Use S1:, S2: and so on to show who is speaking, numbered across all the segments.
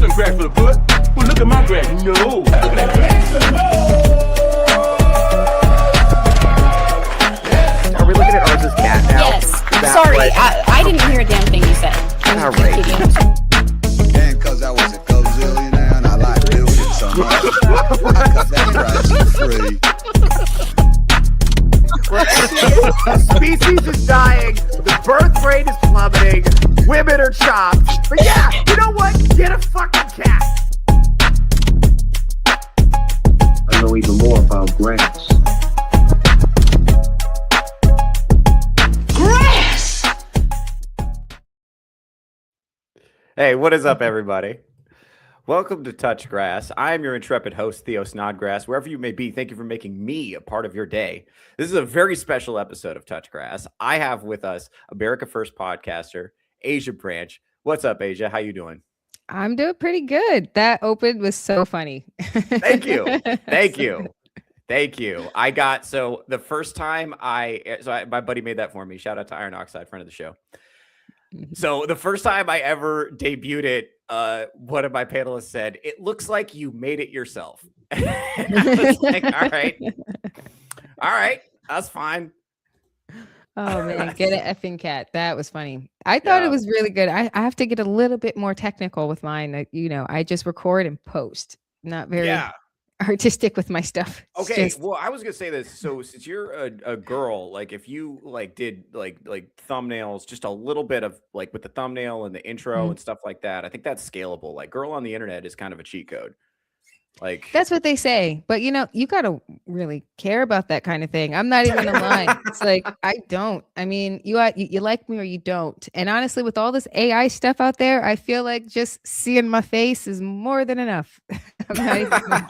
S1: some crack for the foot. Well, look at my crack. No. Look at that crack.
S2: Are we looking at ours as cat now?
S3: Yes. Sorry, I didn't hear a damn thing you said.
S2: All right.
S4: And cause I was a gazillionaire and I like building so much, I cut that price for free.
S2: The species is dying, the birth rate is plummeting, women are chopped. But yeah, you know what? Get a fucking cat.
S5: I know even more about grass.
S6: Hey, what is up, everybody? Welcome to Touch Grass. I am your intrepid host, Theo Snodgrass. Wherever you may be, thank you for making me a part of your day. This is a very special episode of Touch Grass. I have with us America First podcaster, Asia Branch. What's up, Asia? How you doing?
S7: I'm doing pretty good. That open was so funny.
S6: Thank you. Thank you. Thank you. The first time my buddy made that for me. Shout out to Iron Oxide, friend of the show. So the first time I ever debuted it, one of my panelists said, "It looks like you made it yourself." I was like, all right, that's fine.
S7: Oh man, get an effing cat. That was funny. I thought it was really good. I have to get a little bit more technical with mine. I just record and post. Not very artistic with my stuff.
S6: Okay, well, I was gonna say this. So since you're a girl, like if you did like thumbnails, just a little bit of like with the thumbnail and the intro and stuff like that, I think that's scalable. Like girl on the internet is kind of a cheat code. Like
S7: that's what they say. But you gotta really care about that kind of thing. I'm not even gonna lie. It's like I don't. I mean, you like me or you don't. And honestly, with all this AI stuff out there, I feel like just seeing my face is more than enough. I'm not even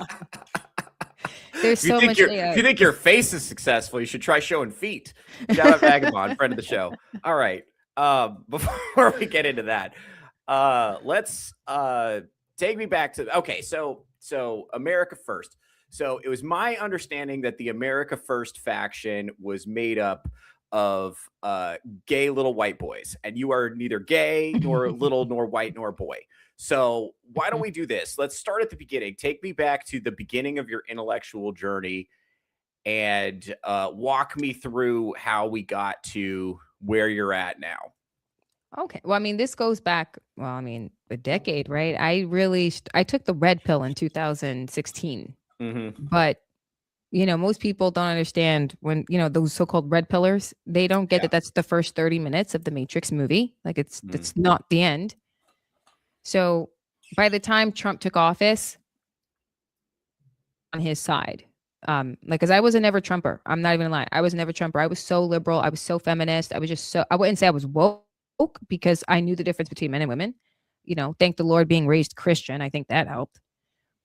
S7: There's so much AI.
S6: If you think your face is successful, you should try showing feet. Shout out Vagabond, friend of the show. All right. Before we get into that, let's take me back to So America First. So it was my understanding that the America First faction was made up of gay little white boys, and you are neither gay nor little nor white nor boy. So why don't we do this? Let's start at the beginning. Take me back to the beginning of your intellectual journey and walk me through how we got to where you're at now.
S7: Okay. Well, I mean, this goes back, a decade, right? I took the red pill in 2016. But, most people don't understand when, those so-called red pillars, they don't get that that's the first 30 minutes of the Matrix movie. Like it's not the end. So by the time Trump took office, on his side, because I was a never Trumper. I'm not even lying. I was a never Trumper. I was so liberal. I was so feminist. I wouldn't say I was woke because I knew the difference between men and women. Thank the Lord being raised Christian. I think that helped.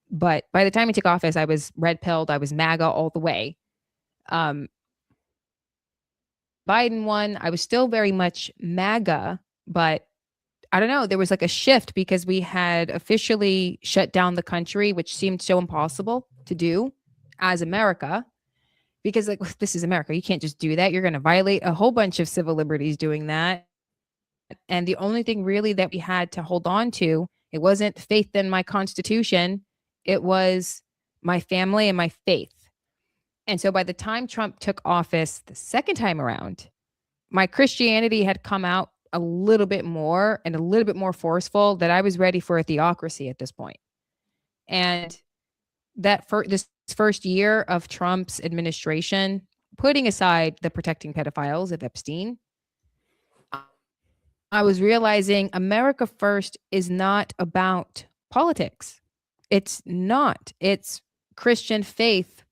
S7: But by the time he took office, I was red pilled. I was MAGA all the way. Biden won. I was still very much MAGA, but I don't know. There was like a shift because we had officially shut down the country, which seemed so impossible to do as America. Because this is America. You can't just do that. You're going to violate a whole bunch of civil liberties doing that. And the only thing really that we had to hold on to, it wasn't faith in my constitution. It was my family and my faith. And so by the time Trump took office the second time around, my Christianity had come out a little bit more and a little bit more forceful that I was ready for a theocracy at this point. And that this first year of Trump's administration, putting aside the protecting pedophiles of Epstein, I was realizing America First is not about politics. It's not. It's Christian faith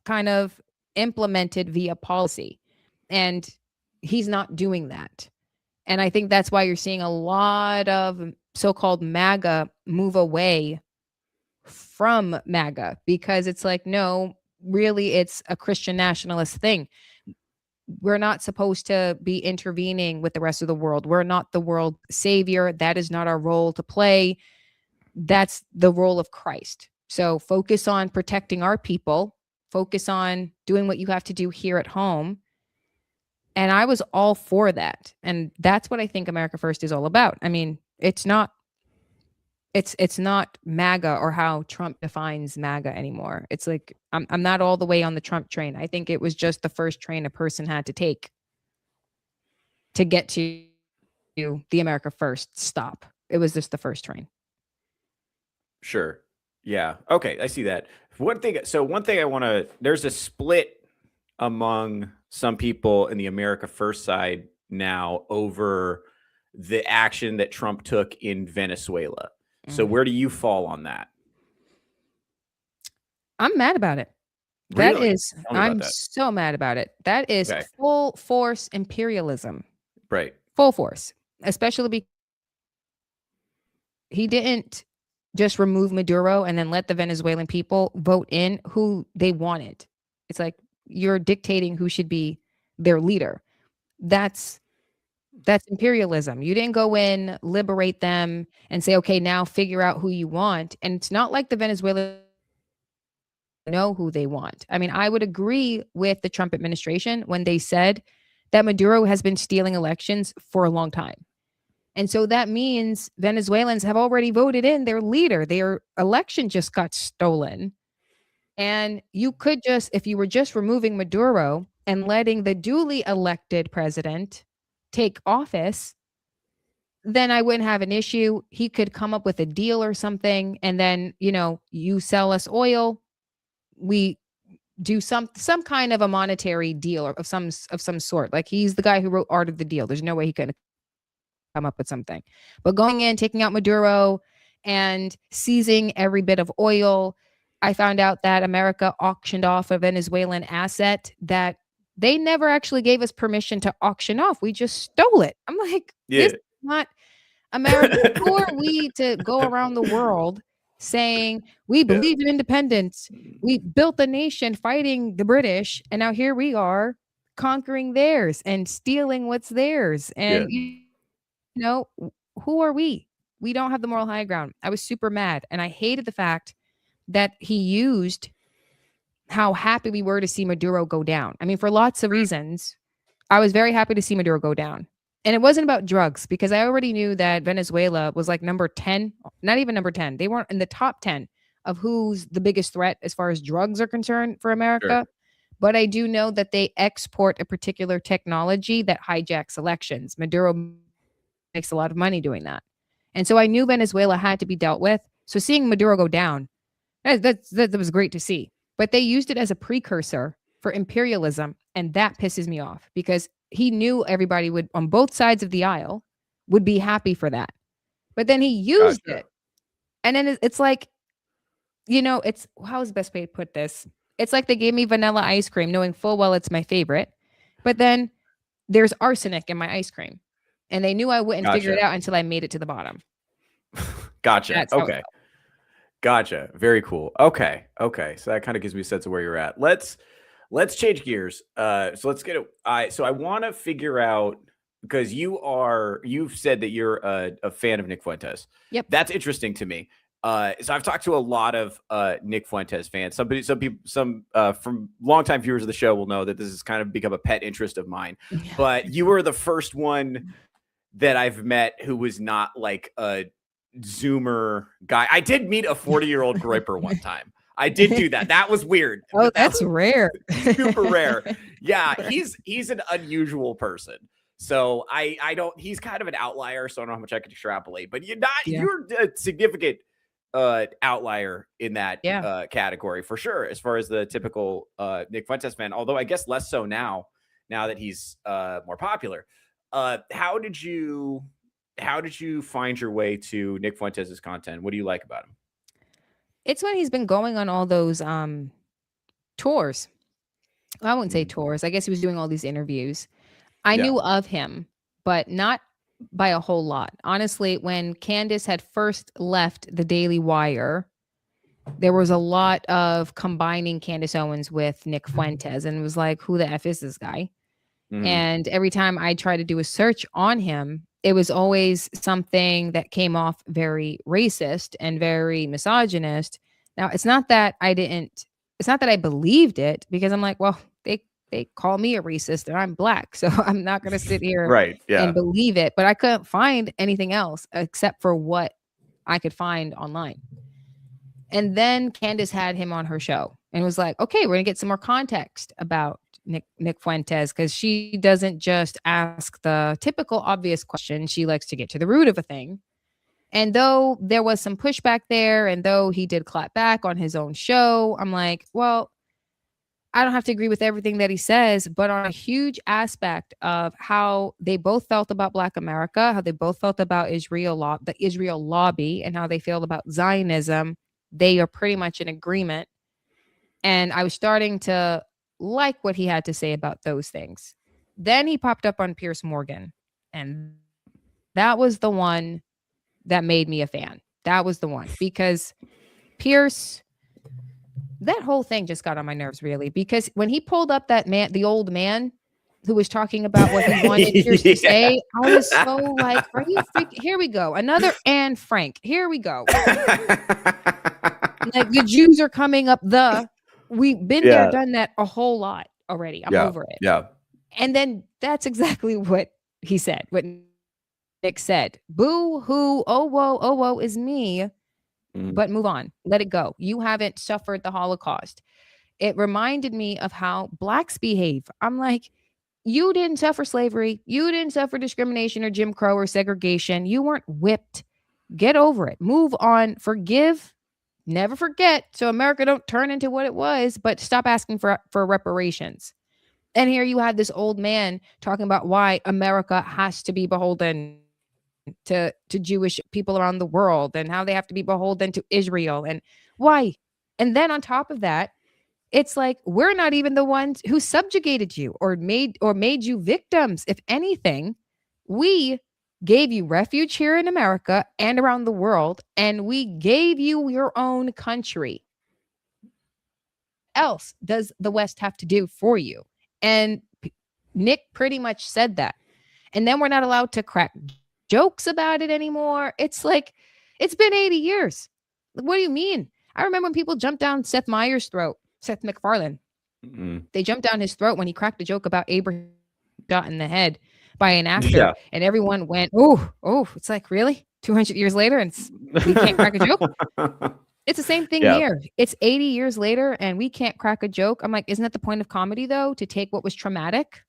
S7: kind of implemented via policy. And he's not doing that. And I think that's why you're seeing a lot of so-called MAGA move away from MAGA, because it's like, no, really, it's a Christian nationalist thing. We're not supposed to be intervening with the rest of the world. We're not the world savior. That is not our role to play. That's the role of Christ. So focus on protecting our people. Focus on doing what you have to do here at home. And I was all for that. And that's what I think America First is all about. I mean, it's not it's not MAGA or how Trump defines MAGA anymore. It's like I'm not all the way on the Trump train. I think it was just the first train a person had to take to get to the America First stop. It was just the first train.
S6: Sure. Yeah. Okay. I see that. One thing I want to, there's a split among some people in the America First side now over the action that Trump took in Venezuela. So where do you fall on that?
S7: I'm mad about it.
S6: Really?
S7: I'm so mad about it. That is
S6: Okay.
S7: full force imperialism.
S6: Right.
S7: Full force. Especially because he didn't just remove Maduro and then let the Venezuelan people vote in who they wanted. It's like you're dictating who should be their leader. That's imperialism. You didn't go in, liberate them, and say, okay, now figure out who you want. And it's not like the Venezuelans know who they want. I mean, I would agree with the Trump administration when they said that Maduro has been stealing elections for a long time. And so that means Venezuelans have already voted in their leader. Their election just got stolen. And you could just, if you were just removing Maduro and letting the duly elected president take office, then I wouldn't have an issue. He could come up with a deal or something. And then, you sell us oil. We do some kind of a monetary deal of some sort. Like he's the guy who wrote Art of the Deal. There's no way he could come up with something. But going in, taking out Maduro and seizing every bit of oil, I found out that America auctioned off a Venezuelan asset that they never actually gave us permission to auction off. We just stole it. I'm like, this is not America. Who are we to go around the world saying we believe in independence? We built a nation fighting the British, and now here we are conquering theirs and stealing what's theirs. And who are we? We don't have the moral high ground. I was super mad, and I hated the fact that he used how happy we were to see Maduro go down. I mean, for lots of reasons, I was very happy to see Maduro go down. And it wasn't about drugs, because I already knew that Venezuela was like number 10, not even number 10. They weren't in the top 10 of who's the biggest threat as far as drugs are concerned for America. Sure. But I do know that they export a particular technology that hijacks elections. Maduro makes a lot of money doing that. And so I knew Venezuela had to be dealt with. So seeing Maduro go down, that was great to see. But they used it as a precursor for imperialism. And that pisses me off, because he knew everybody would, on both sides of the aisle, would be happy for that. But then he used it. And then it's like, it's, how's the best way to put this? It's like they gave me vanilla ice cream, knowing full well it's my favorite. But then there's arsenic in my ice cream. And they knew I wouldn't figure it out until I made it to the bottom.
S6: Gotcha. Okay. Gotcha. Very cool. Okay. So that kind of gives me a sense of where you're at. Let's change gears. So let's get it. So I want to figure out, because you've said that you're a fan of Nick Fuentes.
S7: Yep.
S6: That's interesting to me. So I've talked to a lot of Nick Fuentes fans. Some people from longtime viewers of the show will know that this has kind of become a pet interest of mine. Yeah. But you were the first one that I've met who was not like a Zoomer guy. I did meet a 40-year-old Groyper one time. I did do that. That was weird.
S7: Oh, that's rare.
S6: Super rare. Yeah, he's an unusual person. So I don't. He's kind of an outlier. So I don't know how much I can extrapolate. But you're a significant outlier in that category for sure, as far as the typical Nick Fuentes fan. Although I guess less so now that he's more popular. How did you find your way to Nick Fuentes' content? What do you like about him?
S7: It's when he's been going on all those tours. I wouldn't say tours. I guess he was doing all these interviews. I knew of him, but not by a whole lot. Honestly, when Candace had first left the Daily Wire, there was a lot of combining Candace Owens with Nick Fuentes, and it was like, who the F is this guy? Mm-hmm. And every time I tried to do a search on him, it was always something that came off very racist and very misogynist. Now, it's not that I believed it, because I'm like, well, they call me a racist and I'm black, so I'm not going to sit here and believe it. But I couldn't find anything else except for what I could find online. And then Candace had him on her show and was like, okay, we're going to get some more context about Nick Fuentes, because she doesn't just ask the typical obvious question. She likes to get to the root of a thing. And though there was some pushback there, and though he did clap back on his own show, I'm like, well, I don't have to agree with everything that he says, but on a huge aspect of how they both felt about Black America, how they both felt about the Israel lobby, and how they feel about Zionism, they are pretty much in agreement. And I was starting to like what he had to say about those things. Then he popped up on Piers Morgan, and that was the one that made me a fan. That was the one, because Piers, that whole thing just got on my nerves, really, because when he pulled up that man, the old man who was talking about what he wanted Piers to say, I was so like, are you freaking, here we go. Another Anne Frank. Here we go. Like, the Jews are coming up we've been there, done that a whole lot already. I'm over it.
S6: Yeah.
S7: And then that's exactly what he said, what Nick said. Boo hoo, oh woe is me. But move on. Let it go. You haven't suffered the Holocaust. It reminded me of how Blacks behave. I'm like, you didn't suffer slavery. You didn't suffer discrimination or Jim Crow or segregation. You weren't whipped. Get over it. Move on. Forgive. Never forget, so America don't turn into what it was, but stop asking for reparations. And here you have this old man talking about why America has to be beholden to Jewish people around the world, and how they have to be beholden to Israel, and why. And then on top of that, it's like, we're not even the ones who subjugated you or made you victims. If anything, we gave you refuge here in America and around the world, and we gave you your own country. Else does the West have to do for you? And Nick pretty much said that. And then we're not allowed to crack jokes about it anymore. It's like, it's been 80 years. What do you mean? I remember when people jumped down Seth Meyers' throat, Seth MacFarlane. They jumped down his throat when he cracked a joke about Abraham shot in the head by an actor, and everyone went, oh, it's like, really? 200 years later, and we can't crack a joke? It's the same thing here. It's 80 years later, and we can't crack a joke. I'm like, isn't that the point of comedy, though? To take what was traumatic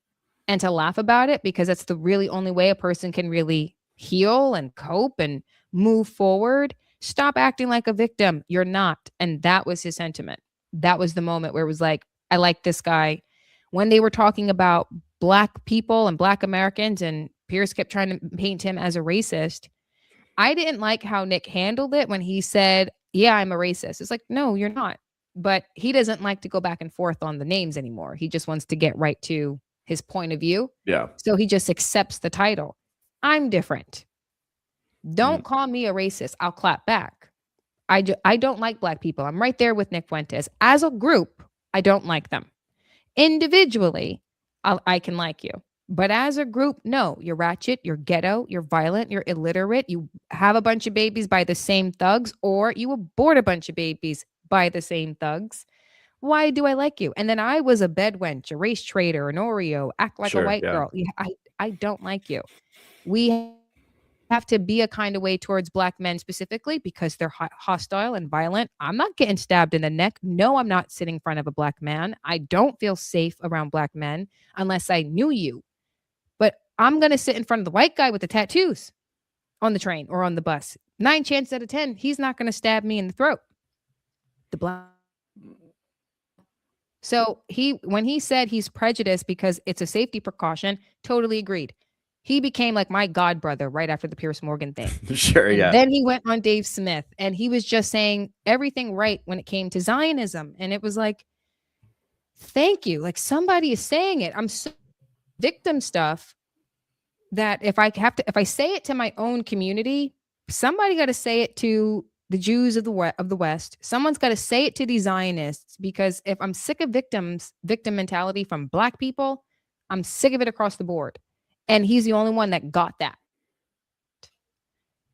S7: and to laugh about it, because that's the really only way a person can really heal and cope and move forward. Stop acting like a victim. You're not. And that was his sentiment. That was the moment where it was like, I like this guy. When they were talking about Black people and Black Americans, and Piers kept trying to paint him as a racist, I didn't like how Nick handled it when he said, yeah, I'm a racist. It's like, no, you're not. But he doesn't like to go back and forth on the names anymore. He just wants to get right to his point of view.
S6: Yeah.
S7: So he just accepts the title. I'm different. Don't call me a racist. I'll clap back. I don't like Black people. I'm right there with Nick Fuentes. As a group, I don't like them. Individually, I can like you. But as a group, no, you're ratchet, you're ghetto, you're violent, you're illiterate, you have a bunch of babies by the same thugs, or you abort a bunch of babies by the same thugs. Why do I like you? And then I was a bedwench, a race traitor, an Oreo, act like a white girl. I don't like you. We have to be a kind of way towards Black men specifically because they're hostile and violent. I'm not getting stabbed in the neck. No, I'm not sitting in front of a Black man. I don't feel safe around Black men unless I knew you. But I'm going to sit in front of the white guy with the tattoos on the train or on the bus. 9 chances out of 10, he's not going to stab me in the throat. The Black. So when he said he's prejudiced because it's a safety precaution, totally agreed. He became like my god brother right after the Piers Morgan thing.
S6: Sure, yeah.
S7: And then he went on Dave Smith, and he was just saying everything right when it came to Zionism. And it was like, thank you. Like, somebody is saying it. I'm so victim stuff that if I say it to my own community, somebody got to say it to the Jews of the West. Someone's got to say it to these Zionists, because if I'm sick of victim mentality from Black people, I'm sick of it across the board. And he's the only one that got that.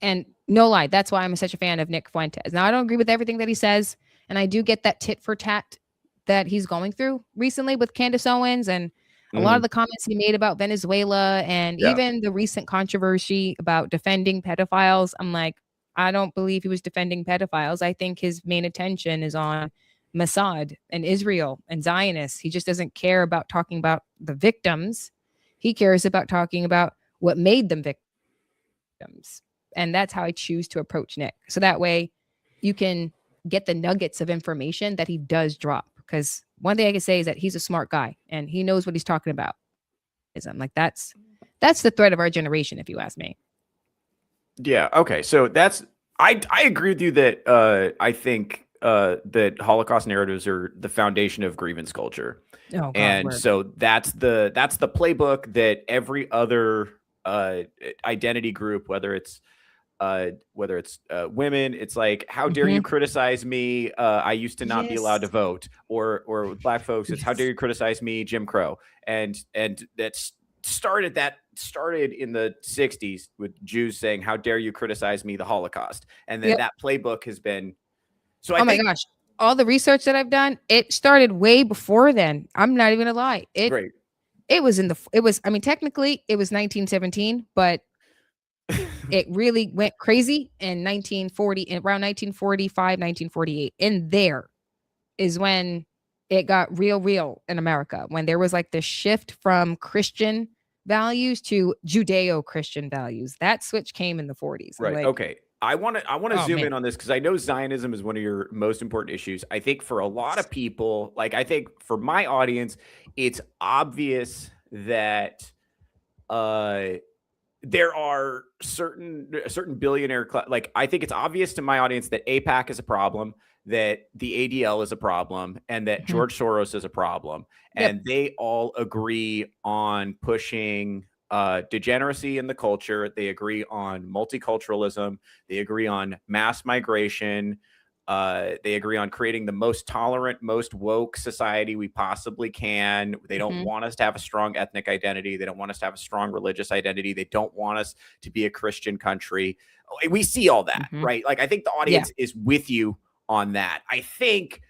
S7: And no lie, that's why I'm such a fan of Nick Fuentes. Now, I don't agree with everything that he says, and I do get that tit for tat that he's going through recently with Candace Owens, and a lot of the comments he made about Venezuela, and even the recent controversy about defending pedophiles. I'm like, I don't believe he was defending pedophiles. I think his main attention is on Mossad and Israel and Zionists. He just doesn't care about talking about the victims. He cares about talking about what made them victims. And that's how I choose to approach Nick. So that way you can get the nuggets of information that he does drop. Because one thing I can say is that he's a smart guy and he knows what he's talking about. I'm like, that's the threat of our generation, if you ask me.
S6: Yeah. Okay. So I agree with you that I think that Holocaust narratives are the foundation of grievance culture.
S7: Oh, God,
S6: and
S7: word.
S6: so that's the playbook that every other identity group, whether it's women, it's like, how dare you criticize me? I used to not be allowed to vote, or with black folks, it's how dare you criticize me, Jim Crow. And that started in the 60s with Jews saying, how dare you criticize me, the Holocaust. And then that playbook has been, so I think,
S7: my gosh, all the research that I've done, it started way before then. I'm not even gonna lie.
S6: great.
S7: Technically it was 1917, but it really went crazy in 1940, around 1945, 1948. And there is when it got real in America, when there was like the shift from Christian values to Judeo-Christian values. That switch came in the 40s.
S6: Right.
S7: Like,
S6: Okay. I want to zoom in on this because I know Zionism is one of your most important issues. I think for a lot of people, like I think for my audience, it's obvious that there are certain billionaire like I think it's obvious to my audience that AIPAC is a problem, that the ADL is a problem, and that George Soros is a problem. And they all agree on pushing degeneracy in the culture. They agree on multiculturalism. They agree on mass migration. They agree on creating the most tolerant, most woke society we possibly can. They don't want us to have a strong ethnic identity. They don't want us to have a strong religious identity. They don't want us to be a Christian country. We see all that, right? Like, I think the audience is with you on that. I think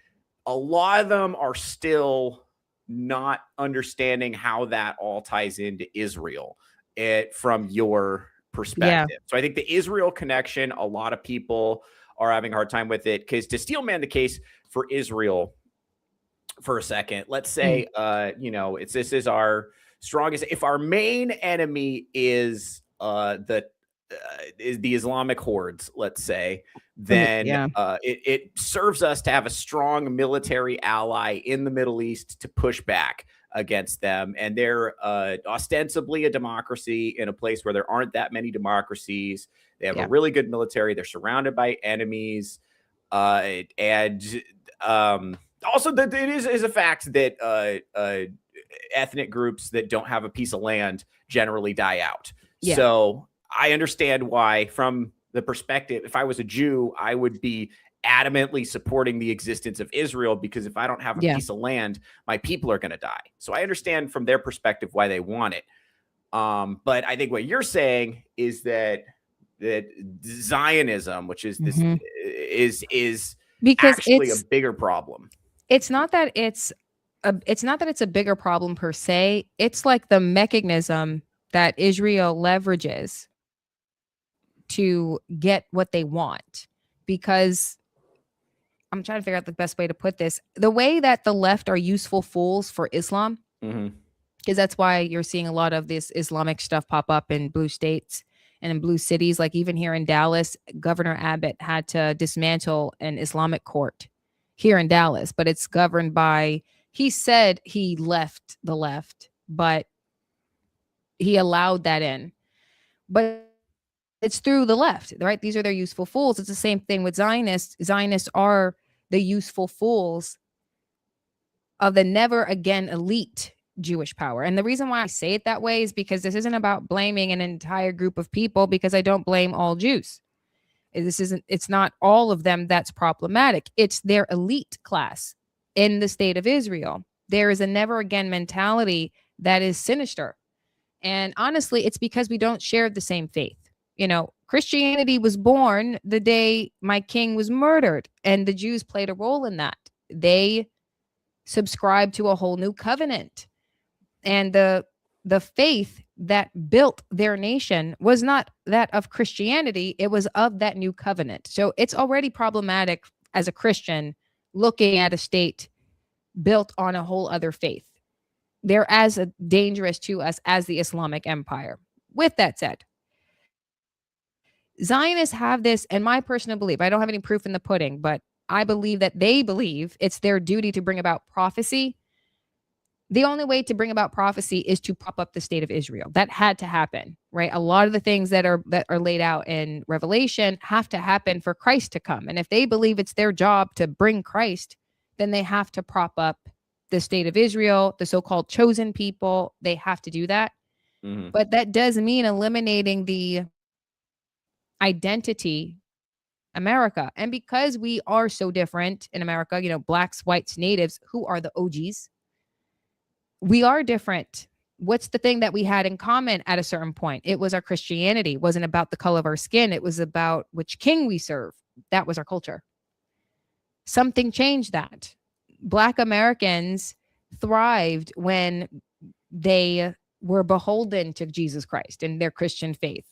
S6: a lot of them are still not understanding how that all ties into Israel from your perspective. So I think the Israel connection, a lot of people are having a hard time with it, because to steelman the case for Israel for a second, let's say, this is our strongest. If our main enemy is the Islamic hordes, let's say, then it serves us to have a strong military ally in the Middle East to push back against them. And they're ostensibly a democracy in a place where there aren't that many democracies. They have a really good military. They're surrounded by enemies. Also, it is a fact that ethnic groups that don't have a piece of land generally die out.
S7: Yeah.
S6: So I understand why, from the perspective, if I was a Jew, I would be adamantly supporting the existence of Israel, because if I don't have a piece of land, my people are going to die. So I understand from their perspective why they want it. But I think what you're saying is that Zionism, which is this, is
S7: because
S6: actually a bigger problem.
S7: It's not that it's a bigger problem per se. It's like the mechanism that Israel leverages to get what they want. Because I'm trying to figure out the best way to put this. The way that the left are useful fools for Islam, because that's why you're seeing a lot of this Islamic stuff pop up in blue states and in blue cities. Like even here in Dallas, Governor Abbott had to dismantle an Islamic court here in Dallas, but it's governed by, he said he left the left, but he allowed that in. But it's through the left, right? These are their useful fools. It's the same thing with Zionists. Zionists are the useful fools of the never again elite Jewish power. And the reason why I say it that way is because this isn't about blaming an entire group of people, because I don't blame all Jews. It's not all of them that's problematic. It's their elite class in the state of Israel. There is a never again mentality that is sinister. And honestly, it's because we don't share the same faith. You know, Christianity was born the day my king was murdered, and the Jews played a role in that. They subscribed to a whole new covenant. And the faith that built their nation was not that of Christianity, it was of that new covenant. So it's already problematic as a Christian looking at a state built on a whole other faith. They're as dangerous to us as the Islamic Empire. With that said, Zionists have this, and my personal belief, I don't have any proof in the pudding, but I believe that they believe it's their duty to bring about prophecy. The only way to bring about prophecy is to prop up the state of Israel. That had to happen, right? A lot of the things that are laid out in Revelation have to happen for Christ to come. And if they believe it's their job to bring Christ, then they have to prop up the state of Israel, the so-called chosen people. They have to do that.
S6: Mhm.
S7: But that does mean eliminating the identity America. And because we are so different in America, you know, blacks, whites, natives, who are the OGs, we are different. What's the thing that we had in common at a certain point? It was our Christianity. It wasn't about the color of our skin. It was about which king we serve. That was our culture. Something changed that. Black Americans thrived when they were beholden to Jesus Christ and their Christian faith.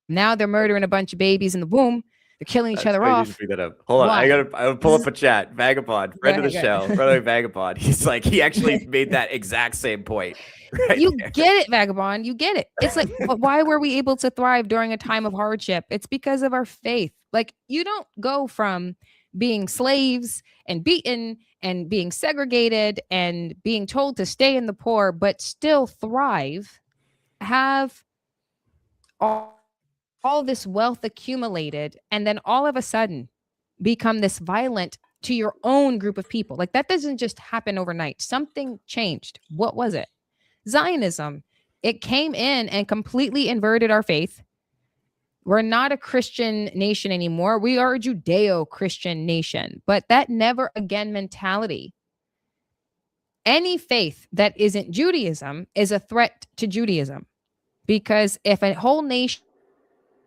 S7: Now they're murdering a bunch of babies in the womb. They're killing each other
S6: Crazy to
S7: off.
S6: bring that up. Hold on,
S7: Why?
S6: I gotta pull up a chat. Vagabond, friend of the
S7: ahead,
S6: show,
S7: go
S6: brother Vagabond. He's like, he actually made that exact same point. Right
S7: You
S6: there.
S7: get it, Vagabond. You get it. It's like, but why were we able to thrive during a time of hardship? It's because of our faith. Like, you don't go from being slaves and beaten and being segregated and being told to stay in the poor, but still thrive, have all this wealth accumulated, and then all of a sudden become this violent to your own group of people. Like, that doesn't just happen overnight. Something changed. What was it? Zionism. It came in and completely inverted our faith. We're not a Christian nation anymore. We are a Judeo-Christian nation. But that never again mentality. Any faith that isn't Judaism is a threat to Judaism. Because if a whole nation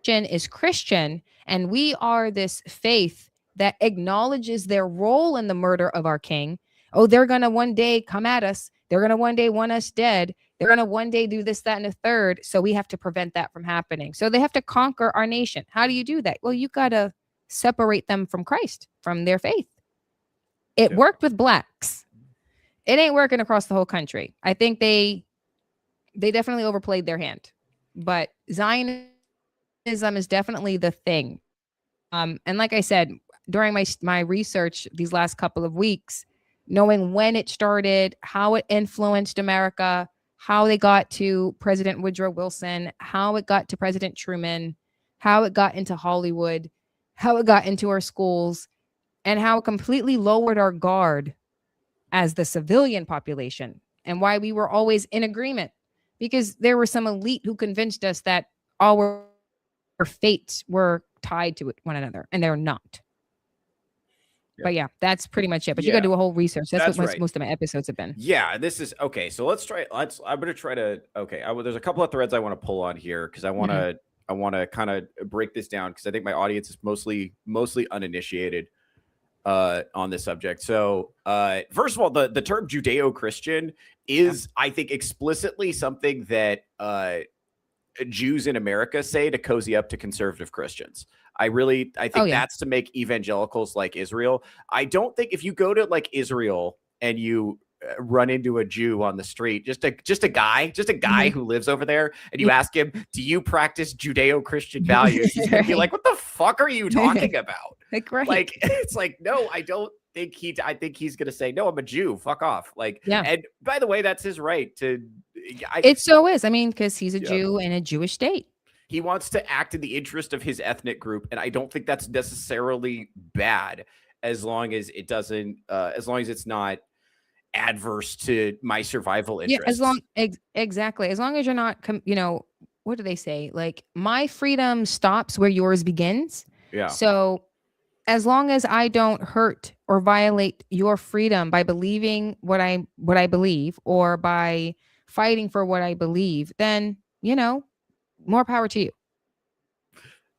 S7: is Christian and we are this faith that acknowledges their role in the murder of our king, oh, they're going to one day come at us. They're going to one day want us dead. They're going to one day do this, that, and a third. So we have to prevent that from happening. So they have to conquer our nation. How do you do that? Well, you got to separate them from Christ, from their faith. It worked with blacks. It ain't working across the whole country. I think they definitely overplayed their hand. But Zionism is definitely the thing. And like I said, during my research these last couple of weeks, knowing when it started, how it influenced America, how they got to President Woodrow Wilson, how it got to President Truman, how it got into Hollywood, how it got into our schools, and how it completely lowered our guard as the civilian population, and why we were always in agreement, because there were some elite who convinced us that all our fates were tied to one another, and they're not. But yeah, that's pretty much it. But you got to do a whole research. That's what most of my episodes have been.
S6: Yeah, this is okay. So I'm gonna try to. Okay, there's a couple of threads I want to pull on here because I want to kind of break this down because I think my audience is mostly uninitiated on this subject. So first of all, the term Judeo-Christian is, I think, explicitly something that Jews in America say to cozy up to conservative Christians. I think that's to make evangelicals like Israel. I don't think if you go to like Israel and you run into a Jew on the street, just a guy who lives over there, and you ask him, do you practice Judeo-Christian values? He's gonna be like, what the fuck are you talking about? Like, it's like, no, I don't think I think he's gonna say, no, I'm a Jew, fuck off. Like, and by the way, that's his right to. It
S7: so is. I mean, because he's a Jew in a Jewish state.
S6: He wants to act in the interest of his ethnic group, and I don't think that's necessarily bad, as long as it doesn't, as long as it's not adverse to my survival interests.
S7: Yeah, exactly. As long as you're not, what do they say? Like, my freedom stops where yours begins.
S6: Yeah.
S7: So, as long as I don't hurt or violate your freedom by believing what I believe, or by fighting for what I believe, then more power to you.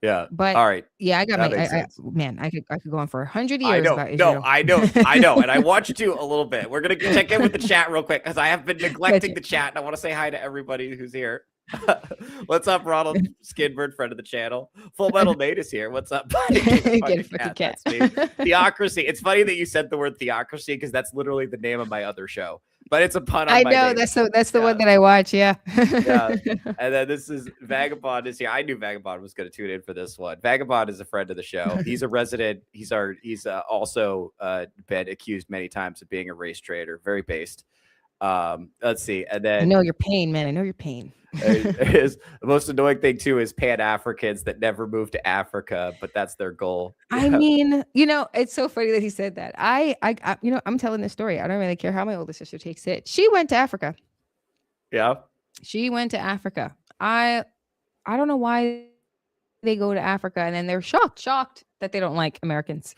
S6: Yeah.
S7: But
S6: All right.
S7: yeah, I got
S6: That
S7: my
S6: makes sense.
S7: man. I could go on for 100
S6: I
S7: years
S6: know.
S7: about
S6: No,
S7: Israel.
S6: I know, and I want you to a little bit. We're gonna check in with the chat real quick because I have been neglecting the chat, and I want to say hi to everybody who's here. What's up, Ronald Skidbird, friend of the channel? Full Metal Nate is here. What's up, buddy?
S7: Get a fucking cat.
S6: That's me. Theocracy. It's funny that you said the word theocracy because that's literally the name of my other show. But it's a pun on
S7: I
S6: my
S7: know
S6: name.
S7: that's the one that I watch. Yeah.
S6: Yeah. And then this is Vagabond is here. I knew Vagabond was going to tune in for this one. Vagabond is a friend of the show. He's a resident. He's also been accused many times of being a race traitor. Very based. Let's see. And then
S7: I know your pain, man. I know your pain.
S6: the most annoying thing too is Pan-Africans that never moved to Africa, but that's their goal.
S7: I mean, it's so funny that he said that. I I'm telling this story. I don't really care how my older sister takes it. She went to Africa.
S6: Yeah.
S7: She went to Africa. I don't know why they go to Africa and then they're shocked that they don't like Americans.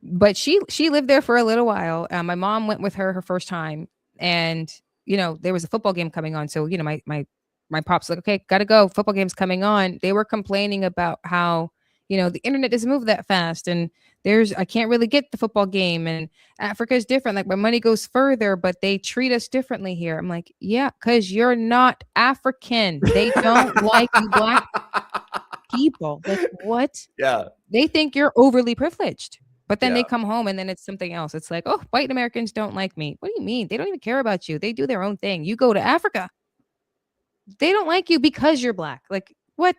S7: But she lived there for a little while. My mom went with her first time, and there was a football game coming on. So my pops like, okay, gotta go. Football game's coming on. They were complaining about how the internet doesn't move that fast, and I can't really get the football game, and Africa is different. Like my money goes further, but they treat us differently here. I'm like, yeah, because you're not African. They don't like you black people. Like what?
S6: Yeah.
S7: They think you're overly privileged. But then they
S6: Yeah.
S7: come home and then it's something else. It's like, oh, white Americans don't like me. What do you mean? They don't even care about you. They do their own thing. You go to Africa. They don't like you because you're black. Like what?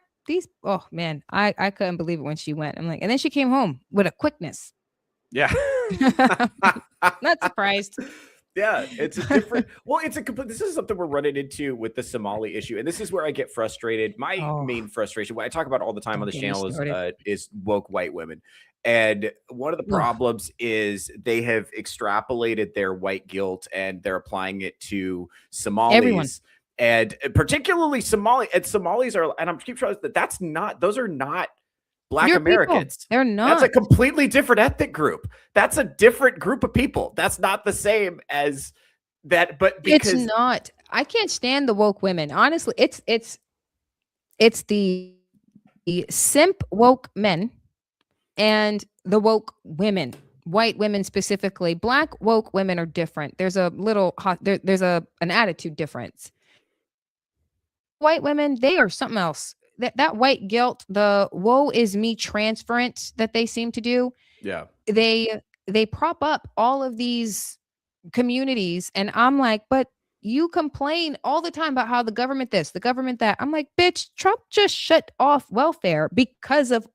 S7: Oh man, I couldn't believe it when she went. I'm like, and then she came home with a quickness.
S6: Yeah.
S7: Not surprised.
S6: Yeah, it's a different. Well, it's a complete. This is something we're running into with the Somali issue, and this is where I get frustrated. My main frustration, what I talk about all the time on the
S7: Don't get me
S6: channel,
S7: started.
S6: is woke white women. And one of the problems is they have extrapolated their white guilt and they're applying it to Somalis.
S7: Everyone.
S6: And particularly Somali. And Somalis are, and I'm keep trying that those are not Black
S7: Your people.
S6: Americans.
S7: They're not.
S6: That's a completely different ethnic group. That's a different group of people. That's not the same as that. But because
S7: it's not. I can't stand the woke women. Honestly, it's the simp woke men and the woke women, white women specifically. Black woke women are different. There's a little there's an attitude difference. White women, they are something else. That white guilt, the woe is me transference that they seem to do.
S6: yeah.
S7: They prop up all of these communities, and I'm like, but you complain all the time about how the government this, the government that. I'm like, bitch, Trump just shut off welfare because of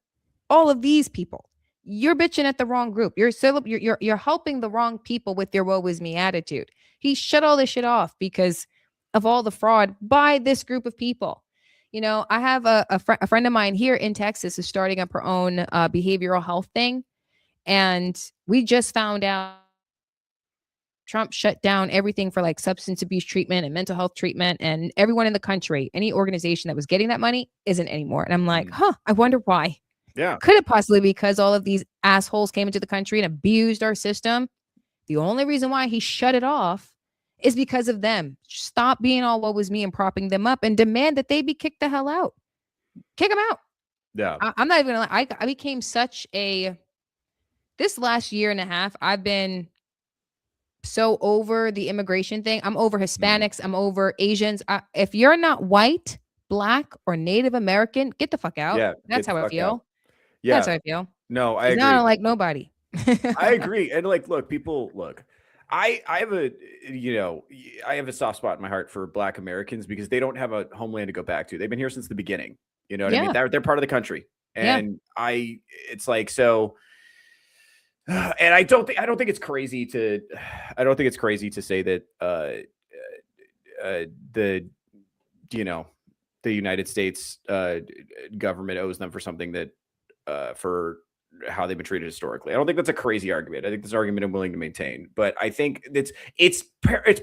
S7: all of these people. You're bitching at the wrong group. You're helping the wrong people with your woe is me attitude. He shut all this shit off because of all the fraud by this group of people. I have a friend of mine here in Texas is starting up her own behavioral health thing. And we just found out Trump shut down everything for like substance abuse treatment and mental health treatment, and everyone in the country, any organization that was getting that money isn't anymore. And I'm like, I wonder why.
S6: Yeah.
S7: Could it possibly be because all of these assholes came into the country and abused our system? The only reason why he shut it off is because of them. Stop being all woe was me and propping them up and demand that they be kicked the hell out. Kick them out.
S6: Yeah.
S7: I'm not even gonna lie. I became this last year and a half, I've been so over the immigration thing. I'm over Hispanics. I'm over Asians. If you're not white, black, or Native American, get the fuck out.
S6: Yeah,
S7: That's
S6: get the
S7: how I
S6: fuck
S7: feel.
S6: out. Yeah.
S7: That's how I feel.
S6: No, I agree.
S7: I don't like nobody.
S6: I agree. And like, look, I have a soft spot in my heart for Black Americans because they don't have a homeland to go back to. They've been here since the beginning. You know what I mean? They're part of the country. And it's like, so, and I don't think it's crazy to say that, the United States, government owes them for something that, for how they've been treated historically. I don't think that's a crazy argument. I think this argument I'm willing to maintain, but I think it's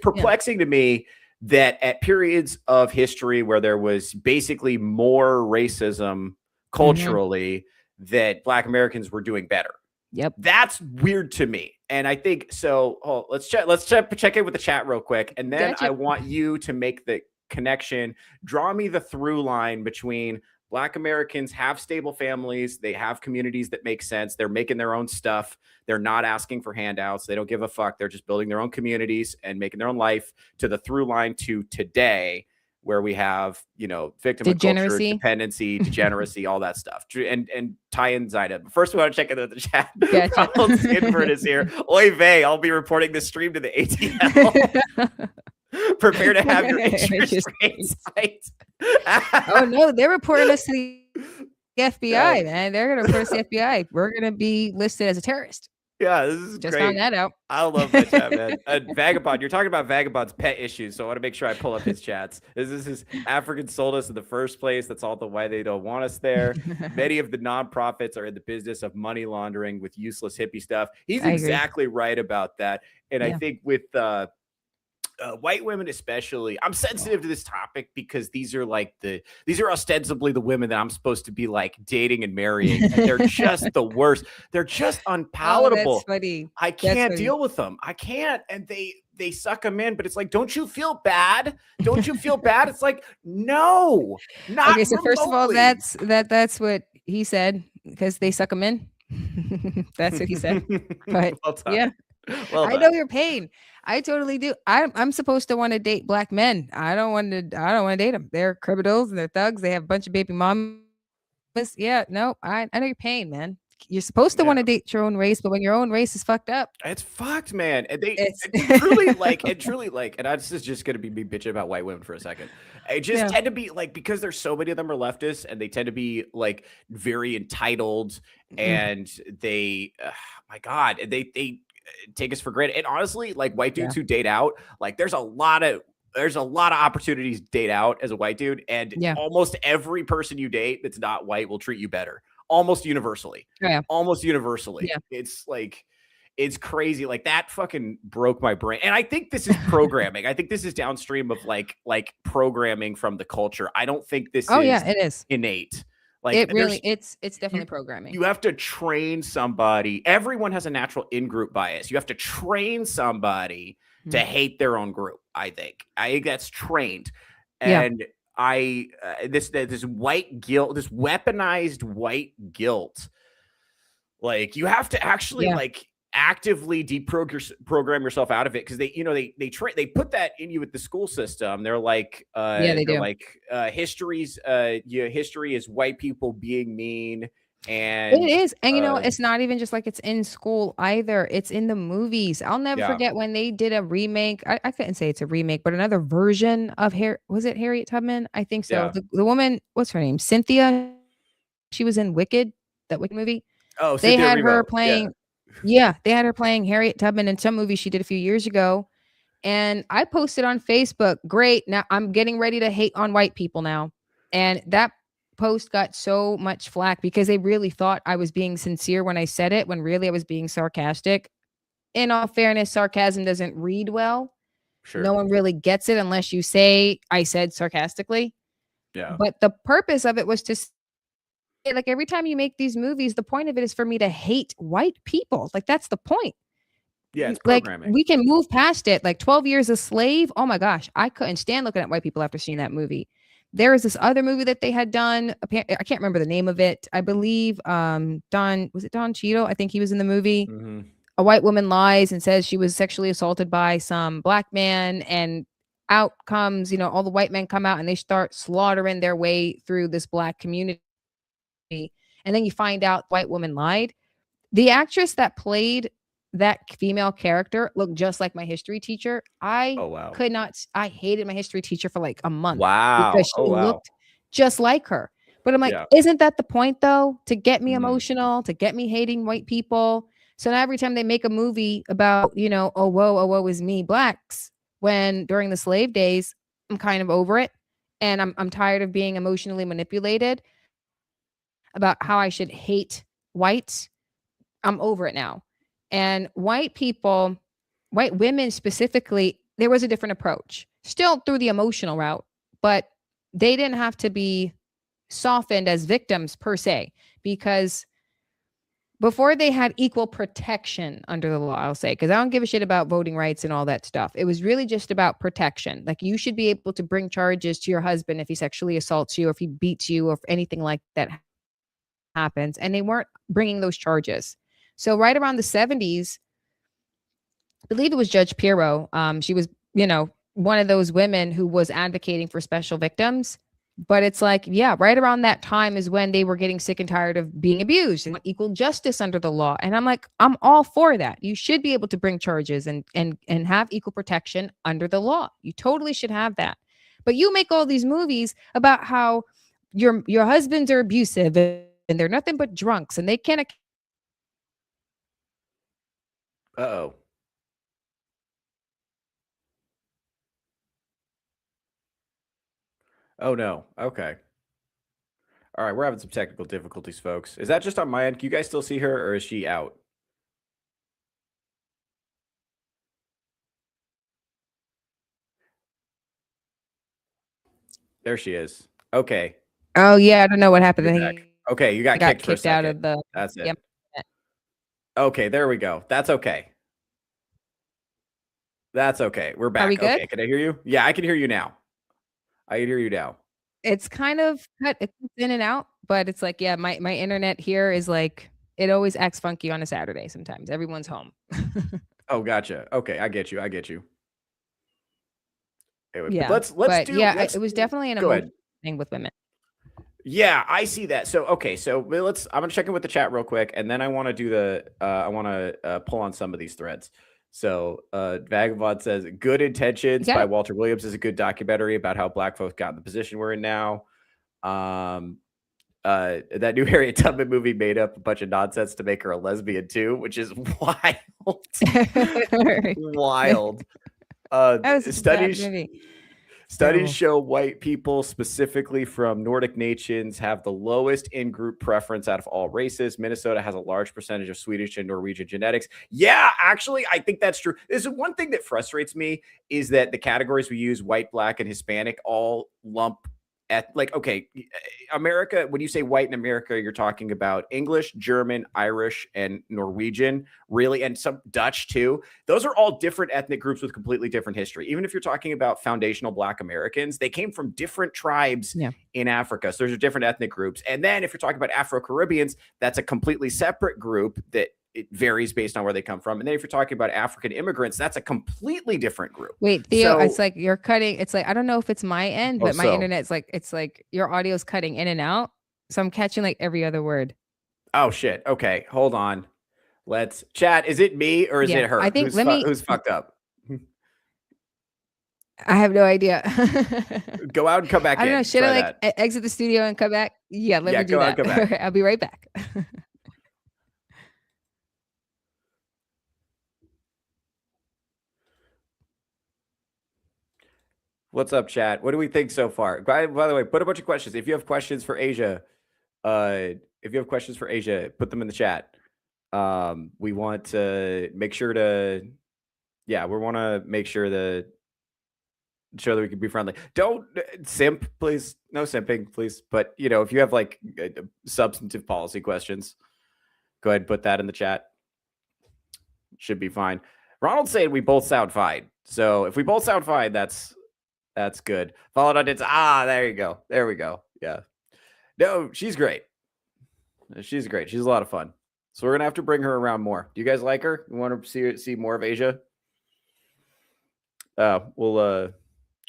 S6: perplexing to me that at periods of history where there was basically more racism culturally, that Black Americans were doing better.
S7: Yep.
S6: That's weird to me. And I think so. Let's check in with the chat real quick. And then
S7: Gotcha.
S6: I want you to make the connection, draw me the through line between Black Americans have stable families. They have communities that make sense. They're making their own stuff. They're not asking for handouts. They don't give a fuck. They're just building their own communities and making their own life, to the through line to today, where we have, you know, victim culture,
S7: Degeneracy.
S6: dependency, degeneracy, all that stuff. And tie in Zaida. But first, we want to check into the chat.
S7: Gotcha.
S6: Ronald Invert is here. Oy vey, I'll be reporting this stream to the ATL. Prepare to have your interest rates hiked.
S7: Oh no, they're reporting us to the FBI, man. They're gonna report us to the FBI. We're gonna be listed as a terrorist.
S6: Yeah, this is
S7: Just
S6: great.
S7: found that out.
S6: I love that chat, man. Vagabond, you're talking about Vagabond's pet issues, so I want to make sure I pull up his chats. This is Africans sold us in the first place. That's all the why they don't want us there. Many of the nonprofits are in the business of money laundering with useless hippie stuff. He's
S7: I agree.
S6: exactly right about that. And I
S7: Yeah.
S6: think with white women especially, I'm sensitive to this topic because these are ostensibly the women that I'm supposed to be like dating and marrying, and they're just the worst. They're just unpalatable.
S7: Oh, that's funny.
S6: I
S7: That's
S6: can't
S7: funny.
S6: deal with them. I can't. And they suck them in, but it's like, don't you feel bad? Don't you feel bad? It's like, no, not
S7: Okay, so first of all,
S6: remotely.
S7: that's what he said, because they suck them in. That's what he said. But
S6: Well done.
S7: yeah,
S6: Well
S7: I
S6: done.
S7: know your pain. I totally do. I'm supposed to want to date black men. I don't want to date them. They're criminals and they're thugs. They have a bunch of baby mamas. Yeah, no, I know your pain, man. You're supposed to want to date your own race, but when your own race is fucked up,
S6: It's fucked, man. And they
S7: It's-
S6: truly like, and this is just gonna be me bitching about white women for a second. I just
S7: Yeah.
S6: tend to be like, because there's so many of them are leftists, and they tend to be like very entitled, and they, my God, and they take us for granted. And honestly, like white dudes who date out, like there's a lot of opportunities to date out as a white dude, and
S7: Yeah.
S6: almost every person you date that's not white will treat you better, almost universally.
S7: Yeah.
S6: Almost universally.
S7: Yeah.
S6: It's like, it's crazy. Like that fucking broke my brain. And I think this is programming. I think this is downstream of like programming from the culture. I don't think this
S7: oh
S6: is
S7: yeah, it is.
S6: innate. Like
S7: It
S6: there's-
S7: really, it's definitely programming.
S6: you have to train somebody. Everyone has a natural in-group bias. You have to train somebody to
S7: Mhm.
S6: hate their own group. I think that's trained.
S7: Yeah.
S6: And this white guilt, this weaponized white guilt, like you have to actually
S7: Yeah.
S6: like actively program yourself out of it, because they put that in you with the school system. They're like
S7: Yeah, they
S6: they're
S7: do.
S6: like history is white people being mean.
S7: It
S6: And
S7: is. And
S6: uh,
S7: it's not even just like it's in school either. It's in the movies. I'll never
S6: Yeah.
S7: forget when they did a remake. I couldn't say it's a remake, but another version of was it Harriet Tubman? I think so.
S6: Yeah.
S7: The woman, what's her name? Cynthia. She was in Wicked, that Wicked movie.
S6: oh,
S7: They
S6: Cynthia
S7: had
S6: Erivo.
S7: her
S6: Yeah.
S7: playing. Yeah, they had her playing Harriet Tubman in some movie she did a few years ago. And I posted on Facebook, great. Now I'm getting ready to hate on white people now. And that post got so much flack because they really thought I was being sincere when I said it, when really I was being sarcastic. In all fairness, sarcasm doesn't read well.
S6: Sure.
S7: No one really gets it unless you say I said sarcastically.
S6: Yeah.
S7: But the purpose of it was to like every time you make these movies, the point of it is for me to hate white people. Like that's the point.
S6: Yeah. It's
S7: Like
S6: programming.
S7: we can move past it. Like 12 Years a Slave. Oh my gosh, I couldn't stand looking at white people after seeing that movie. There was this other movie that they had done. I can't remember the name of it. I believe Don Cheadle? I think he was in the movie.
S6: Mhm.
S7: A white woman lies and says she was sexually assaulted by some black man, and out comes, all the white men come out and they start slaughtering their way through this black community. And then you find out white woman lied. The actress that played that female character looked just like my history teacher. I
S6: Oh wow.
S7: could not, I hated my history teacher for like a month
S6: Wow.
S7: because she
S6: Oh wow.
S7: looked just like her. But I'm like,
S6: Yeah.
S7: isn't that the point though? To get me
S6: Mhm.
S7: emotional, to get me hating white people. So now every time they make a movie about, oh woe is me, blacks, when during the slave days, I'm kind of over it. And I'm tired of being emotionally manipulated about how I should hate whites. I'm over it now. And white people, white women specifically, there was a different approach, still through the emotional route, but they didn't have to be softened as victims per se, because before they had equal protection under the law, I'll say, because I don't give a shit about voting rights and all that stuff. It was really just about protection. Like, you should be able to bring charges to your husband if he sexually assaults you, or if he beats you, or if anything like that happens. And they weren't bringing those charges. So right around the 70s, I believe it was Judge Pirro. She was, one of those women who was advocating for special victims. But it's like, yeah, right around that time is when they were getting sick and tired of being abused and equal justice under the law. And I'm like, I'm all for that. You should be able to bring charges and have equal protection under the law. You totally should have that. But you make all these movies about how your husbands are abusive and they're nothing but drunks and they can't.
S6: Uh-oh. Oh, no. Okay. All right. We're having some technical difficulties, folks. Is that just on my end? Can you guys still see her, or is she out? There she is. Okay.
S7: Oh, yeah. I don't know what happened.
S6: You're back. Okay. You got kicked for a second.
S7: out of the.
S6: That's it.
S7: Yep.
S6: Okay. There we go. That's okay. That's okay. We're back.
S7: Are we good?
S6: Okay. Can I hear you? Yeah, I can hear you now. I can hear you now.
S7: It's kind of cut. It's in and out, but it's like, yeah, my internet here is like, it always acts funky on a Saturday sometimes. Everyone's home.
S6: Oh, gotcha. Okay, I get you. Anyway,
S7: Yeah.
S6: let's
S7: But
S6: do.
S7: yeah,
S6: let's-
S7: it was definitely an
S6: Go ahead.
S7: emotional thing with women.
S6: Yeah, I see that. So okay, so I'm gonna check in with the chat real quick, and then I want to do the I want to pull on some of these threads. So Vagabond says Good Intentions
S7: Yeah.
S6: by Walter Williams is a good documentary about how black folks got in the position we're in now. That new Harriet Tubman movie made up a bunch of nonsense to make her a lesbian too, which is wild. Wild.
S7: That was a bad
S6: Studies
S7: movie.
S6: Studies
S7: Terrible.
S6: show white people, specifically from Nordic nations, have the lowest in-group preference out of all races. Minnesota has a large percentage of Swedish and Norwegian genetics. Yeah, actually, I think that's true. There's one thing that frustrates me is that the categories we use, white, black, and Hispanic, all lump at, like, okay, America, when you say white in America, you're talking about English, German, Irish, and Norwegian, really, and some Dutch too. Those are all different ethnic groups with completely different history. Even if you're talking about foundational Black Americans, they came from different tribes in Africa. So there's different ethnic groups. And then if you're talking about Afro-Caribbeans, that's a completely separate group that it varies based on where they come from. And then if you're talking about African immigrants, that's a completely different group.
S7: Wait, Theo,
S6: So-
S7: it's like you're cutting. It's like, I don't know if it's my end,
S6: Oh,
S7: but my
S6: so-
S7: internet's like, it's like your audio's cutting in and out. So I'm catching like every other word.
S6: Oh, shit. Okay, hold on. Let's chat. Is it me or is
S7: Yeah,
S6: it her?
S7: I think-
S6: Who's fucked up?
S7: I have no idea.
S6: Go out and come back
S7: I
S6: in.
S7: don't know. Should
S6: Try
S7: I like
S6: that.
S7: exit the studio and come back? Yeah, let
S6: Yeah,
S7: me do
S6: go out,
S7: that.
S6: come back.
S7: I'll be right back.
S6: What's up, chat? What do we think so far? By the way, put a bunch of questions. If you have questions for Asia, put them in the chat. We want to make sure to, we want to make sure to show that we can be friendly. Don't simp, please. No simping, please. But if you have like substantive policy questions, go ahead and put that in the chat. Should be fine. Ronald's saying we both sound fine. So if we both sound fine, that's good. Followed on it's there you go. There we go. Yeah. No, she's great. She's great. She's a lot of fun. So we're gonna have to bring her around more. Do you guys like her? You want to see more of Asia? We'll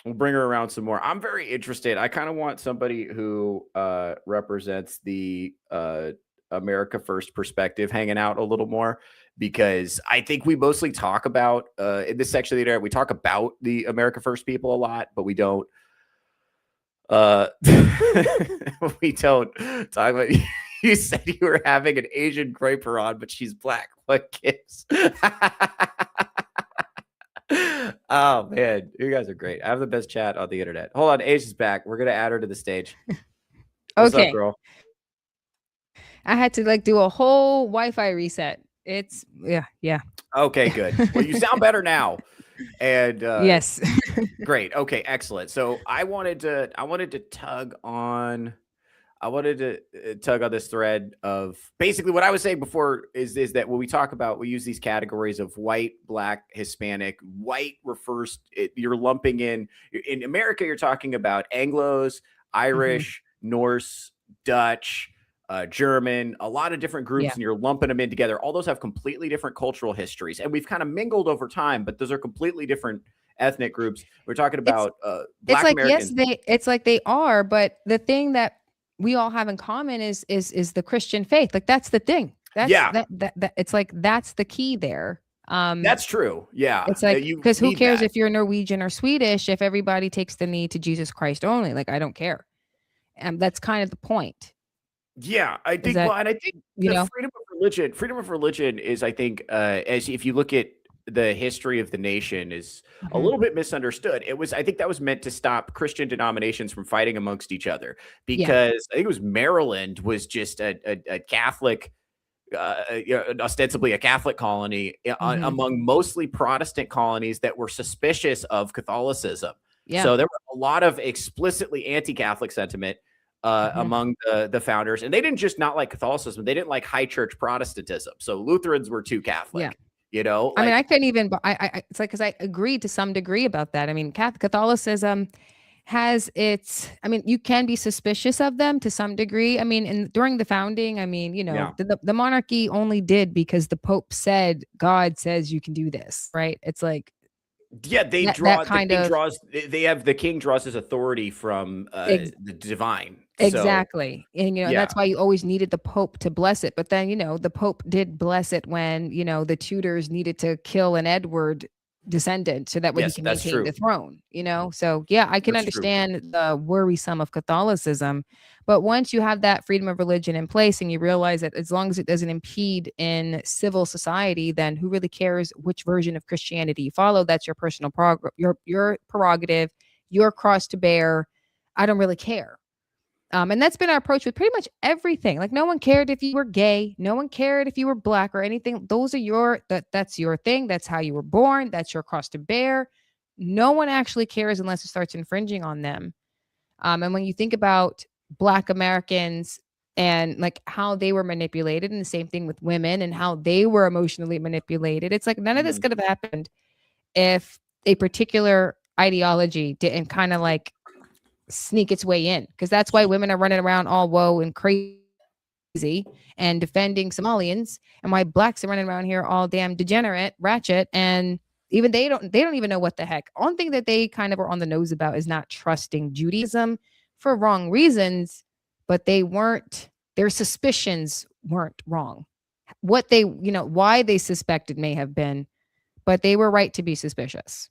S6: bring her around some more. I'm very interested. I kind of want somebody who represents the America First perspective hanging out a little more, because I think we mostly talk about in this section of the internet, we talk about the America First people a lot, but we don't we don't talk about. You said you were having an Asian Groper on, but she's black. What gives? Oh man, you guys are great. I have the best chat on the internet. Hold on, Asia's back. We're gonna add her to the stage. What's
S7: Okay.
S6: up, girl?
S7: I had to like do a whole Wi-Fi reset. It's yeah.
S6: Okay, good. Well, you sound better now. And
S7: Yes.
S6: great. Okay, excellent. So I wanted to tug on I wanted to tug on this thread of basically what I was saying before is that when we talk about, we use these categories of white, black, Hispanic. White refers, you're lumping in America, you're talking about Anglos, Irish, Norse, Dutch, German, a lot of different groups,
S7: Yeah.
S6: and you're lumping them in together. All those have completely different cultural histories, and we've kind of mingled over time, but those are completely different ethnic groups. We're talking about
S7: It's
S6: Black
S7: like
S6: Americans.
S7: it's like they are, but the thing that we all have in common is the Christian faith. Like that's the thing. That's
S6: Yeah.
S7: that it's like that's the key there.
S6: That's true. Yeah.
S7: It's like
S6: You
S7: because who
S6: need
S7: cares
S6: that.
S7: if you're Norwegian or Swedish if everybody takes the knee to Jesus Christ only? Like I don't care. And that's kind of the point.
S6: Yeah, I think
S7: that,
S6: well, and I think
S7: you
S6: the
S7: know?
S6: freedom of religion is, I think, as if you look at the history of the nation, is a
S7: Mhm.
S6: little bit misunderstood. I think that was meant to stop Christian denominations from fighting amongst each other, because I think it was Maryland was just a Catholic, ostensibly a Catholic colony
S7: Mhm.
S6: among mostly Protestant colonies that were suspicious of Catholicism.
S7: Yeah.
S6: So there were a lot of explicitly anti-Catholic sentiment among the founders, and they didn't just not like Catholicism; they didn't like high church Protestantism. So Lutherans were too Catholic.
S7: Yeah.
S6: You know,
S7: I mean, I couldn't even. It's like because I agreed to some degree about that. I mean, Catholicism has its. I mean, you can be suspicious of them to some degree. I mean, and during the founding, I mean,
S6: Yeah.
S7: the monarchy only did because the Pope said God says you can do this, right? It's like
S6: yeah, they
S7: that
S6: draw
S7: kind
S6: the king
S7: of-
S6: draws. They have the king draws his authority from the divine. So,
S7: exactly, and
S6: yeah.
S7: that's why you always needed the Pope to bless it. But then the Pope did bless it when the Tudors needed to kill an Edward descendant so that way
S6: Yes,
S7: he can
S6: that's
S7: maintain
S6: true.
S7: the throne. So yeah, I can
S6: That's true.
S7: understand the worrisome of Catholicism, but once you have that freedom of religion in place and you realize that as long as it doesn't impede in civil society, then who really cares which version of Christianity you follow? That's your personal your prerogative, your cross to bear. I don't really care. And that's been our approach with pretty much everything. Like no one cared if you were gay, no one cared if you were black or anything. Those are that's your thing. That's how you were born. That's your cross to bear. No one actually cares unless it starts infringing on them. And when you think about Black Americans and like how they were manipulated, and the same thing with women and how they were emotionally manipulated, it's like none of this could have happened if a particular ideology didn't kind of like sneak its way in, because that's why women are running around all woe and crazy and defending Somalians, and why blacks are running around here all damn degenerate, ratchet, and even they don't even know what the heck. One thing that they kind of are on the nose about is not trusting Judaism for wrong reasons, but their suspicions weren't wrong. What they, why they suspected may have been, but they were right to be suspicious.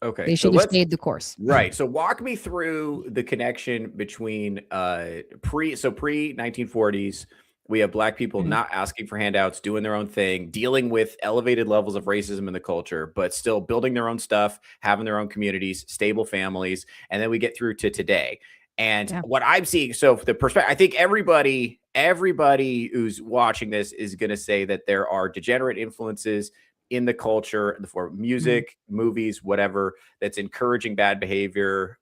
S6: Okay,
S7: They
S6: so
S7: should have
S6: let's
S7: stayed the course.
S6: right. So walk me through the connection between pre 1940s. We have Black people
S7: Mhm.
S6: not asking for handouts, doing their own thing, dealing with elevated levels of racism in the culture, but still building their own stuff, having their own communities, stable families. And then we get through to today. And
S7: Yeah.
S6: what I'm seeing, so the perspective, I think everybody who's watching this is going to say that there are degenerate influences in the culture in the form of music, movies, whatever, that's encouraging bad behavior,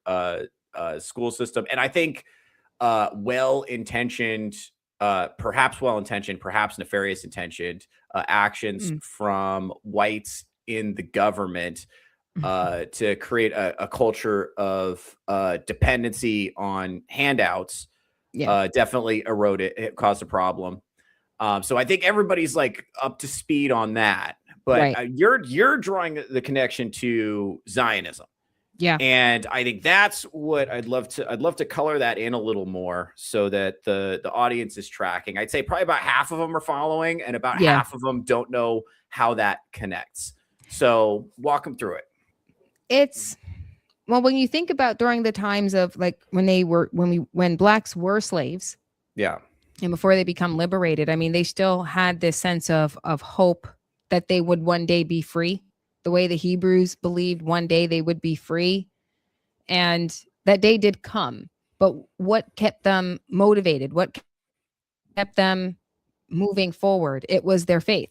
S6: school system. And I think well-intentioned, perhaps nefarious intentioned actions from whites in the government to create a culture of dependency on handouts definitely eroded, it caused a problem. So I think everybody's like up to speed on that. But
S7: Right.
S6: You're drawing the connection to Zionism.
S7: Yeah.
S6: And I think that's what I'd love to color that in a little more so that the audience is tracking. I'd say probably about half of them are following and about half of them don't know how that connects. So walk them through it.
S7: Well, when you think about during the times of like when blacks were slaves
S6: Yeah.
S7: and before they become liberated, I mean, they still had this sense of hope that they would one day be free, the way the Hebrews believed one day they would be free. And that day did come. But what kept them motivated? What kept them moving forward? It was their faith.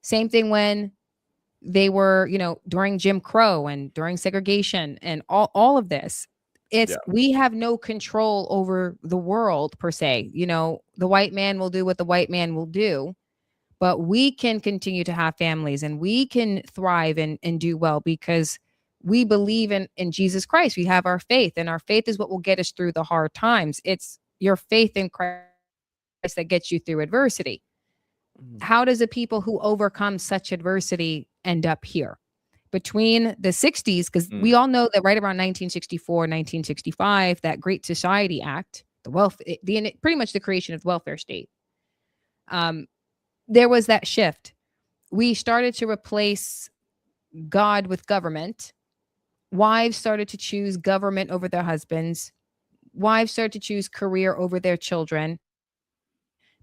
S7: Same thing when they were, during Jim Crow and during segregation and all of this. It's
S6: Yeah.
S7: we have no control over the world per se. You know, the white man will do what the white man will do, but we can continue to have families and we can thrive and do well because we believe in Jesus Christ. We have our faith, and our faith is what will get us through the hard times. It's your faith in Christ that gets you through adversity. How does a people who overcome such adversity end up here? Between the 60s, because we all know that right around 1964, 1965, that Great Society Act, pretty much the creation of the welfare state, there was that shift. We started to replace God with government. Wives started to choose government over their husbands. Wives started to choose career over their children.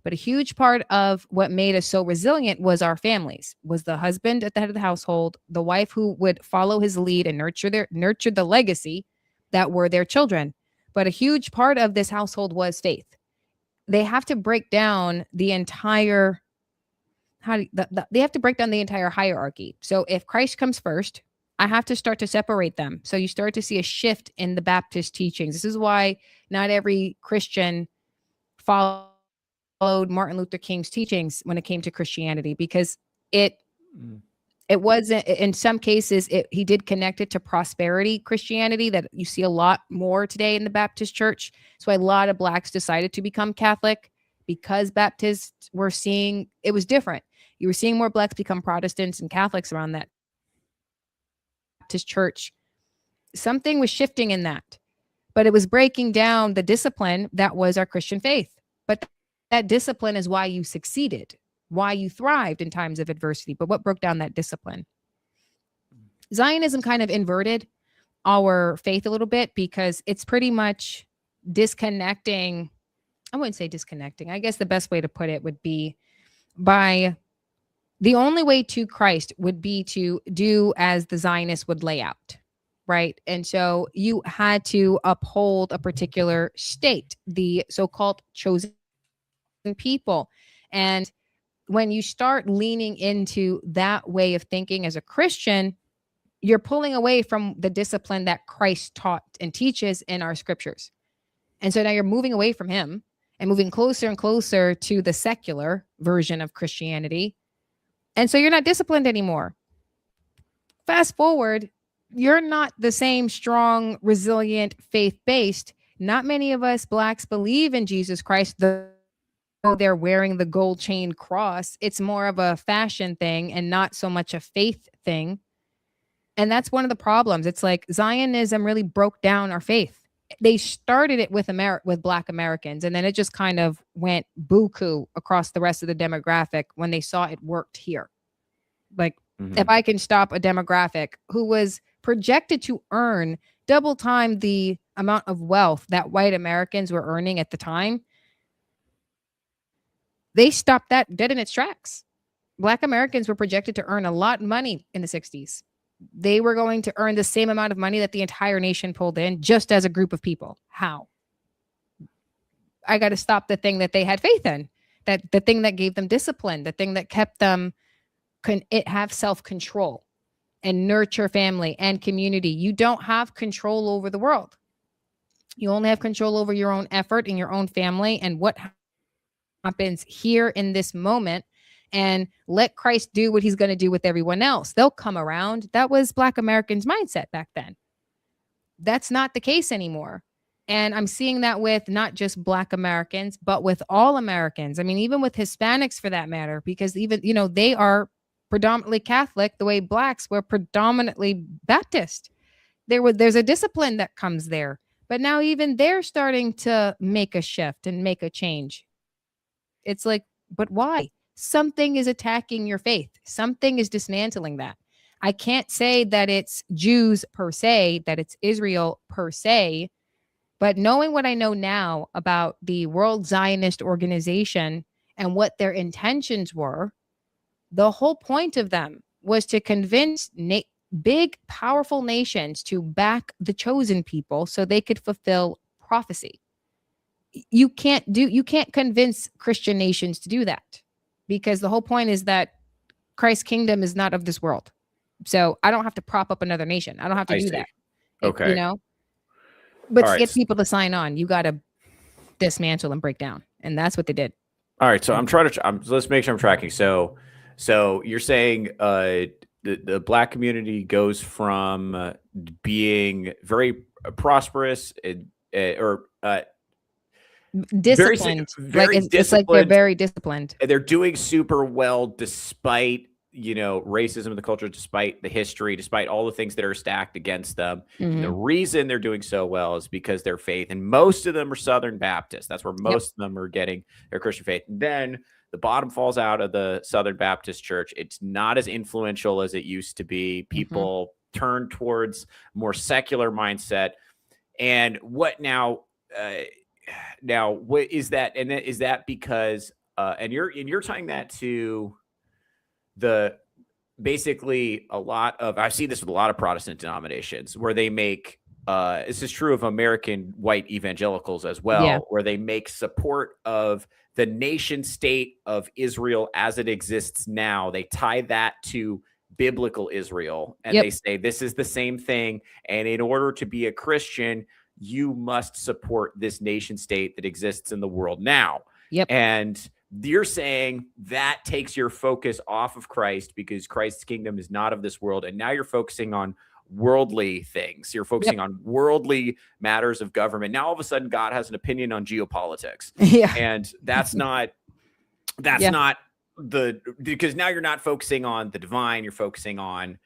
S7: But a huge part of what made us so resilient was our families, was the husband at the head of the household, the wife who would follow his lead and nurture the legacy that were their children. But a huge part of this household was faith. They have to break down the entire they have to break down the entire hierarchy. So if Christ comes first, I have to start to separate them. So you start to see a shift in the Baptist teachings. This is why not every Christian followed Martin Luther King's teachings when it came to Christianity, because it wasn't, in some cases, he did connect it to prosperity Christianity that you see a lot more today in the Baptist church. That's why a lot of blacks decided to become Catholic, because Baptists were seeing it was different. You were seeing more blacks become Protestants and Catholics around that Baptist church. Something was shifting in that, but it was breaking down the discipline that was our Christian faith. But that discipline is why you succeeded, why you thrived in times of adversity. But what broke down that discipline? Zionism kind of inverted our faith a little bit, because it's pretty much disconnecting. I wouldn't say disconnecting. I guess the best way to put it would be by the only way to Christ would be to do as the Zionists would lay out, right? And so you had to uphold a particular state, the so-called chosen people. And when you start leaning into that way of thinking as a Christian, you're pulling away from the discipline that Christ taught and teaches in our scriptures. And so now you're moving away from him and moving closer and closer to the secular version of Christianity. And so you're not disciplined anymore. Fast forward, you're not the same strong, resilient, faith-based. Not many of us blacks believe in Jesus Christ, though they're wearing the gold chain cross. It's more of a fashion thing and not so much a faith thing. And that's one of the problems. It's like Zionism really broke down our faith. They started it with Black Americans, and then it just kind of went buku across the rest of the demographic when they saw it worked here. Like, if I can stop a demographic who was projected to earn double time the amount of wealth that white Americans were earning at the time, they stopped that dead in its tracks. Black Americans were projected to earn a lot of money in the 60s. They were going to earn the same amount of money that the entire nation pulled in just as a group of people. How? I got to stop the thing that they had faith in, that the thing that gave them discipline, the thing that kept them have self-control and nurture family and community. You don't have control over the world. You only have control over your own effort and your own family and what happens here in this moment, and let Christ do what he's going to do with everyone else. They'll come around. That was Black Americans' mindset back then. That's not the case anymore. And I'm seeing that with not just Black Americans, but with all Americans. I mean, even with Hispanics for that matter, because even, they are predominantly Catholic the way blacks were predominantly Baptist. There's a discipline that comes there. But now even they're starting to make a shift and make a change. It's like, but why? Something is attacking your faith. Something is dismantling that. I can't say that it's Jews per se, that it's Israel per se, but knowing what I know now about the World Zionist Organization and what their intentions were, the whole point of them was to convince big, powerful nations to back the chosen people so they could fulfill prophecy. You can't convince Christian nations to do that, because the whole point is that Christ's kingdom is not of this world. So I don't have to prop up another nation. I don't have to do that.
S6: Okay.
S7: But
S6: All
S7: to
S6: right.
S7: get people to sign on, you got to dismantle and break down, and that's what they did.
S6: All right, so I'm trying to. Let's make sure I'm tracking. So you're saying the black community goes from being very prosperous or
S7: Disciplined,
S6: very
S7: like it's like they're
S6: disciplined.
S7: very disciplined.
S6: They're doing super well despite racism in the culture, despite the history, despite all the things that are stacked against them. And the reason they're doing so well is because their faith, and most of them are Southern Baptist. That's where most of them are getting their Christian faith. And then the bottom falls out of the Southern Baptist church. It's not as influential as it used to be. People turn towards more secular mindset. And what now? Now, what is that? And is that because? And you're tying that to basically a lot of, I see this with a lot of Protestant denominations where they make, this is true of American white evangelicals as well, where they make support of the nation state of Israel as it exists now. They tie that to biblical Israel, and they say this is the same thing. And in order to be a Christian, you must support this nation state that exists in the world now. And you're saying that takes your focus off of Christ because Christ's kingdom is not of this world. And now you're focusing on worldly things. You're focusing on worldly matters of government. Now, all of a sudden, God has an opinion on geopolitics. And that's not because now you're not focusing on the divine. You're focusing on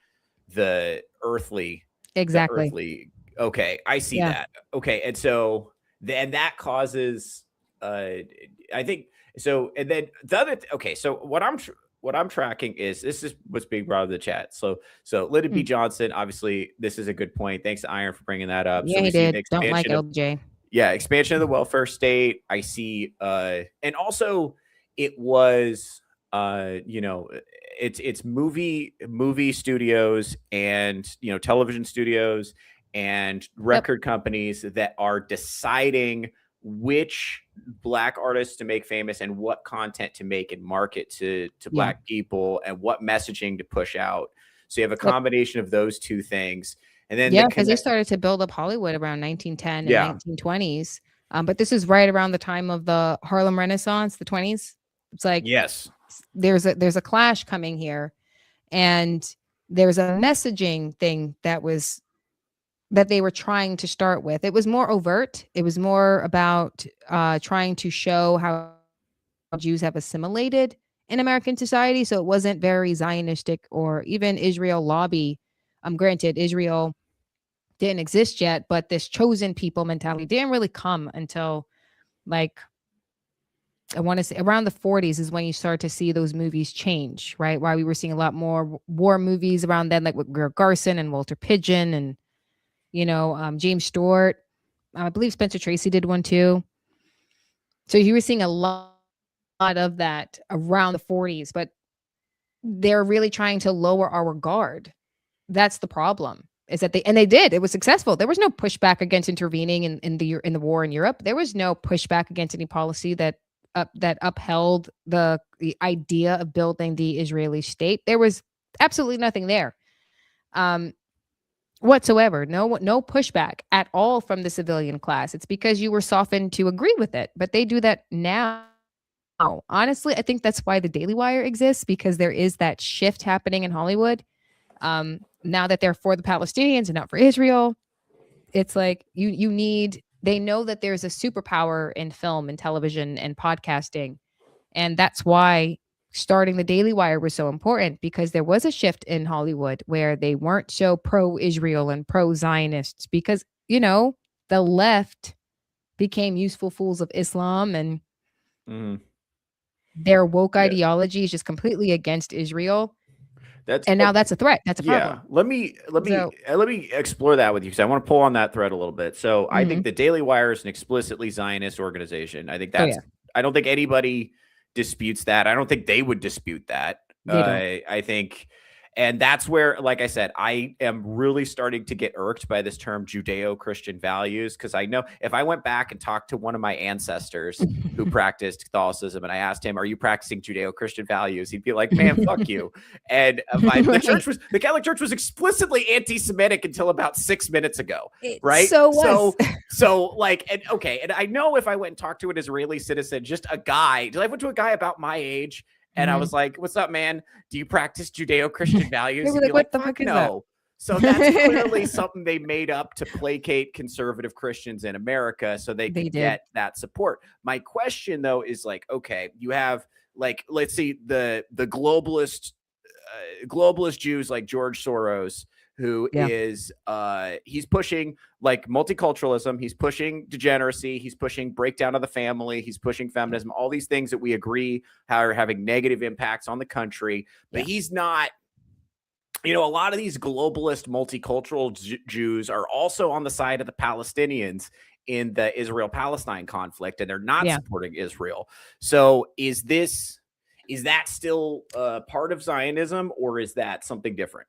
S6: the earthly.
S7: Exactly.
S6: Okay. I see that. Okay. And so then that causes, I think, so, and then the other, so what I'm tracking is, this is what's being brought up in the chat. So Lyndon B. Johnson, obviously, this is a good point. Thanks to Iron for bringing that up.
S7: Yeah,
S6: so
S7: he did. Don't like LJ.
S6: Expansion of the welfare state. I see, and also it was, it's movie studios and, television studios and record companies that are deciding which Black artists to make famous and what content to make and market to Black people and what messaging to push out. So you have a combination of those two things. And then
S7: because they started to build up Hollywood around 1910 and 1920s. But this is right around the time of the Harlem Renaissance, the 20s. It's like, there's a clash coming here, and there's a messaging thing that they were trying to start with. It was more overt. It was more about trying to show how Jews have assimilated in American society. So it wasn't very Zionistic or even Israel lobby. Granted, Israel didn't exist yet, but this chosen people mentality didn't really come until, like, I want to say around the 40s is when you start to see those movies change, right? Why we were seeing a lot more war movies around then, like with Greer Garson and Walter Pidgeon and James Stewart. I believe Spencer Tracy did one too. So you were seeing a lot of that around the 40s, but they're really trying to lower our guard. That's the problem. Is that they did. It was successful. There was no pushback against intervening in the war in Europe. There was no pushback against any policy that upheld the idea of building the Israeli state. There was absolutely nothing there. Whatsoever. No pushback at all from the civilian class. It's because you were softened to agree with it. But they do that now. Honestly, I think that's why the Daily Wire exists, because there is that shift happening in Hollywood. Now that they're for the Palestinians and not for Israel, it's like they know that there's a superpower in film and television and podcasting. And that's why starting the Daily Wire was so important, because there was a shift in Hollywood where they weren't so pro-Israel and pro-Zionists, because, the left became useful fools of Islam, and their woke ideology is just completely against Israel. Now that's a threat. That's a problem.
S6: Let me explore that with you, because I want to pull on that thread a little bit. So I think the Daily Wire is an explicitly Zionist organization. I think that's, I don't think anybody disputes that. I don't think they would dispute that. I think, And that's where, like I said, I am really starting to get irked by this term Judeo-Christian values, because I know if I went back and talked to one of my ancestors who practiced Catholicism and I asked him, "Are you practicing Judeo-Christian values?" He'd be like, "Man, fuck you." And the Catholic Church was explicitly anti-Semitic until about 6 minutes ago, right? So like, and okay, and I know if I went and talked to an Israeli citizen, just a guy, I went to a guy about my age. And I was like, "What's up, man? Do you practice Judeo-Christian values?"
S7: They were like, "What the fuck is that?"
S6: So that's clearly something they made up to placate conservative Christians in America so they could get that support. My question, though, is like, okay, you have like, let's see, the globalist Jews like George Soros, who is he's pushing like multiculturalism, he's pushing degeneracy, he's pushing breakdown of the family, he's pushing feminism, all these things that we agree are having negative impacts on the country. But he's not, you know, a lot of these globalist multicultural Jews are also on the side of the Palestinians in the Israel-Palestine conflict, and they're not supporting Israel. So is that still part of Zionism, or is that something different?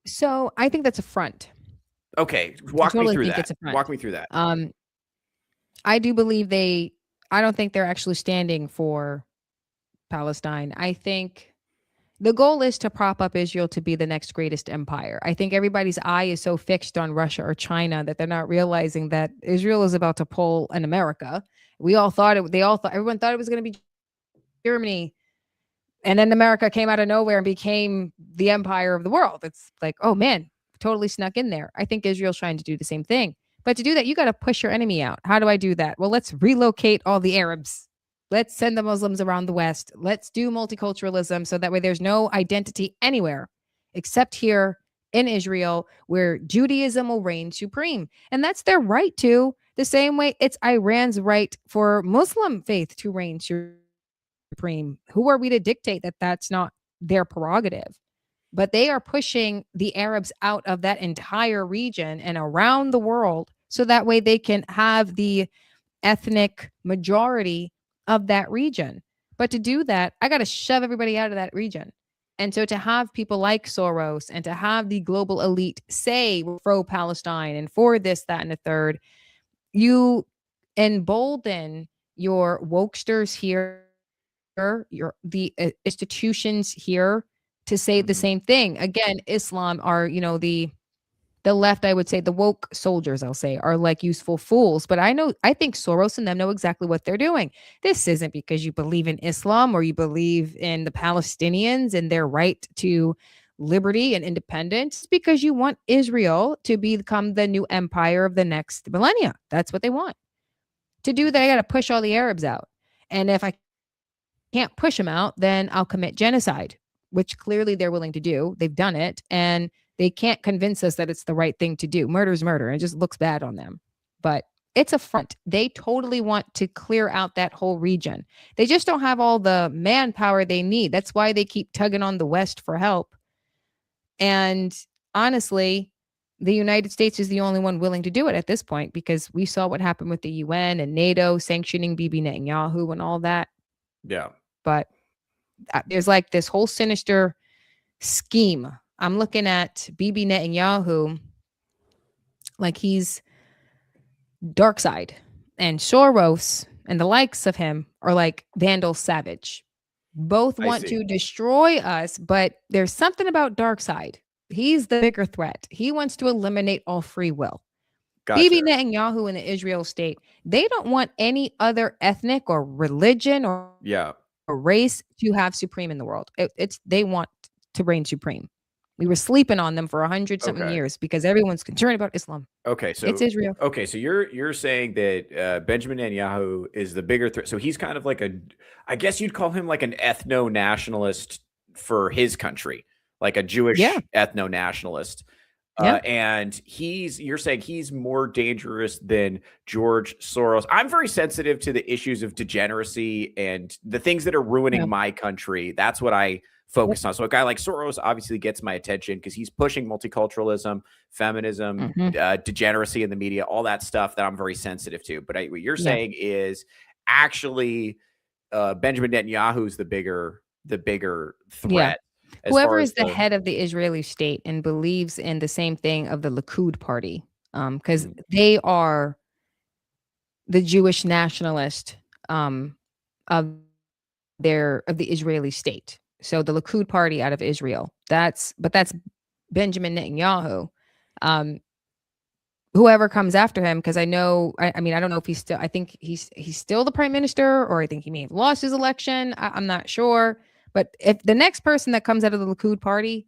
S7: So I think that's a front.
S6: Okay, walk me through that. Walk me through that.
S7: I do believe I don't think they're actually standing for Palestine. I think the goal is to prop up Israel to be the next greatest empire. I think everybody's eye is so fixed on Russia or China that they're not realizing that Israel is about to pull an America. Everyone thought it was going to be Germany. And then America came out of nowhere and became the empire of the world. It's like, oh man, totally snuck in there. I think Israel's trying to do the same thing. But to do that, you got to push your enemy out. How do I do that? Well, let's relocate all the Arabs. Let's send the Muslims around the West. Let's do multiculturalism so that way there's no identity anywhere except here in Israel, where Judaism will reign supreme. And that's their right to, the same way it's Iran's right for Muslim faith to reign supreme. Who are we to dictate that that's not their prerogative? But they are pushing the Arabs out of that entire region and around the world so that way they can have the ethnic majority of that region. But to do that, I got to shove everybody out of that region. And so to have people like Soros and to have the global elite say we're pro-Palestine and for this, that, and the third, you embolden your wokesters here, the institutions here to say the same thing. Again, Islam are, the left, I would say, the woke soldiers, I'll say, are like useful fools. But I think Soros and them know exactly what they're doing. This isn't because you believe in Islam or you believe in the Palestinians and their right to liberty and independence. It's because you want Israel to become the new empire of the next millennia. That's what they want. To do that, I got to push all the Arabs out. And if I can't push them out, then I'll commit genocide, which clearly they're willing to do. They've done it. And they can't convince us that it's the right thing to do. Murder is murder. It just looks bad on them. But it's a front. They totally want to clear out that whole region. They just don't have all the manpower they need. That's why they keep tugging on the West for help. And honestly, the United States is the only one willing to do it at this point, because we saw what happened with the UN and NATO sanctioning Bibi Netanyahu and all that.
S6: Yeah.
S7: But there's like this whole sinister scheme. I'm looking at Bibi Netanyahu like he's dark side, and Soros and the likes of him are like Vandal Savage. Both want to destroy us, but there's something about dark side. He's the bigger threat. He wants to eliminate all free will. Gotcha. Bibi Netanyahu in the Israel state, they don't want any other ethnic or religion or race to have supreme in the world. They want to reign supreme. We were sleeping on them for 100-something years because everyone's concerned about Islam.
S6: Okay, so
S7: it's Israel.
S6: Okay, so you're saying that Benjamin Netanyahu is the bigger threat. So he's kind of like I guess you'd call him like an ethno-nationalist for his country, like a Jewish ethno-nationalist. And you're saying he's more dangerous than George Soros. I'm very sensitive to the issues of degeneracy and the things that are ruining my country. That's what I focus on. So a guy like Soros obviously gets my attention because he's pushing multiculturalism, feminism, degeneracy in the media, all that stuff that I'm very sensitive to. But what you're saying is actually Benjamin Netanyahu is the bigger threat. as far
S7: Whoever
S6: as
S7: is the head of the Israeli state and believes in the same thing of the Likud party, because they are the Jewish nationalist of the Israeli state. So the Likud party out of Israel. That's Benjamin Netanyahu. Whoever comes after him, because I know, I mean, I don't know if he's still, I think he's still the prime minister, or I think he may have lost his election. I'm not sure. But if the next person that comes out of the Likud party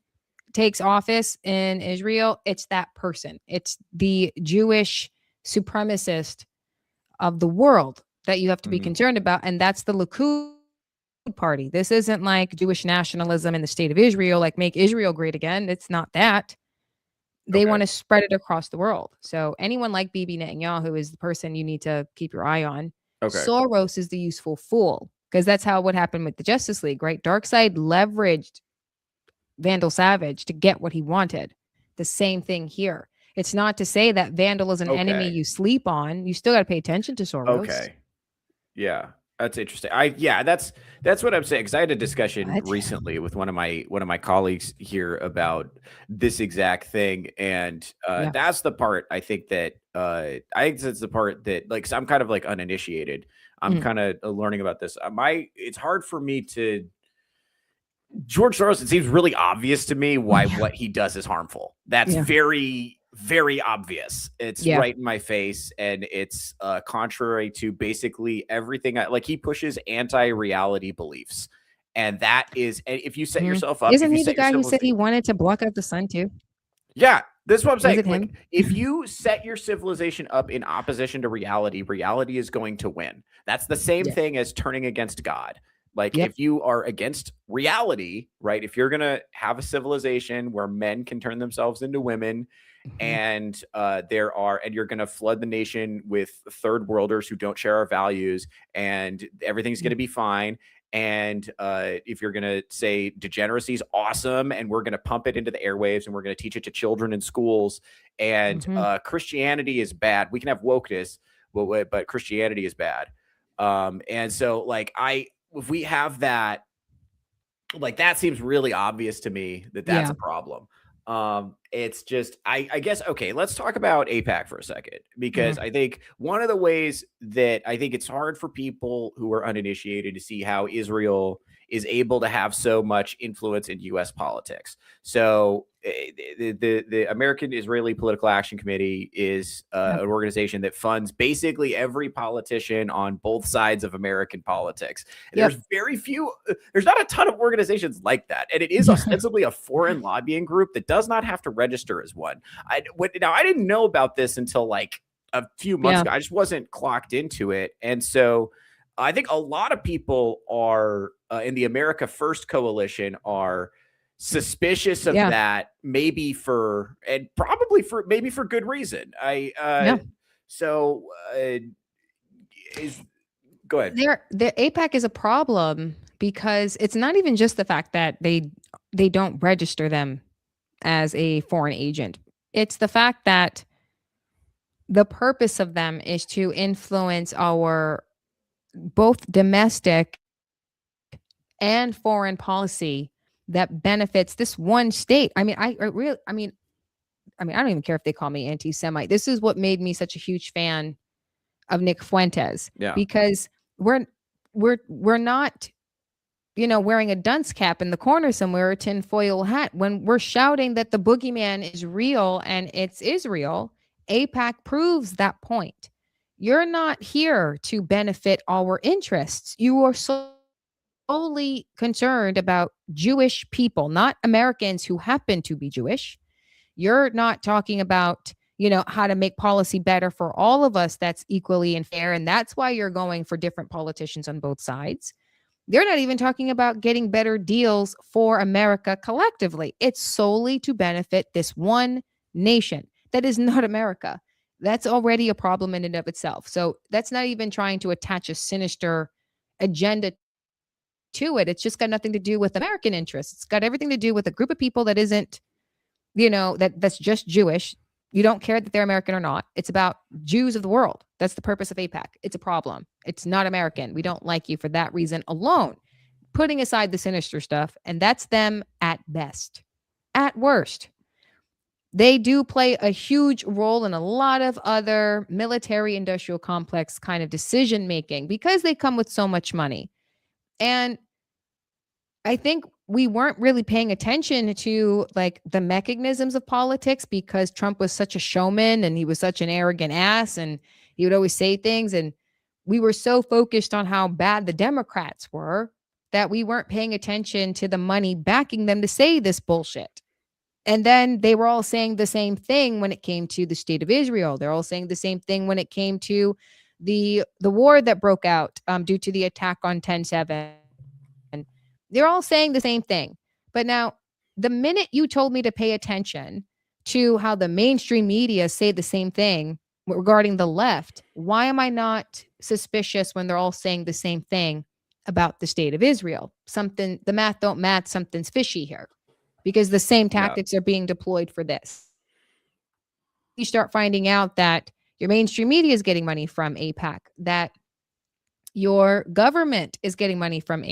S7: takes office in Israel, it's that person. It's the Jewish supremacist of the world that you have to be concerned about. And that's the Likud party. This isn't like Jewish nationalism in the state of Israel, like make Israel great again. It's not that. They want to spread it across the world. So anyone like Bibi Netanyahu is the person you need to keep your eye on.
S6: Okay.
S7: Soros is the useful fool, because that's how what happened with the Justice League, right? Darkseid leveraged Vandal Savage to get what he wanted. The same thing here. It's not to say that Vandal is an enemy you sleep on. You still got to pay attention to Soros.
S6: Okay. Yeah. That's interesting. That's what I'm saying, because I had a discussion recently with one of my colleagues here about this exact thing, and that's the part I think that that's the part that, like, 'cause I'm kind of like uninitiated. I'm kind of learning about this. It's hard for me to. George Soros, it seems really obvious to me why what he does is harmful. That's very, very obvious. It's right in my face, and it's contrary to basically everything. Like, he pushes anti-reality beliefs, and that is, if you set yourself up,
S7: isn't he the guy who said he wanted to block out the sun too?
S6: Yeah, that's what I'm saying.
S7: Like,
S6: if you set your civilization up in opposition to reality, reality is going to win. That's the same thing as turning against God. Like, if you are against reality, right? If you're going to have a civilization where men can turn themselves into women, and you're going to flood the nation with third worlders who don't share our values, and everything's going to be fine. And if you're going to say degeneracy is awesome, and we're going to pump it into the airwaves, and we're going to teach it to children in schools, and Christianity is bad. We can have wokeness, but Christianity is bad. And so, like, if we have that, like, that seems really obvious to me that's a problem. It's just, I guess, okay, let's talk about AIPAC for a second, because I think one of the ways that I think it's hard for people who are uninitiated to see how Israel is able to have so much influence in U.S. politics. So the American Israeli Political Action Committee is an organization that funds basically every politician on both sides of American politics. And there's not a ton of organizations like that. And it is ostensibly a foreign lobbying group that does not have to register as one. Now, I didn't know about this until like a few months ago. I just wasn't clocked into it. And so I think a lot of people are in the America First coalition are suspicious of that, maybe for good reason. Go ahead.
S7: The AIPAC is a problem because it's not even just the fact that they don't register them as a foreign agent. It's the fact that the purpose of them is to influence our both domestic and foreign policy that benefits this one state. I mean, I don't even care if they call me anti-Semite. This is what made me such a huge fan of Nick Fuentes, because we're not, wearing a dunce cap in the corner somewhere, a tinfoil hat. When we're shouting that the boogeyman is real and it's Israel, AIPAC proves that point. You're not here to benefit our interests. You are solely concerned about Jewish people, not Americans who happen to be Jewish. You're not talking about, how to make policy better for all of us that's equally and fair. And that's why you're going for different politicians on both sides. They're not even talking about getting better deals for America collectively. It's solely to benefit this one nation that is not America. That's already a problem in and of itself. So that's not even trying to attach a sinister agenda to it. It's just got nothing to do with American interests. It's got everything to do with a group of people that isn't, that's just Jewish. You don't care that they're American or not. It's about Jews of the world. That's the purpose of AIPAC. It's a problem. It's not American. We don't like you for that reason alone. putting aside the sinister stuff, and that's them at best. At worst, they do play a huge role in a lot of other military industrial complex kind of decision making because they come with so much money. And I think we weren't really paying attention to like the mechanisms of politics because Trump was such a showman and he was such an arrogant ass and he would always say things. And we were so focused on how bad the Democrats were that we weren't paying attention to the money backing them to say this bullshit. And then they were all saying the same thing when it came to the state of Israel. They're all saying the same thing when it came to the war that broke out due to the attack on 10/7. And they're all saying the same thing. But now, the minute you told me to pay attention to how the mainstream media say the same thing regarding the left, why am I not suspicious when they're all saying the same thing about the state of Israel? Something, the math don't match, something's fishy here. Because the same tactics are being deployed for this. You start finding out that your mainstream media is getting money from AIPAC, that your government is getting money from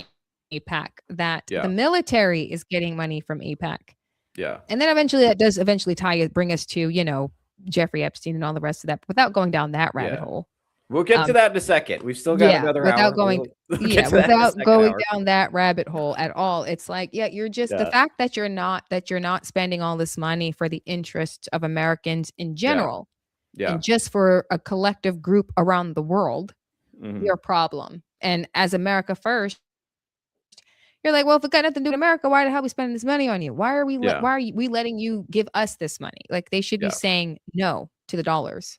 S7: AIPAC, that the military is getting money from AIPAC.
S6: Yeah.
S7: And then eventually that does eventually bring us to, you know, Jeffrey Epstein and all the rest of that. But without going down that rabbit hole.
S6: We'll get to that in a second. We've still got another hour.
S7: Without going down that rabbit hole at all. It's like, you're just the fact that you're not spending all this money for the interests of Americans in general, and just for a collective group around the world, your problem. And as America first, you're like, well, if it got nothing to do with America, why the hell are we spending this money on you? Why are we letting you give us this money? Like they should be saying no to the dollars.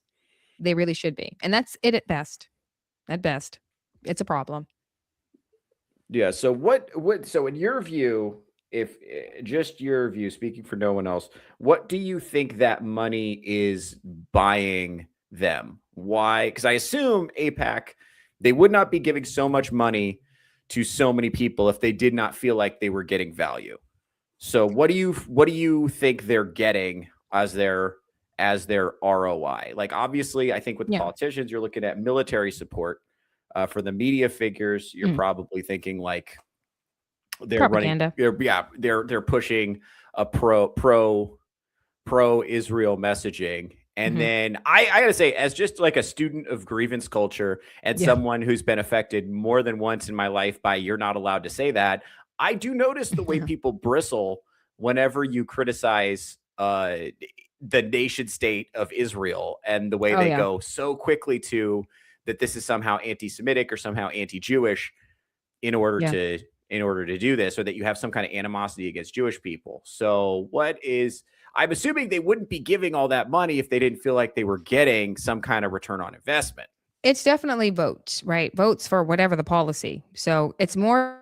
S7: They really should be. And that's it at best. At best, it's a problem.
S6: Yeah. So so in your view, if just your view, speaking for no one else, what do you think that money is buying them? Why? Because I assume AIPAC, they would not be giving so much money to so many people if they did not feel like they were getting value. So what do you think they're getting as their ROI? Like, obviously, I think with the politicians, you're looking at military support. For the media figures, you're probably thinking like they're
S7: propaganda.
S6: They're pushing a pro Israel messaging. And then I gotta say, as just like a student of grievance culture and someone who's been affected more than once in my life by "you're not allowed to say that," I do notice the way people bristle whenever you criticize the nation state of Israel and the way they go so quickly to that this is somehow anti-Semitic or somehow anti-Jewish in order to do this, or that you have some kind of animosity against Jewish people. So I'm assuming they wouldn't be giving all that money if they didn't feel like they were getting some kind of return on investment.
S7: It's definitely votes, right? Votes for whatever the policy. So it's more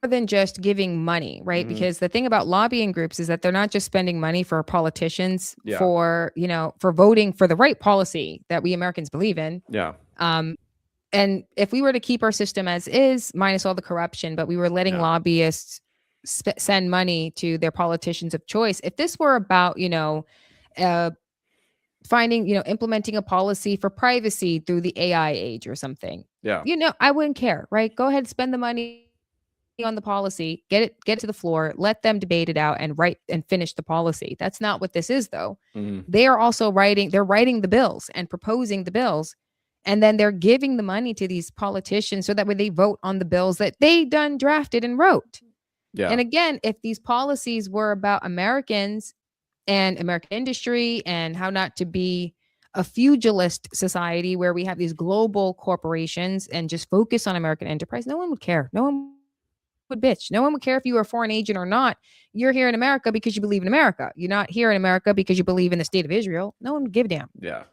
S7: than just giving money, right? Because the thing about lobbying groups is that they're not just spending money for politicians for voting for the right policy that we Americans believe in.
S6: Yeah.
S7: And if we were to keep our system as is, minus all the corruption, but we were letting lobbyists send money to their politicians of choice. If this were about, implementing a policy for privacy through the AI age or something, I wouldn't care, right? Go ahead, spend the money on the policy, get it to the floor, let them debate it out and write and finish the policy. That's not what this is, though. They are also writing the bills and proposing the bills. And then they're giving the money to these politicians so that way they vote on the bills that they done drafted and wrote. Yeah. And again, if these policies were about Americans and American industry and how not to be a feudalist society where we have these global corporations and just focus on American enterprise, no one would care. No one would bitch. No one would care if you were a foreign agent or not. You're here in America because you believe in America. You're not here in America because you believe in the state of Israel. No one would give a damn.
S6: Yeah.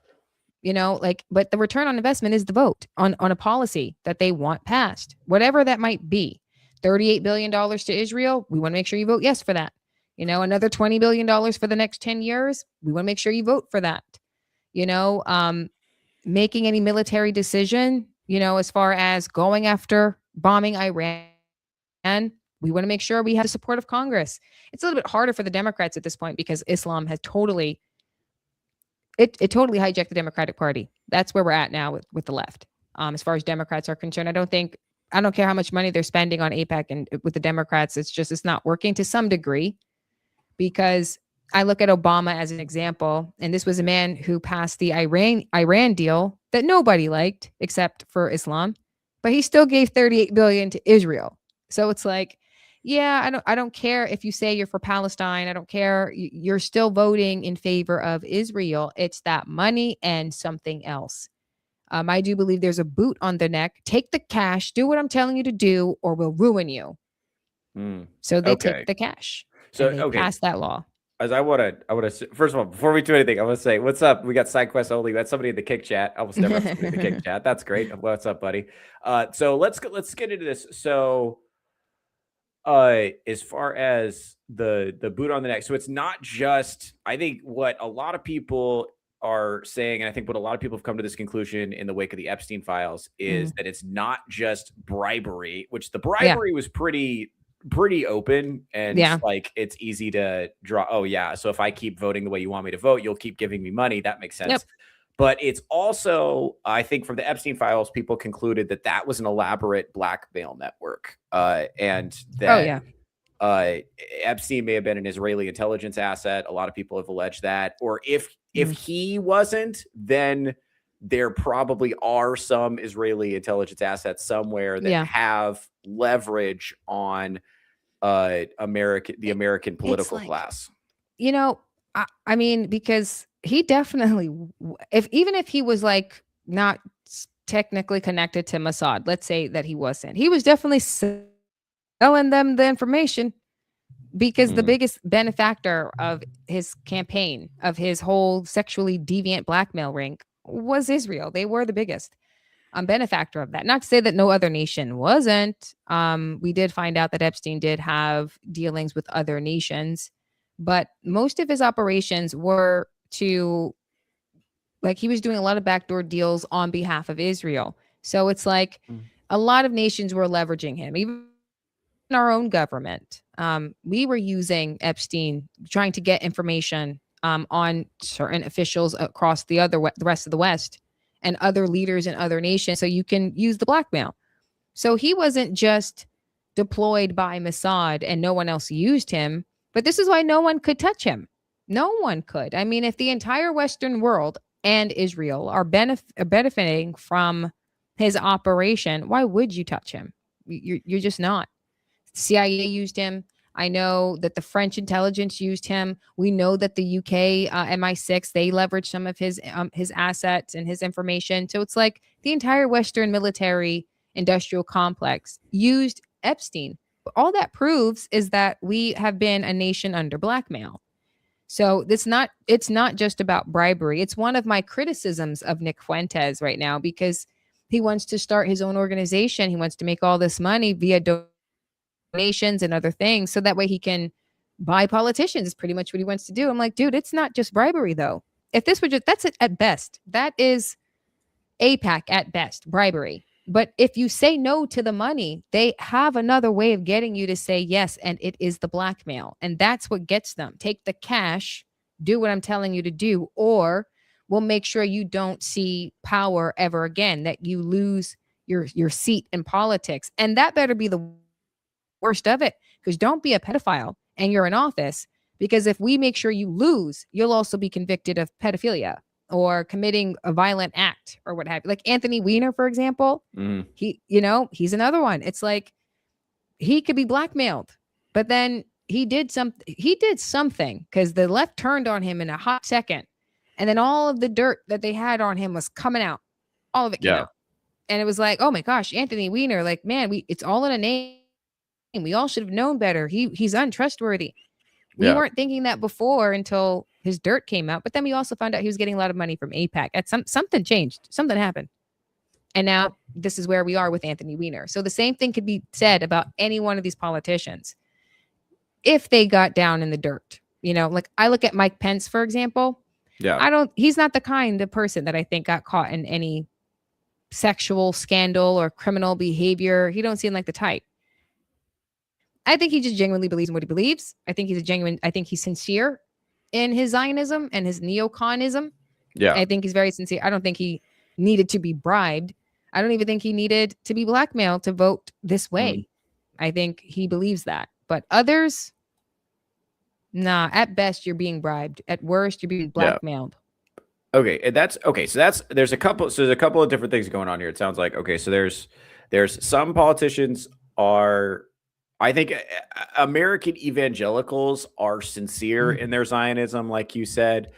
S7: But the return on investment is the vote on a policy that they want passed, whatever that might be. $38 billion to Israel. We want to make sure you vote yes for that. Another $20 billion for the next 10 years. We want to make sure you vote for that. Making any military decision, as far as going after bombing Iran, we want to make sure we have the support of Congress. It's a little bit harder for the Democrats at this point because Islam has totally hijacked the Democratic Party. That's where we're at now with the left. As far as Democrats are concerned, I don't think I don't care how much money they're spending on AIPAC and with the Democrats. It's not working to some degree, because I look at Obama as an example, and this was a man who passed the Iran deal that nobody liked except for Islam, but he still gave 38 billion to Israel. So it's like, yeah, I don't care if you say you're for Palestine. I don't care. You're still voting in favor of Israel. It's that money and something else. I do believe there's a boot on the neck. Take the cash, do what I'm telling you to do, or we'll ruin you. So they
S6: Okay.
S7: take the cash.
S6: So,
S7: and they
S6: okay.
S7: pass that law.
S6: As I want to, first of all, before we do anything, I want to say, what's up? We got side quest only. We got somebody in the kick chat. I almost never have somebody in the kick chat. That's great. What's up, buddy? So let's get into this. So, as far as the boot on the neck, so it's not just, I think what a lot of people are saying, and I think what a lot of people have come to this conclusion in the wake of the Epstein files is that it's not just bribery, which the bribery was pretty open and like it's easy to draw. Oh yeah, so if I keep voting the way you want me to vote, you'll keep giving me money. That makes sense. But it's also, I think from the Epstein files, people concluded that that was an elaborate blackmail network, and that Epstein may have been an Israeli intelligence asset. A lot of people have alleged that, or if he wasn't, then there probably are some Israeli intelligence assets somewhere that have leverage on the American political class.
S7: You know, I mean, because he definitely, even if he was like not technically connected to Mossad, let's say that he wasn't, he was definitely selling them the information, because the biggest benefactor of his campaign, of his whole sexually deviant blackmail ring, was Israel. They were the biggest benefactor of that. Not to say that no other nation wasn't. We did find out that Epstein did have dealings with other nations, but most of his operations were to, like, he was doing a lot of backdoor deals on behalf of Israel. So it's like a lot of nations were leveraging him, even in our own government. We were using Epstein, trying to get information on certain officials across the rest of the West and other leaders in other nations, so you can use the blackmail. So he wasn't just deployed by Mossad and no one else used him, but this is why no one could touch him. No one could. I mean, if the entire Western world and Israel are benefiting from his operation, why would you touch him? You're just not. CIA used him. I know that the French intelligence used him. We know that the UK MI6, they leveraged some of his assets and his information. So it's like the entire Western military industrial complex used Epstein. But all that proves is that we have been a nation under blackmail. So it's not just about bribery. It's one of my criticisms of Nick Fuentes right now, because he wants to start his own organization. He wants to make all this money via donations and other things, so that way he can buy politicians. Is pretty much what he wants to do. I'm like, dude, it's not just bribery though. If this were just, that's it at best. That is AIPAC at best, bribery. But if you say no to the money, they have another way of getting you to say yes, and it is the blackmail. And that's what gets them. Take the cash, do what I'm telling you to do, or we'll make sure you don't see power ever again, that you lose your seat in politics. And that better be the worst of it, because don't be a pedophile and you're in office, because if we make sure you lose, you'll also be convicted of pedophilia or committing a violent act or what have you. Like Anthony Weiner, for example, he's another one. It's like he could be blackmailed, but then he did something because the left turned on him in a hot second, and then all of the dirt that they had on him was coming out. All of it came out. And it was like, oh my gosh, Anthony Weiner, like, man, it's all in a name. We all should have known better. He's untrustworthy. We weren't thinking that before until his dirt came out. But then we also found out he was getting a lot of money from AIPAC. Something changed. Something happened. And now this is where we are with Anthony Weiner. So the same thing could be said about any one of these politicians if they got down in the dirt. Like I look at Mike Pence, for example. He's not the kind of person that I think got caught in any sexual scandal or criminal behavior. He don't seem like the type. I think he just genuinely believes in what he believes. I think he's sincere in his Zionism and his neoconism. I think he's very sincere. I don't think he needed to be bribed. I don't even think he needed to be blackmailed to vote this way. I think he believes that. But others, nah, at best, you're being bribed. At worst, you're being blackmailed.
S6: Okay, and that's okay. So there's a couple of different things going on here. It sounds like okay. So there's some politicians are, I think, American evangelicals are sincere in their Zionism, like you said,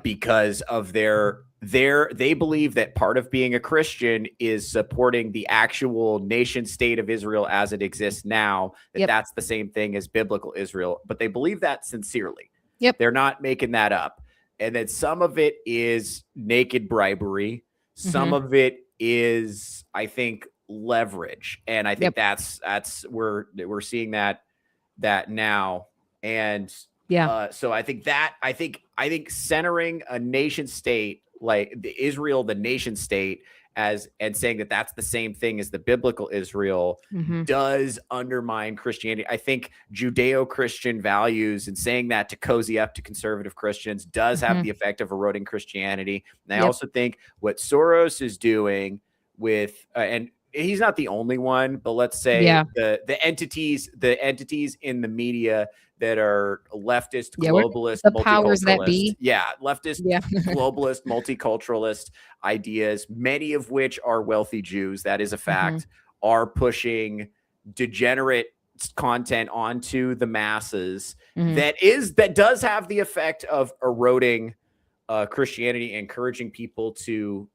S6: because of they believe that part of being a Christian is supporting the actual nation state of Israel as it exists now. That's the same thing as biblical Israel, but they believe that sincerely. They're not making that up. And then some of it is naked bribery. Some of it is, I think, leverage. And I think that's we're seeing that now. And so I think centering a nation state like Israel, the nation state, and saying that that's the same thing as the biblical Israel does undermine Christianity. I think Judeo-Christian values and saying that to cozy up to conservative Christians does have the effect of eroding Christianity. And I also think what Soros is doing with, and he's not the only one, but let's say the entities in the media that are leftist, globalist,
S7: the powers that be.
S6: Leftist, globalist, multiculturalist ideas, many of which are wealthy Jews, that is a fact, are pushing degenerate content onto the masses that does have the effect of eroding Christianity, encouraging people to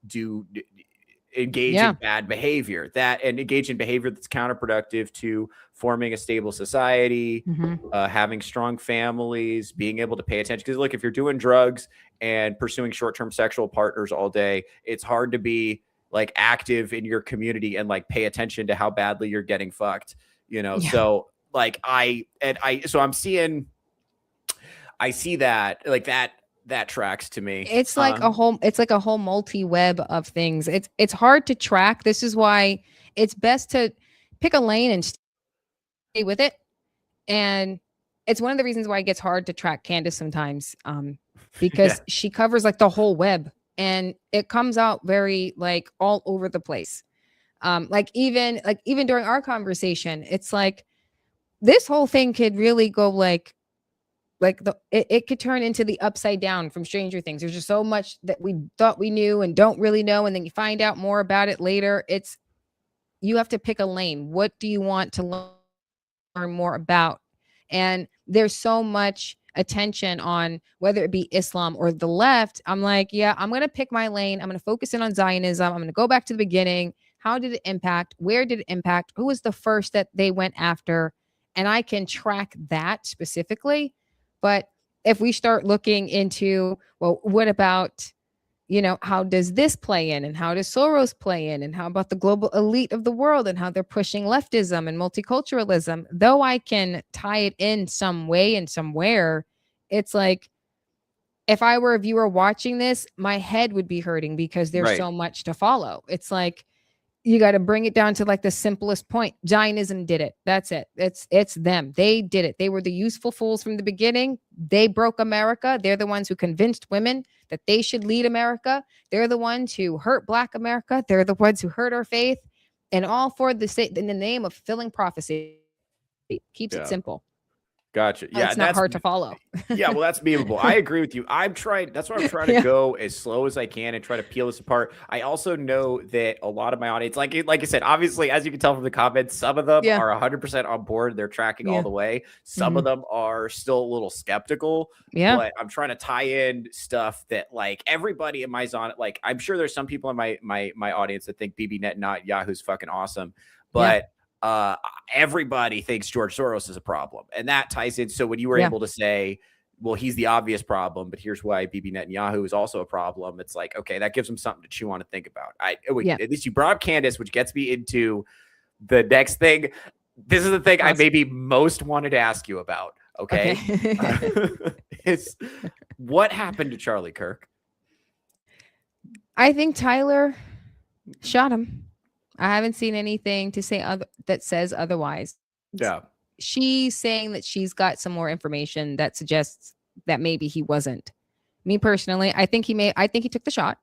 S6: engage in bad behavior and engage in behavior that's counterproductive to forming a stable society, having strong families, being able to pay attention. Because look, if you're doing drugs and pursuing short-term sexual partners all day, it's hard to be like active in your community and like pay attention to how badly you're getting fucked, So like I see that like that tracks to me.
S7: It's like a whole multi-web of things. It's hard to track. This is why it's best to pick a lane and stay with it. And it's one of the reasons why it gets hard to track Candace sometimes, because she covers like the whole web and it comes out very like all over the place. Like even during our conversation, it's like this whole thing could really go it could turn into the Upside Down from Stranger Things. There's just so much that we thought we knew and don't really know, and then you find out more about it later. You have to pick a lane. What do you want to learn more about? And there's so much attention on whether it be Islam or the left. I'm like, I'm going to pick my lane. I'm going to focus in on Zionism. I'm going to go back to the beginning. How did it impact? Where did it impact? Who was the first that they went after? And I can track that specifically. But if we start looking into, well, what about, how does this play in and how does Soros play in and how about the global elite of the world and how they're pushing leftism and multiculturalism, though I can tie it in some way and somewhere, it's like, if I were a viewer watching this, my head would be hurting because there's so much to follow. It's like, you got to bring it down to like the simplest point. Zionism did it. That's it. It's them. They did it. They were the useful fools from the beginning. They broke America. They're the ones who convinced women that they should lead America. They're the ones who hurt Black America. They're the ones who hurt our faith, and all for in the name of fulfilling prophecy. Keeps it simple.
S6: Gotcha.
S7: It's not hard to follow.
S6: Well, that's memeable. I agree with you. That's why I'm trying to go as slow as I can and try to peel this apart. I also know that a lot of my audience, like I said, obviously, as you can tell from the comments, some of them are 100% on board. They're tracking all the way. Some of them are still a little skeptical. But I'm trying to tie in stuff that like everybody in my zone, like I'm sure there's some people in my audience that think Bibi Netanyahu's fucking awesome. But everybody thinks George Soros is a problem, and that ties in. So when you were able to say, well, he's the obvious problem, but here's why Bibi Netanyahu is also a problem, it's like, okay, that gives him something to chew on and think about. At least you brought up Candace, which gets me into the next thing. This is the thing I maybe most wanted to ask you about. Okay. It's what happened to Charlie Kirk?
S7: I think Tyler shot him. I haven't seen anything to say that says otherwise. She's saying that she's got some more information that suggests that maybe he wasn't. Me personally, I think he took the shot.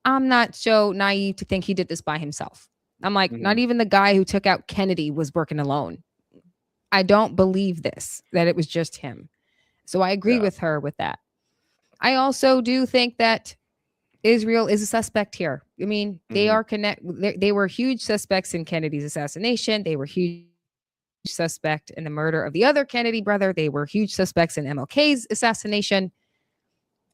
S7: I'm not so naive to think he did this by himself. I'm like, not even the guy who took out Kennedy was working alone. I don't believe this, that it was just him. So I agree with her with that. I also do think that Israel is a suspect here. I mean, they are they were huge suspects in Kennedy's assassination. They were huge suspect in the murder of the other Kennedy brother. They were huge suspects in MLK's assassination.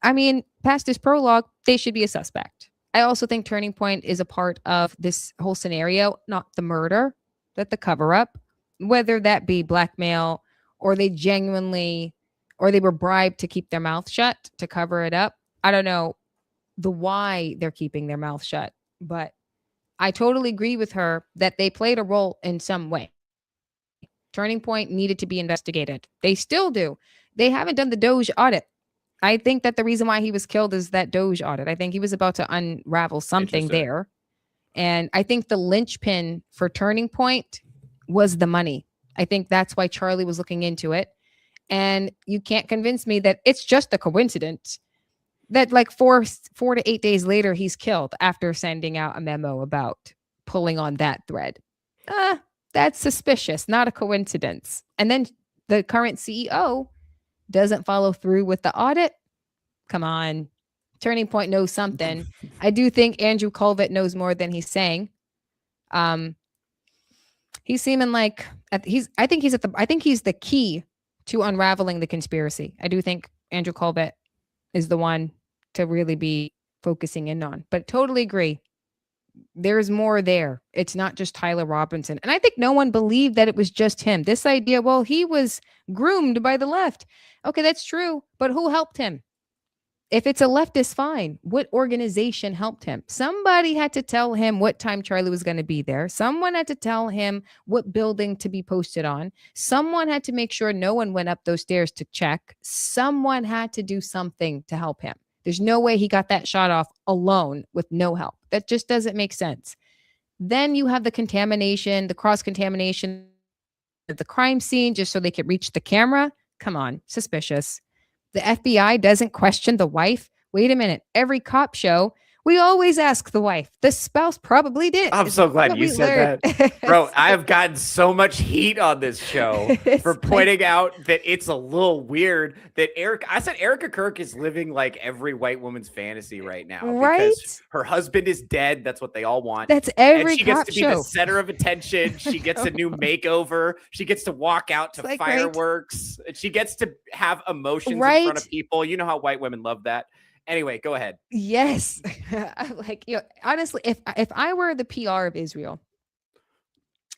S7: I mean, past this prologue, they should be a suspect. I also think Turning Point is a part of this whole scenario, not the murder, but the cover up, whether that be blackmail or they genuinely, or they were bribed to keep their mouth shut to cover it up. I don't know the why they're keeping their mouth shut, but I totally agree with her that they played a role in some way. Turning Point needed to be investigated. They still do. They haven't done the Doge audit. I think that the reason why he was killed is that Doge audit. I think he was about to unravel something there. And I think the linchpin for Turning Point was the money. I think that's why Charlie was looking into it. And you can't convince me that it's just a coincidence that like 4 to 8 days later, he's killed after sending out a memo about pulling on that thread. That's suspicious, not a coincidence. And then the current CEO doesn't follow through with the audit. Come on. Turning Point knows something. I do think Andrew Colvett knows more than he's saying. He's seeming like I think he's the key to unraveling the conspiracy. I do think Andrew Colvett is the one to really be focusing in on. But totally agree. There's more there. It's not just Tyler Robinson. And I think no one believed that it was just him. This idea, well, he was groomed by the left. Okay, that's true. But who helped him? If it's a leftist, fine. What organization helped him? Somebody had to tell him what time Charlie was going to be there. Someone had to tell him what building to be posted on. Someone had to make sure no one went up those stairs to check. Someone had to do something to help him. There's no way he got that shot off alone with no help. That just doesn't make sense. Then you have the contamination, the cross-contamination at the crime scene just so they could reach the camera. Come on, suspicious. The FBI doesn't question the wife. Wait a minute. Every cop show, we always ask the wife. The spouse probably did.
S6: I'm so glad you said that. Bro, I have gotten so much heat on this show for pointing out that it's a little weird that I said Erica Kirk is living like every white woman's fantasy right now.
S7: Right?
S6: Because her husband is dead. That's what they all want.
S7: That's every
S6: and she gets
S7: cop
S6: to be
S7: show.
S6: the center of attention. She gets a new makeover. She gets to walk out to fireworks. Right? She gets to have emotions in front of people. You know how white women love that. Anyway, go ahead.
S7: Yes. Like, you know, honestly, if I were the PR of Israel,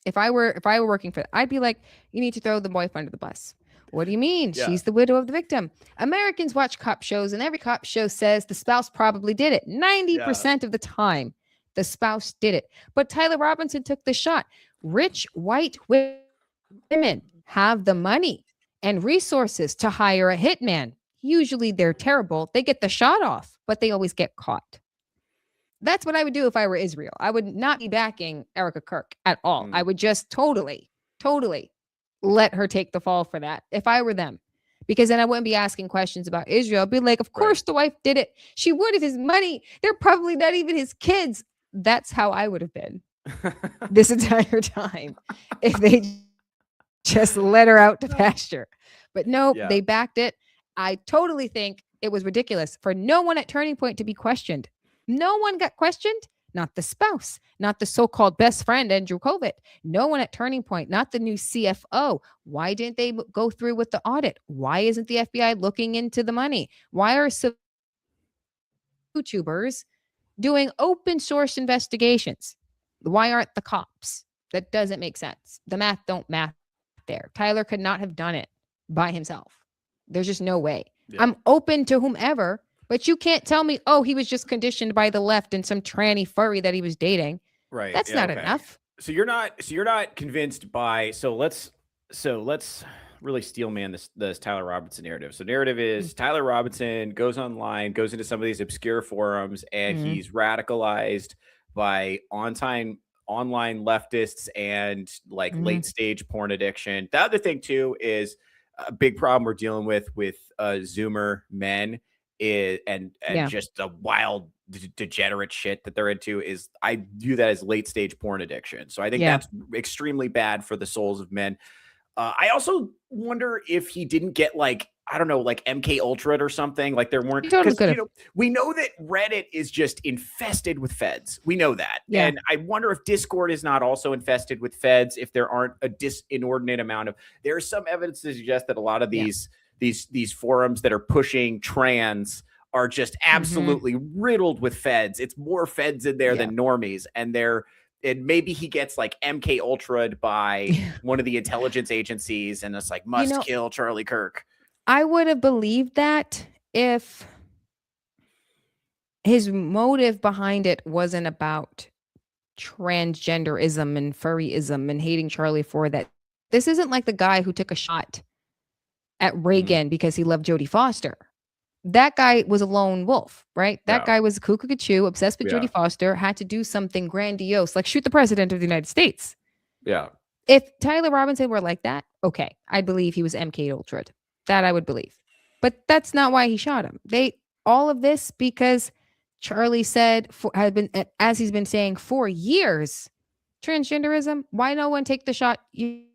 S7: if I were working for, I'd be like, you need to throw the wife under the bus. What do you mean? Yeah. She's the widow of the victim. Americans watch cop shows, and every cop show says the spouse probably did it. 90% of the time, the spouse did it. But Tyler Robinson took the shot. Rich white women have the money and resources to hire a hitman. Usually they're terrible. They get the shot off, but they always get caught. That's what I would do if I were Israel. I would not be backing Erica Kirk at all. I would just totally let her take the fall for that if I were them. Because then I wouldn't be asking questions about Israel. I'd be like, of course the wife did it. She would if his money. They're probably not even his kids. That's how I would have been this entire time if they just let her out to pasture. But nope, they backed it. I totally think it was ridiculous for no one at Turning Point to be questioned. No one got questioned. Not the spouse, not the so-called best friend, Andrew Colvett. No one at Turning Point, not the new CFO. Why didn't they go through with the audit? Why isn't the FBI looking into the money? Why are YouTubers doing open source investigations? Why aren't the cops? That doesn't make sense. The math don't math there. Tyler could not have done it by himself. There's just no way. Yeah. I'm open to whomever, but you can't tell me, oh, he was just conditioned by the left and some tranny furry that he was dating.
S6: Right.
S7: That's not enough.
S6: So you're not convinced by, so let's really steelman this Tyler Robinson narrative. So narrative is Tyler Robinson goes online, goes into some of these obscure forums, and he's radicalized by online leftists and like late stage porn addiction. The other thing too is a big problem we're dealing with Zoomer men is and just the wild degenerate shit that they're into is, I view that as late stage porn addiction. So I think
S7: Yeah.
S6: that's extremely bad for the souls of men. I also wonder if he didn't get like, I don't know, like MK Ultra or something. Like there weren't,
S7: He totally
S6: because
S7: could've.
S6: we know that Reddit is just infested with feds. We know that.
S7: Yeah.
S6: And I wonder if Discord is not also infested with feds, if there aren't a inordinate amount of, there's some evidence to suggest that a lot of these forums that are pushing trans are just absolutely riddled with feds. It's more feds in there than normies. And maybe he gets like MK Ultra'd by one of the intelligence agencies and it's like, must kill Charlie Kirk.
S7: I would have believed that if his motive behind it wasn't about transgenderism and furryism and hating Charlie for that. This isn't like the guy who took a shot at Reagan because he loved Jodie Foster. That guy was a lone wolf, right? That guy was a cuckoo, obsessed with Jodie Foster, had to do something grandiose, like shoot the president of the United States.
S6: Yeah.
S7: If Tyler Robinson were like that, okay, I believe he was MK Ultra. That I would believe. But that's not why he shot him. All of this because Charlie said, as he's been saying for years, transgenderism, why no one take the shot years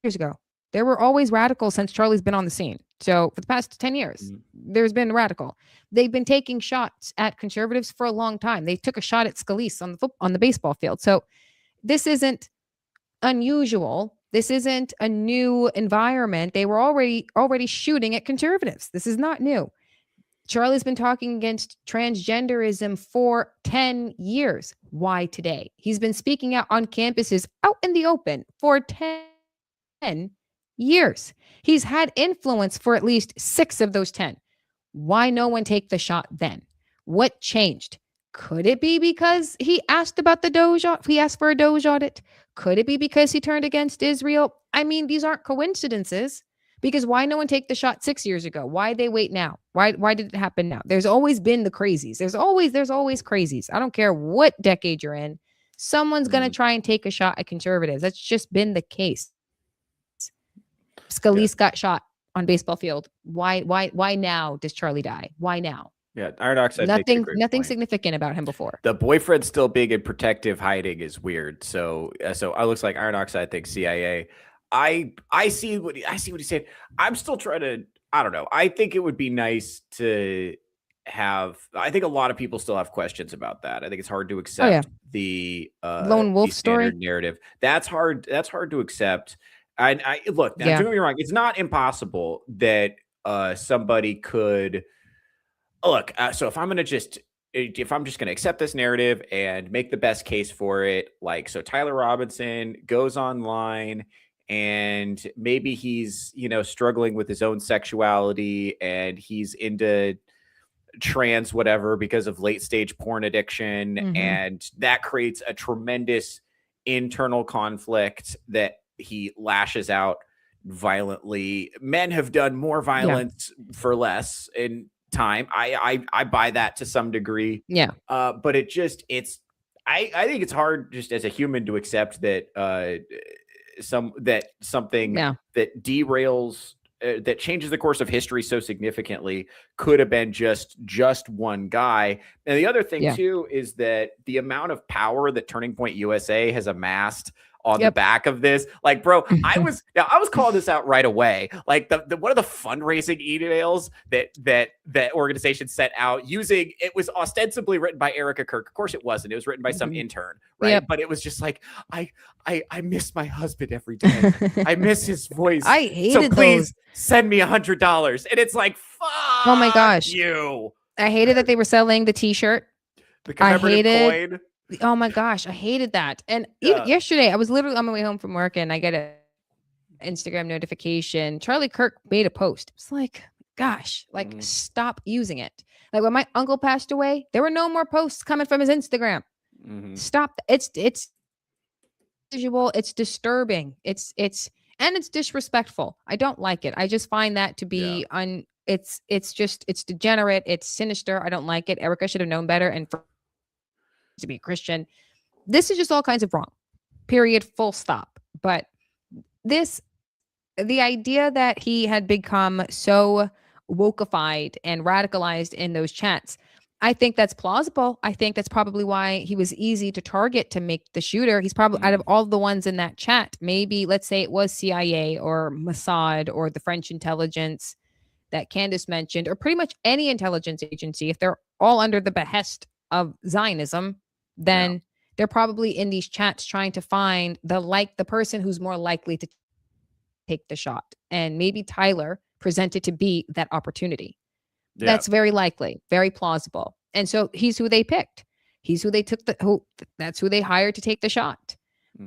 S7: ago? There were always radicals since Charlie's been on the scene. So for the past 10 years, there's been a radical. They've been taking shots at conservatives for a long time. They took a shot at Scalise on the baseball field. So this isn't unusual. This isn't a new environment. They were already shooting at conservatives. This is not new. Charlie's been talking against transgenderism for 10 years. Why today? He's been speaking out on campuses out in the open for 10 years. He's had influence for at least 6 of those 10. Why no one take the shot then? What changed? Could it be because he asked about the Doge? He asked for a Doge audit. Could it be because he turned against Israel? I mean, these aren't coincidences. Because why no one take the shot 6 years ago? Why they wait now? Why did it happen now? There's always been the crazies. There's always crazies. I don't care what decade you're in. Someone's gonna try and take a shot at conservatives. That's just been the case. Scalise got shot on baseball field. Why now does Charlie die? Why now?
S6: Yeah, Iron Oxide.
S7: Nothing significant about him before.
S6: The boyfriend's still big and protective hiding is weird. So it looks like Iron Oxide thinks CIA. I see what he said. I'm still trying to. I don't know. I think it would be nice to have. I think a lot of people still have questions about that. I think it's hard to accept the
S7: lone wolf story
S6: narrative. That's hard. That's hard to accept. I look. Now, don't get me wrong. It's not impossible that somebody could look. So if I'm just going to accept this narrative and make the best case for it, like so, Tyler Robinson goes online. And maybe he's, struggling with his own sexuality and he's into trans whatever because of late stage porn addiction. And that creates a tremendous internal conflict that he lashes out violently. Men have done more violence for less in time. I buy that to some degree.
S7: Yeah.
S6: But I think it's hard just as a human to accept that, something that derails that changes the course of history so significantly could have been just one guy. And the other thing too is that the amount of power that Turning Point USA has amassed on the back of this, like, bro, I was calling this out right away. Like the one of the fundraising emails that organization sent out using, it was ostensibly written by Erica Kirk. Of course it wasn't. It was written by some intern, right? But it was just like, I miss my husband every day. I miss his voice.
S7: I hated
S6: so please
S7: those.
S6: send me $100. And it's like, fuck
S7: oh my gosh,
S6: you.
S7: I hated that they were selling the T-shirt.
S6: The commemorative coin.
S7: Oh my gosh, I hated that. And even yesterday, I was literally on my way home from work and I get a Instagram notification. Charlie Kirk made a post. It's like, gosh, like stop using it. Like when my uncle passed away, there were no more posts coming from his Instagram. Stop. It's visual. It's disturbing. It's disrespectful. I don't like it. I just find that to be it's degenerate. It's sinister. I don't like it. Erica should have known better. And to be a Christian, this is just all kinds of wrong, period, full stop. But the idea that he had become so wokeified and radicalized in those chats, I think that's plausible. I think that's probably why he was easy to target to make the shooter. He's probably out of all the ones in that chat, maybe let's say it was CIA or Mossad or the French intelligence that Candace mentioned, or pretty much any intelligence agency. If they're all under the behest of Zionism, then they're probably in these chats trying to find the person who's more likely to take the shot. And maybe Tyler presented to be that opportunity.
S6: Yeah.
S7: That's very likely, very plausible. And so he's who they picked. He's who they took that's who they hired to take the shot.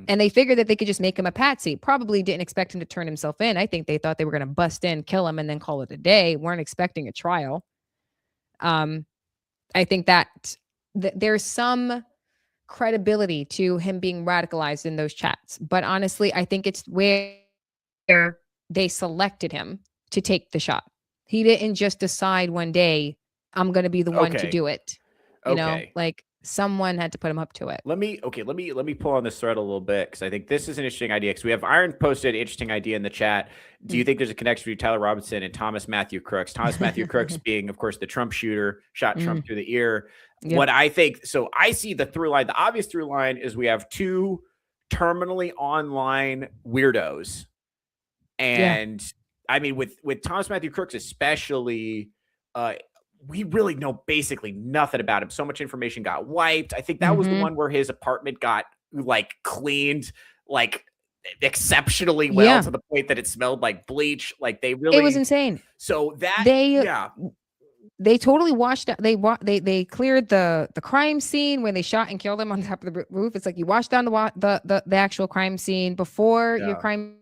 S7: And they figured that they could just make him a patsy. Probably didn't expect him to turn himself in. I think they thought they were going to bust in, kill him, and then call it a day. Weren't expecting a trial. I think that there's some credibility to him being radicalized in those chats. But honestly, I think it's where they selected him to take the shot. He didn't just decide one day, I'm going to be the one to do it. You know, like someone had to put him up to it.
S6: Let me pull on this thread a little bit, because I think this is an interesting idea. Because we have Iron posted an interesting idea in the chat. Do you think there's a connection between Tyler Robinson and Thomas Matthew Crooks? Thomas Matthew Crooks being, of course, the Trump shooter, shot Trump through the ear. Yep. What I think, so I see the through line. The obvious through line is we have two terminally online weirdos, and I mean, with Thomas Matthew Crooks especially, we really know basically nothing about him. So much information got wiped. I think that was the one where his apartment got like cleaned like exceptionally well to the point that it smelled like bleach. Like it
S7: was insane.
S6: So that
S7: they totally washed out. They cleared the crime scene when they shot and killed him on top of the roof. It's like you wash down the actual crime scene before your crime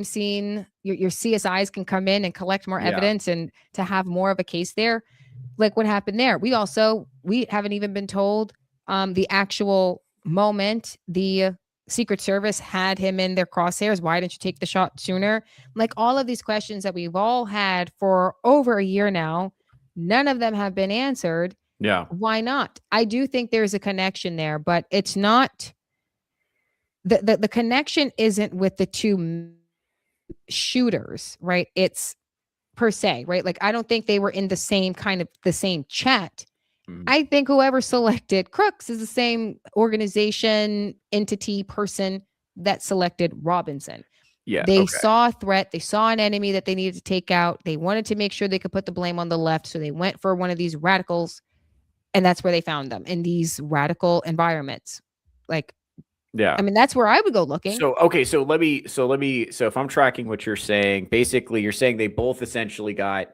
S7: scene. Your CSIs can come in and collect more evidence and to have more of a case there. Like what happened there. We haven't even been told the actual moment the Secret Service had him in their crosshairs. Why didn't you take the shot sooner? Like all of these questions that we've all had for over a year now, none of them have been answered.
S6: Yeah.
S7: Why not? I do think there's a connection there, but it's not the connection isn't with the two shooters, right? It's per se, right? Like I don't think they were in the same chat. I think whoever selected Crooks is the same organization, entity, person that selected Robinson.
S6: Yeah.
S7: They saw a threat, they saw an enemy that they needed to take out. They wanted to make sure they could put the blame on the left, so they went for one of these radicals, and that's where they found them, in these radical environments. Like I mean, that's where I would go looking.
S6: So if I'm tracking what you're saying, basically you're saying they both essentially got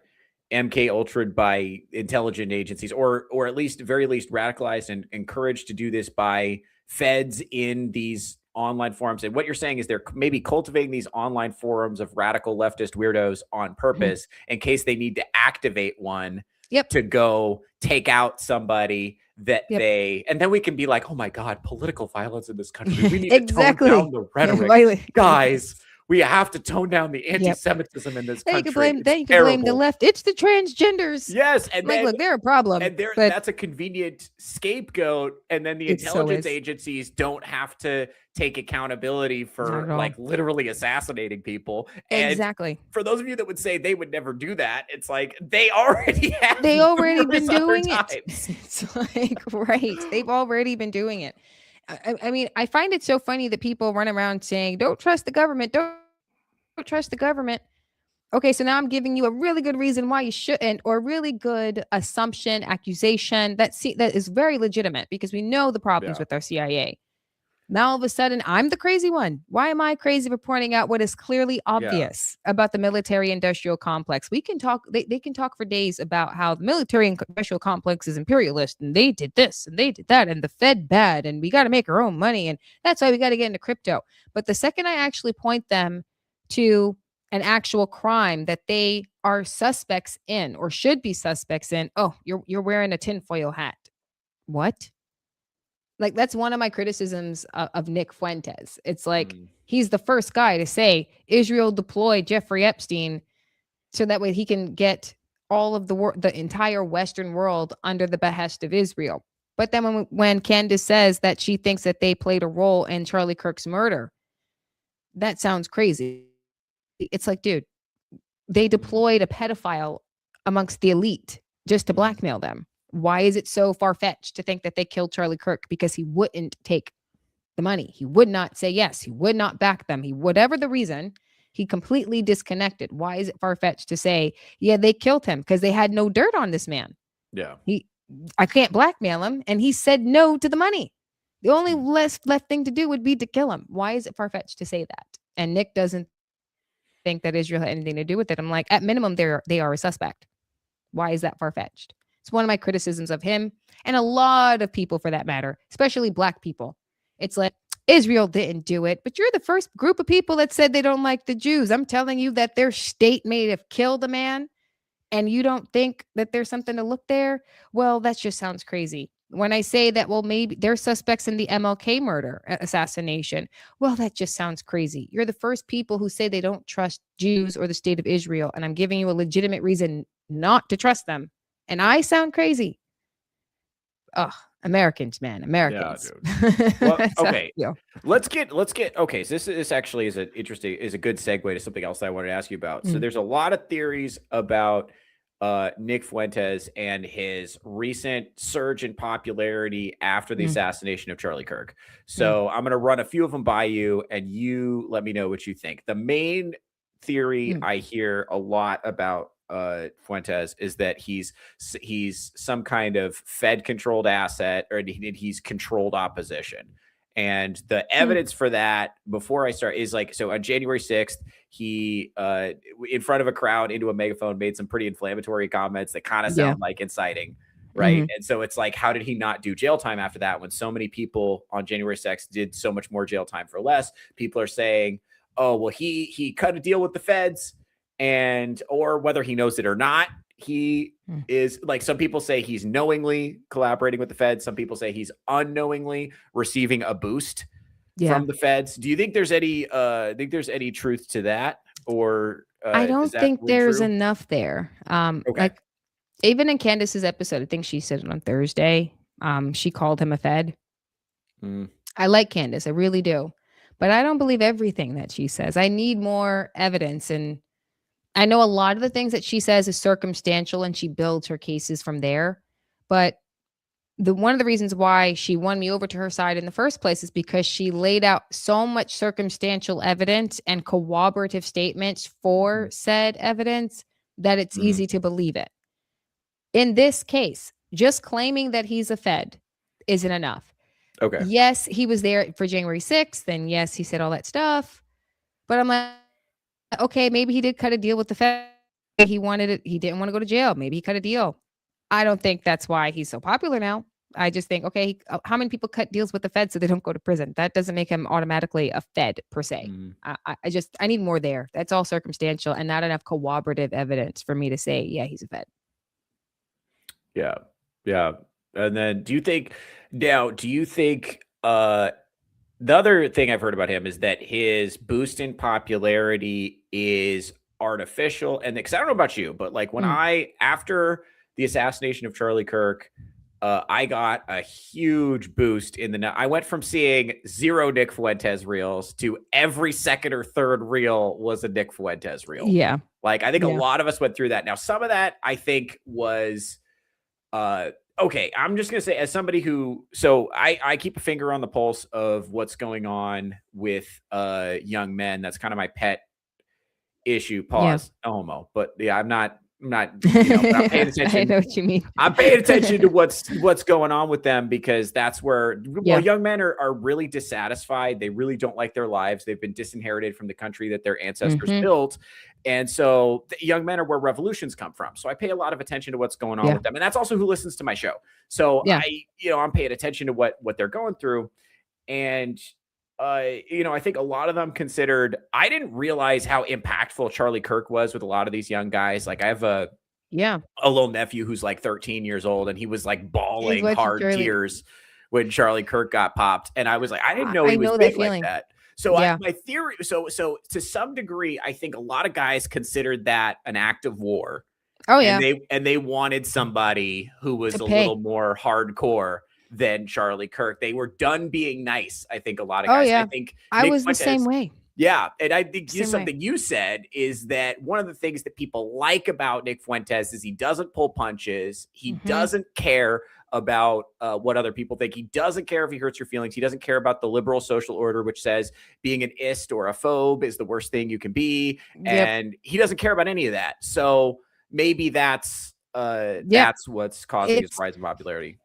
S6: MK Ultra'd by intelligent agencies, or at least very least radicalized and encouraged to do this by feds in these online forums. And what you're saying is they're maybe cultivating these online forums of radical leftist weirdos on purpose in case they need to activate one to go take out somebody that and then we can be like, oh my God, political violence in this country. We need to tone down the rhetoric. Guys, we have to tone down the anti-Semitism in this country.
S7: Then you can blame the left. It's the transgenders.
S6: Yes. And
S7: like, look, they're a problem.
S6: And that's a convenient scapegoat. And then the intelligence agencies don't have to take accountability for like literally assassinating people. And
S7: exactly.
S6: For those of you that would say they would never do that, it's like they already have.
S7: They already been doing it. It's like, right. They've already been doing it. I mean, I find it so funny that people run around saying, don't trust the government. Don't trust the government. Okay, so now I'm giving you a really good reason why you shouldn't, or a really good assumption, accusation that is very legitimate, because we know the problems with our CIA. Now all of a sudden, I'm the crazy one. Why am I crazy for pointing out what is clearly obvious about the military-industrial complex? We can talk. They can talk for days about how the military-industrial complex is imperialist, and they did this and they did that, and the Fed bad, and we got to make our own money, and that's why we got to get into crypto. But the second I actually point them to an actual crime that they are suspects in, or should be suspects in, oh, you're wearing a tinfoil hat. What? Like, that's one of my criticisms of Nick Fuentes. It's like, he's the first guy to say Israel deployed Jeffrey Epstein so that way he can get all of the entire Western world under the behest of Israel. But then when Candace says that she thinks that they played a role in Charlie Kirk's murder, that sounds crazy. It's like, dude, they deployed a pedophile amongst the elite just to blackmail them. Why is it so far-fetched to think that they killed Charlie Kirk? Because he wouldn't take the money. He would not say yes. He would not back them. Whatever the reason, he completely disconnected. Why is it far-fetched to say, yeah, they killed him because they had no dirt on this man?
S6: Yeah.
S7: I can't blackmail him. And he said no to the money. The only left thing to do would be to kill him. Why is it far-fetched to say that? And Nick doesn't think that Israel had anything to do with it. I'm like, at minimum, they are a suspect. Why is that far-fetched? It's one of my criticisms of him and a lot of people for that matter, especially black people. It's like, Israel didn't do it, but you're the first group of people that said they don't like the Jews. I'm telling you that their state may have killed a man and you don't think that there's something to look there. Well, that just sounds crazy. When I say that, well, maybe they're suspects in the MLK murder assassination. Well, that just sounds crazy. You're the first people who say they don't trust Jews or the state of Israel. And I'm giving you a legitimate reason not to trust them. And I sound crazy. Oh, Americans, man, Americans.
S6: Yeah, dude. Well,
S7: So,
S6: okay.
S7: yeah.
S6: Let's get okay. So this actually is a good segue to something else that I wanted to ask you about. So there's a lot of theories about Nick Fuentes and his recent surge in popularity after the assassination of Charlie Kirk. So I'm going to run a few of them by you and you let me know what you think. The main theory I hear a lot about Fuentes is that he's some kind of Fed controlled asset, or he's controlled opposition. And the evidence for that before I start is like, so on January 6th, he in front of a crowd into a megaphone made some pretty inflammatory comments that kind of sound like inciting. Right. And so it's like, how did he not do jail time after that when so many people on January 6th did so much more jail time for less? People are saying, oh, well, he cut a deal with the feds, and or whether he knows it or not, he is like, some people say he's knowingly collaborating with the feds. Some people say he's unknowingly receiving a boost from the feds. Do you think there's any truth to that? Or
S7: I don't think there's enough there. Like even in Candace's episode, I think she said it on Thursday. She called him a fed. I like Candace, I really do. But I don't believe everything that she says. I need more evidence. And I know a lot of the things that she says is circumstantial and she builds her cases from there. But one of the reasons why she won me over to her side in the first place is because she laid out so much circumstantial evidence and corroborative statements for said evidence that it's easy to believe it. In this case, just claiming that he's a fed isn't enough.
S6: Okay.
S7: Yes, he was there for January 6th. And yes, he said all that stuff. But I'm like, okay, maybe he did cut a deal with the Fed. He wanted it. He didn't want to go to jail. Maybe he cut a deal. I don't think that's why he's so popular now. I just think, okay, how many people cut deals with the Fed so they don't go to prison? That doesn't make him automatically a Fed per se. I need more there. That's all circumstantial and not enough corroborative evidence for me to say, yeah, he's a Fed.
S6: Yeah. Yeah. And then do you think the other thing I've heard about him is that his boost in popularity is artificial. And because I don't know about you, but like when after the assassination of Charlie Kirk, I got a huge boost I went from seeing 0 Nick Fuentes reels to every second or third reel was a Nick Fuentes reel.
S7: Yeah.
S6: Like, I think a lot of us went through that. Now, some of that I think was, okay, I'm just going to say as somebody so I keep a finger on the pulse of what's going on with young men. That's kind of my pet issue. Pause. No homo. But yeah, I'm not, but I'm paying attention.
S7: I know what you mean.
S6: I'm paying attention to what's going on with them, because that's where young men are really dissatisfied. They really don't like their lives. They've been disinherited from the country that their ancestors built. And so young men are where revolutions come from. So I pay a lot of attention to what's going on with them. And that's also who listens to my show. So I'm paying attention to what they're going through. And I think a lot of them considered, I didn't realize how impactful Charlie Kirk was with a lot of these young guys. Like I have a little nephew who's like 13 years old, and he was like bawling hard tears when Charlie Kirk got popped. And I was like, I didn't know he was big like that. So my theory, so to some degree, I think a lot of guys considered that an act of war.
S7: Oh yeah.
S6: And they wanted somebody who was a little more hardcore than Charlie Kirk. They were done being nice. I think a lot of guys. I think
S7: I was the same way.
S6: Yeah, and I think
S7: Same way.
S6: something you said is that one of the things that people like about Nick Fuentes is he doesn't pull punches. He doesn't care about what other people think. He doesn't care if he hurts your feelings. He doesn't care about the liberal social order, which says being an ist or a phobe is the worst thing you can be. And he doesn't care about any of that. So maybe that's what's causing his rise in popularity.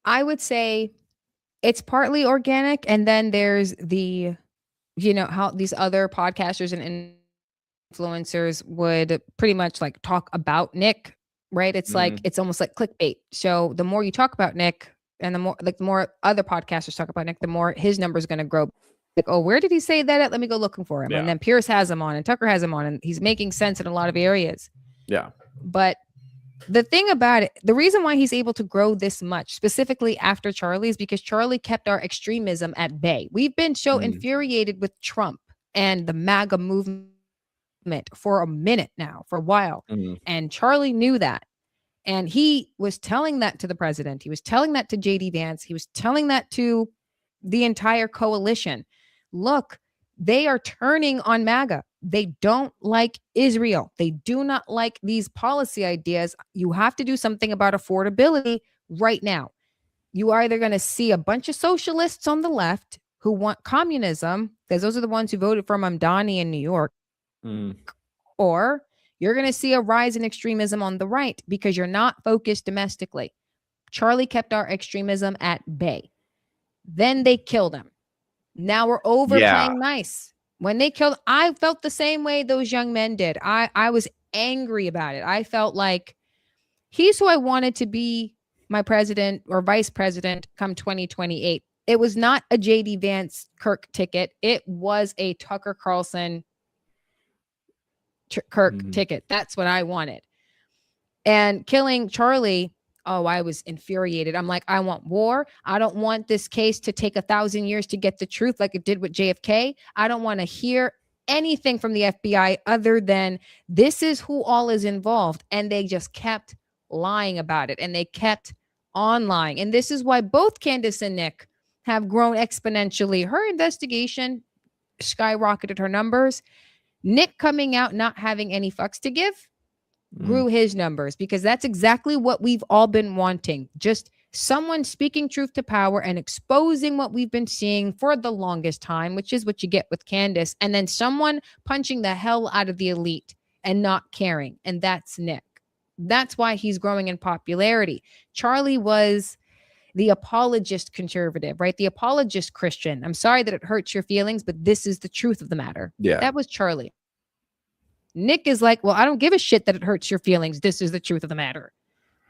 S7: I would say it's partly organic, and then there's the, how these other podcasters and influencers would pretty much like talk about Nick, right? It's like, it's almost like clickbait. So the more you talk about Nick, and the more other podcasters talk about Nick, the more his number is going to grow. Like, oh, where did he say that at? Let me go looking for him. And then Pierce has him on, and Tucker has him on, and he's making sense in a lot of areas. Yeah. But the thing about it, the reason why he's able to grow this much, specifically after Charlie, is because Charlie kept our extremism at bay. We've been so infuriated with Trump and the MAGA movement for a minute now, for a while. And Charlie knew that. And he was telling that to the president. He was telling that to JD Vance. He was telling that to the entire coalition. Look, they are turning on MAGA. They don't like Israel. They do not like these policy ideas. You have to do something about affordability right now. You are either going to see a bunch of socialists on the left who want communism, because those are the ones who voted for Mamdani in New York, or you're going to see a rise in extremism on the right because you're not focused domestically. Charlie kept our extremism at bay. Then they killed him. Now we're overplaying nice. When they killed, I felt the same way those young men did. I was angry about it. I felt like he's who I wanted to be my president or vice president come 2028. It was not a JD Vance Kirk ticket. It was a Tucker Carlson Kirk ticket. That's what I wanted. And killing Charlie, oh, I was infuriated. I'm like, I want war. I don't want this case to take 1,000 years to get the truth like it did with JFK. I don't want to hear anything from the FBI other than this is who all is involved. And they just kept lying about it. And they kept on lying. And this is why both Candace and Nick have grown exponentially. Her investigation skyrocketed her numbers. Nick coming out not having any fucks to give grew his numbers, because that's exactly what we've all been wanting. Just someone speaking truth to power and exposing what we've been seeing for the longest time, which is what you get with Candace, and then someone punching the hell out of the elite and not caring. And that's Nick. That's why he's growing in popularity. Charlie was the apologist conservative, right? The apologist Christian. I'm sorry that it hurts your feelings, but this is the truth of the matter. Yeah. That was Charlie. Nick is like, well, I don't give a shit that it hurts your feelings. This is the truth of the matter.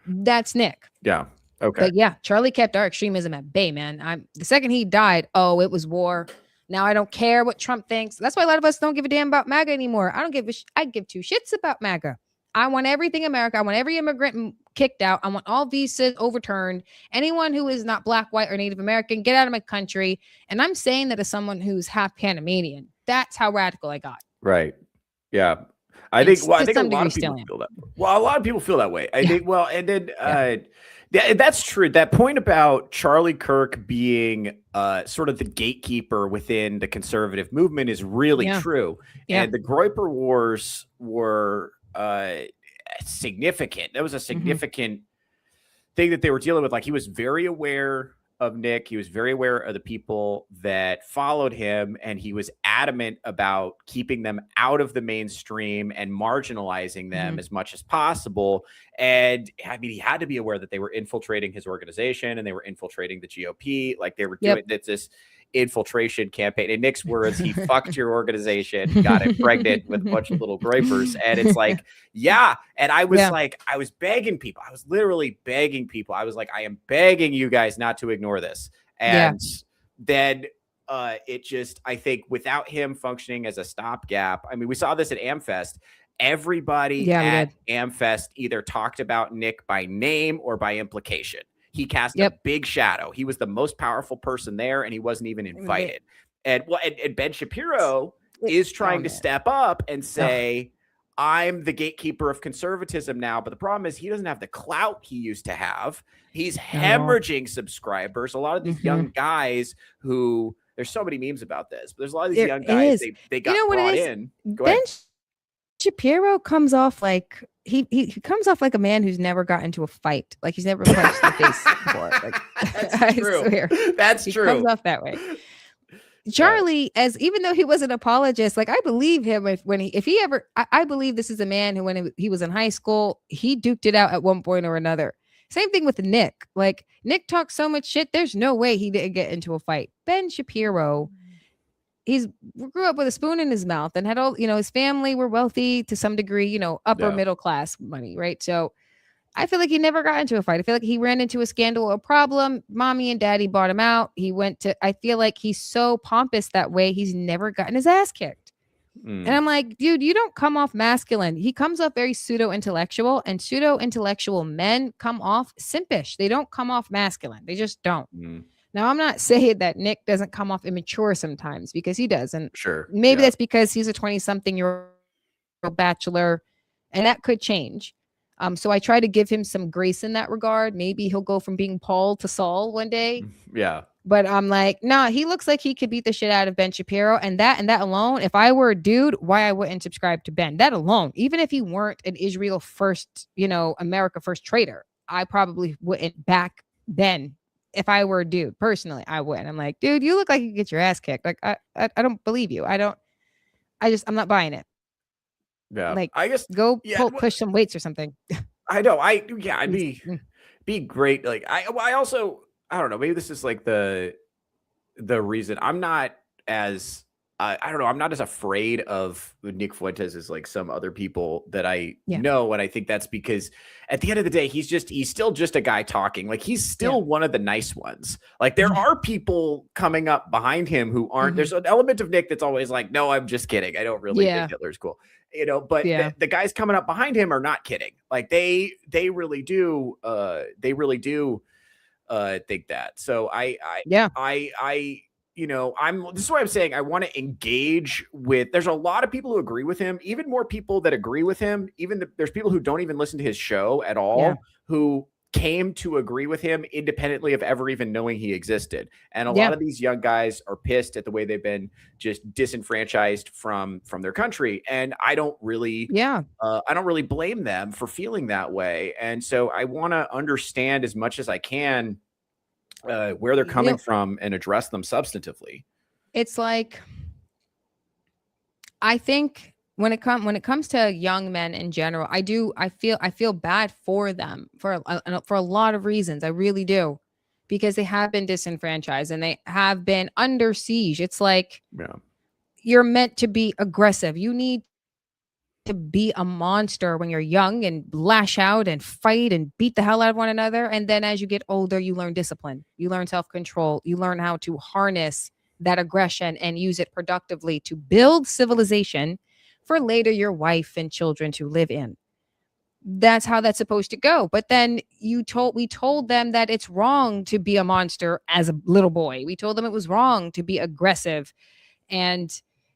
S7: That's Nick.
S6: Yeah. Okay.
S7: But yeah, Charlie kept our extremism at bay, man. The second he died, oh, it was war. Now I don't care what Trump thinks. That's why a lot of us don't give a damn about MAGA anymore. I give two shits about MAGA. I want everything America. I want every immigrant kicked out. I want all visas overturned. Anyone who is not Black, white, or Native American, get out of my country. And I'm saying that as someone who's half Panamanian. That's how radical I got.
S6: Right. Yeah. I think a lot of people feel that. Well, a lot of people feel that way. I think. Well, and then that's true. That point about Charlie Kirk being sort of the gatekeeper within the conservative movement is really true. Yeah. And the Groyper Wars were significant. That was a significant thing that they were dealing with. Like, he was very aware of Nick. He was very aware of the people that followed him, and he was adamant about keeping them out of the mainstream and marginalizing them as much as possible. And I mean, he had to be aware that they were infiltrating his organization and they were infiltrating the GOP. Like, they were doing this infiltration campaign. In Nick's words, he fucked your organization, got it pregnant with a bunch of little Groypers. And it's like, yeah. And I was like, I was begging people. I was literally begging people. I was like, I am begging you guys not to ignore this. And then it just, I think without him functioning as a stopgap, I mean, we saw this at AmFest. Everybody at AmFest either talked about Nick by name or by implication. He cast a big shadow. He was the most powerful person there, and he wasn't even invited. And Ben Shapiro is trying to step up and say, I'm the gatekeeper of conservatism now. But the problem is he doesn't have the clout he used to have. He's hemorrhaging subscribers. A lot of these young guys who There's so many memes about this. But there's a lot of these
S7: There
S6: young guys.
S7: is.
S6: They got
S7: know what it
S6: brought
S7: is?
S6: in. Go
S7: Ben
S6: ahead.
S7: Shapiro comes off like he comes off like a man who's never got into a fight. Like he's never punched in the face before. Like
S6: That's
S7: I
S6: true.
S7: swear.
S6: That's
S7: He
S6: true.
S7: comes off that way. Charlie, as even though he was an apologist, like I believe him if he ever, I believe this is a man who when he was in high school, he duked it out at one point or another. Same thing with Nick. Like Nick talked so much shit. There's no way he didn't get into a fight. Ben Shapiro, grew up with a spoon in his mouth and had all, his family were wealthy to some degree, upper
S6: Yeah.
S7: middle class money, right? So I feel like he never got into a fight. I feel like he ran into a scandal or problem. Mommy and daddy bought him out. I feel like he's so pompous that way. He's never gotten his ass kicked.
S6: Mm.
S7: And I'm like, dude, you don't come off masculine. He comes off very pseudo-intellectual, and pseudo-intellectual men come off simpish. They don't come off masculine. They just don't.
S6: Mm.
S7: Now, I'm not saying that Nick doesn't come off immature sometimes, because he does. And
S6: Sure.
S7: maybe
S6: Yeah.
S7: that's because he's a 20-something-year-old bachelor, and that could change. So I try to give him some grace in that regard. Maybe he'll go from being Paul to Saul one day.
S6: Yeah.
S7: But I'm like, nah, he looks like he could beat the shit out of Ben Shapiro. And that alone, if I were a dude, why I wouldn't subscribe to Ben. That alone, even if he weren't an Israel first, America first traitor, I probably wouldn't back Ben. If I were a dude, personally, I wouldn't. I'm like, dude, you look like you could get your ass kicked. Like, I don't believe you. I'm not buying it.
S6: Yeah.
S7: Like,
S6: I guess
S7: Go
S6: Yeah,
S7: push some weights or something.
S6: I know. I'd be great. Like I also, I don't know, maybe this is like the reason I'm not as I don't know, I'm not as afraid of Nick Fuentes as like some other people that I
S7: Yeah.
S6: know. And I think that's because at the end of the day, he's still just a guy talking. Like he's still one of the nice ones. Like there are people coming up behind him who aren't, there's an element of Nick that's always like, no, I'm just kidding. I don't really think Hitler's cool. But the guys coming up behind him are not kidding. Like they really do think that. So this is why I'm saying I want to engage with, there's a lot of people who agree with him, even more people that agree with him. There's people who don't even listen to his show at all, who came to agree with him independently of ever even knowing he existed. And a lot of these young guys are pissed at the way they've been just disenfranchised from their country. And I don't really blame them for feeling that way. And so I want to understand as much as I can where they're coming from and address them substantively.
S7: It's like, I think when it comes to young men in general, I feel bad for them for a lot of reasons. I really do, because they have been disenfranchised and they have been under siege. It's like, you're meant to be aggressive. You need to be a monster when you're young and lash out and fight and beat the hell out of one another. And then as you get older, you learn discipline, you learn self-control, you learn how to harness that aggression and use it productively to build civilization for later your wife and children to live in. That's how that's supposed to go. But then we told them that it's wrong to be a monster as a little boy. We told them it was wrong to be aggressive and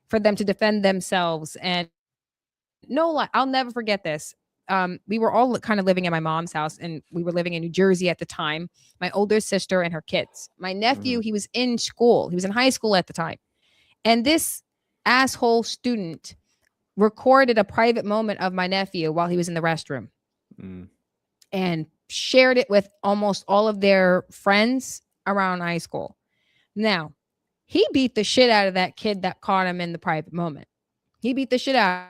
S7: for them to defend themselves. And no lie, I'll never forget this. We were all kind of living in my mom's house, and we were living in New Jersey at the time. My older sister and her kids. My nephew, he was in school. He was in high school at the time. And this asshole student recorded a private moment of my nephew while he was in the restroom and shared it with almost all of their friends around high school. Now, he beat the shit out of that kid that caught him in the private moment. He beat the shit out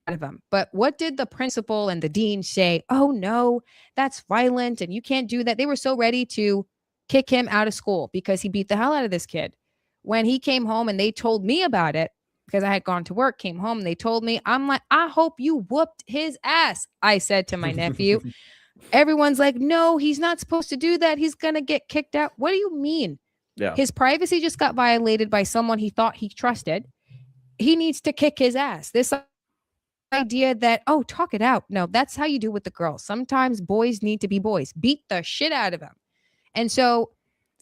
S7: of him. But what did the principal and the dean say? Oh no, that's violent and you can't do that. They were so ready to kick him out of school because he beat the hell out of this kid. When he came home and they told me about it, because I had gone to work, came home, and they told me, I'm like, I hope you whooped his ass. I said to my nephew, everyone's like, no, he's not supposed to do that. He's going to get kicked out. What do you mean?
S6: Yeah.
S7: His privacy just got violated by someone he thought he trusted. He needs to kick his ass. This idea that, oh, talk it out. No, that's how you do with the girls. Sometimes boys need to be boys. Beat the shit out of them. And so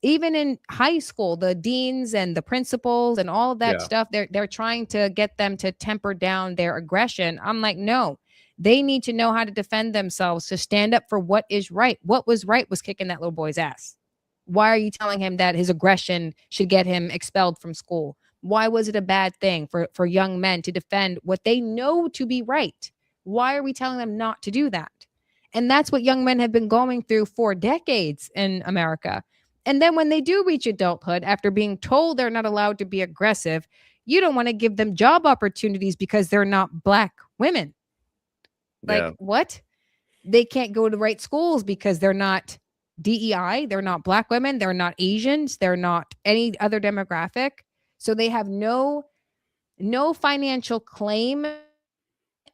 S7: even in high school, the deans and the principals and all of that stuff, they're trying to get them to temper down their aggression. I'm like, no, they need to know how to defend themselves, to stand up for what is right. What was right was kicking that little boy's ass. Why are you telling him that his aggression should get him expelled from school? Why was it a bad thing for young men to defend what they know to be right? Why are we telling them not to do that? And that's what young men have been going through for decades in America. And then when they do reach adulthood, after being told they're not allowed to be aggressive, you don't want to give them job opportunities because they're not Black women. Like,
S6: Yeah.
S7: what? They can't go to the right schools because they're not DEI, they're not Black women, they're not Asians, they're not any other demographic. So they have no financial claim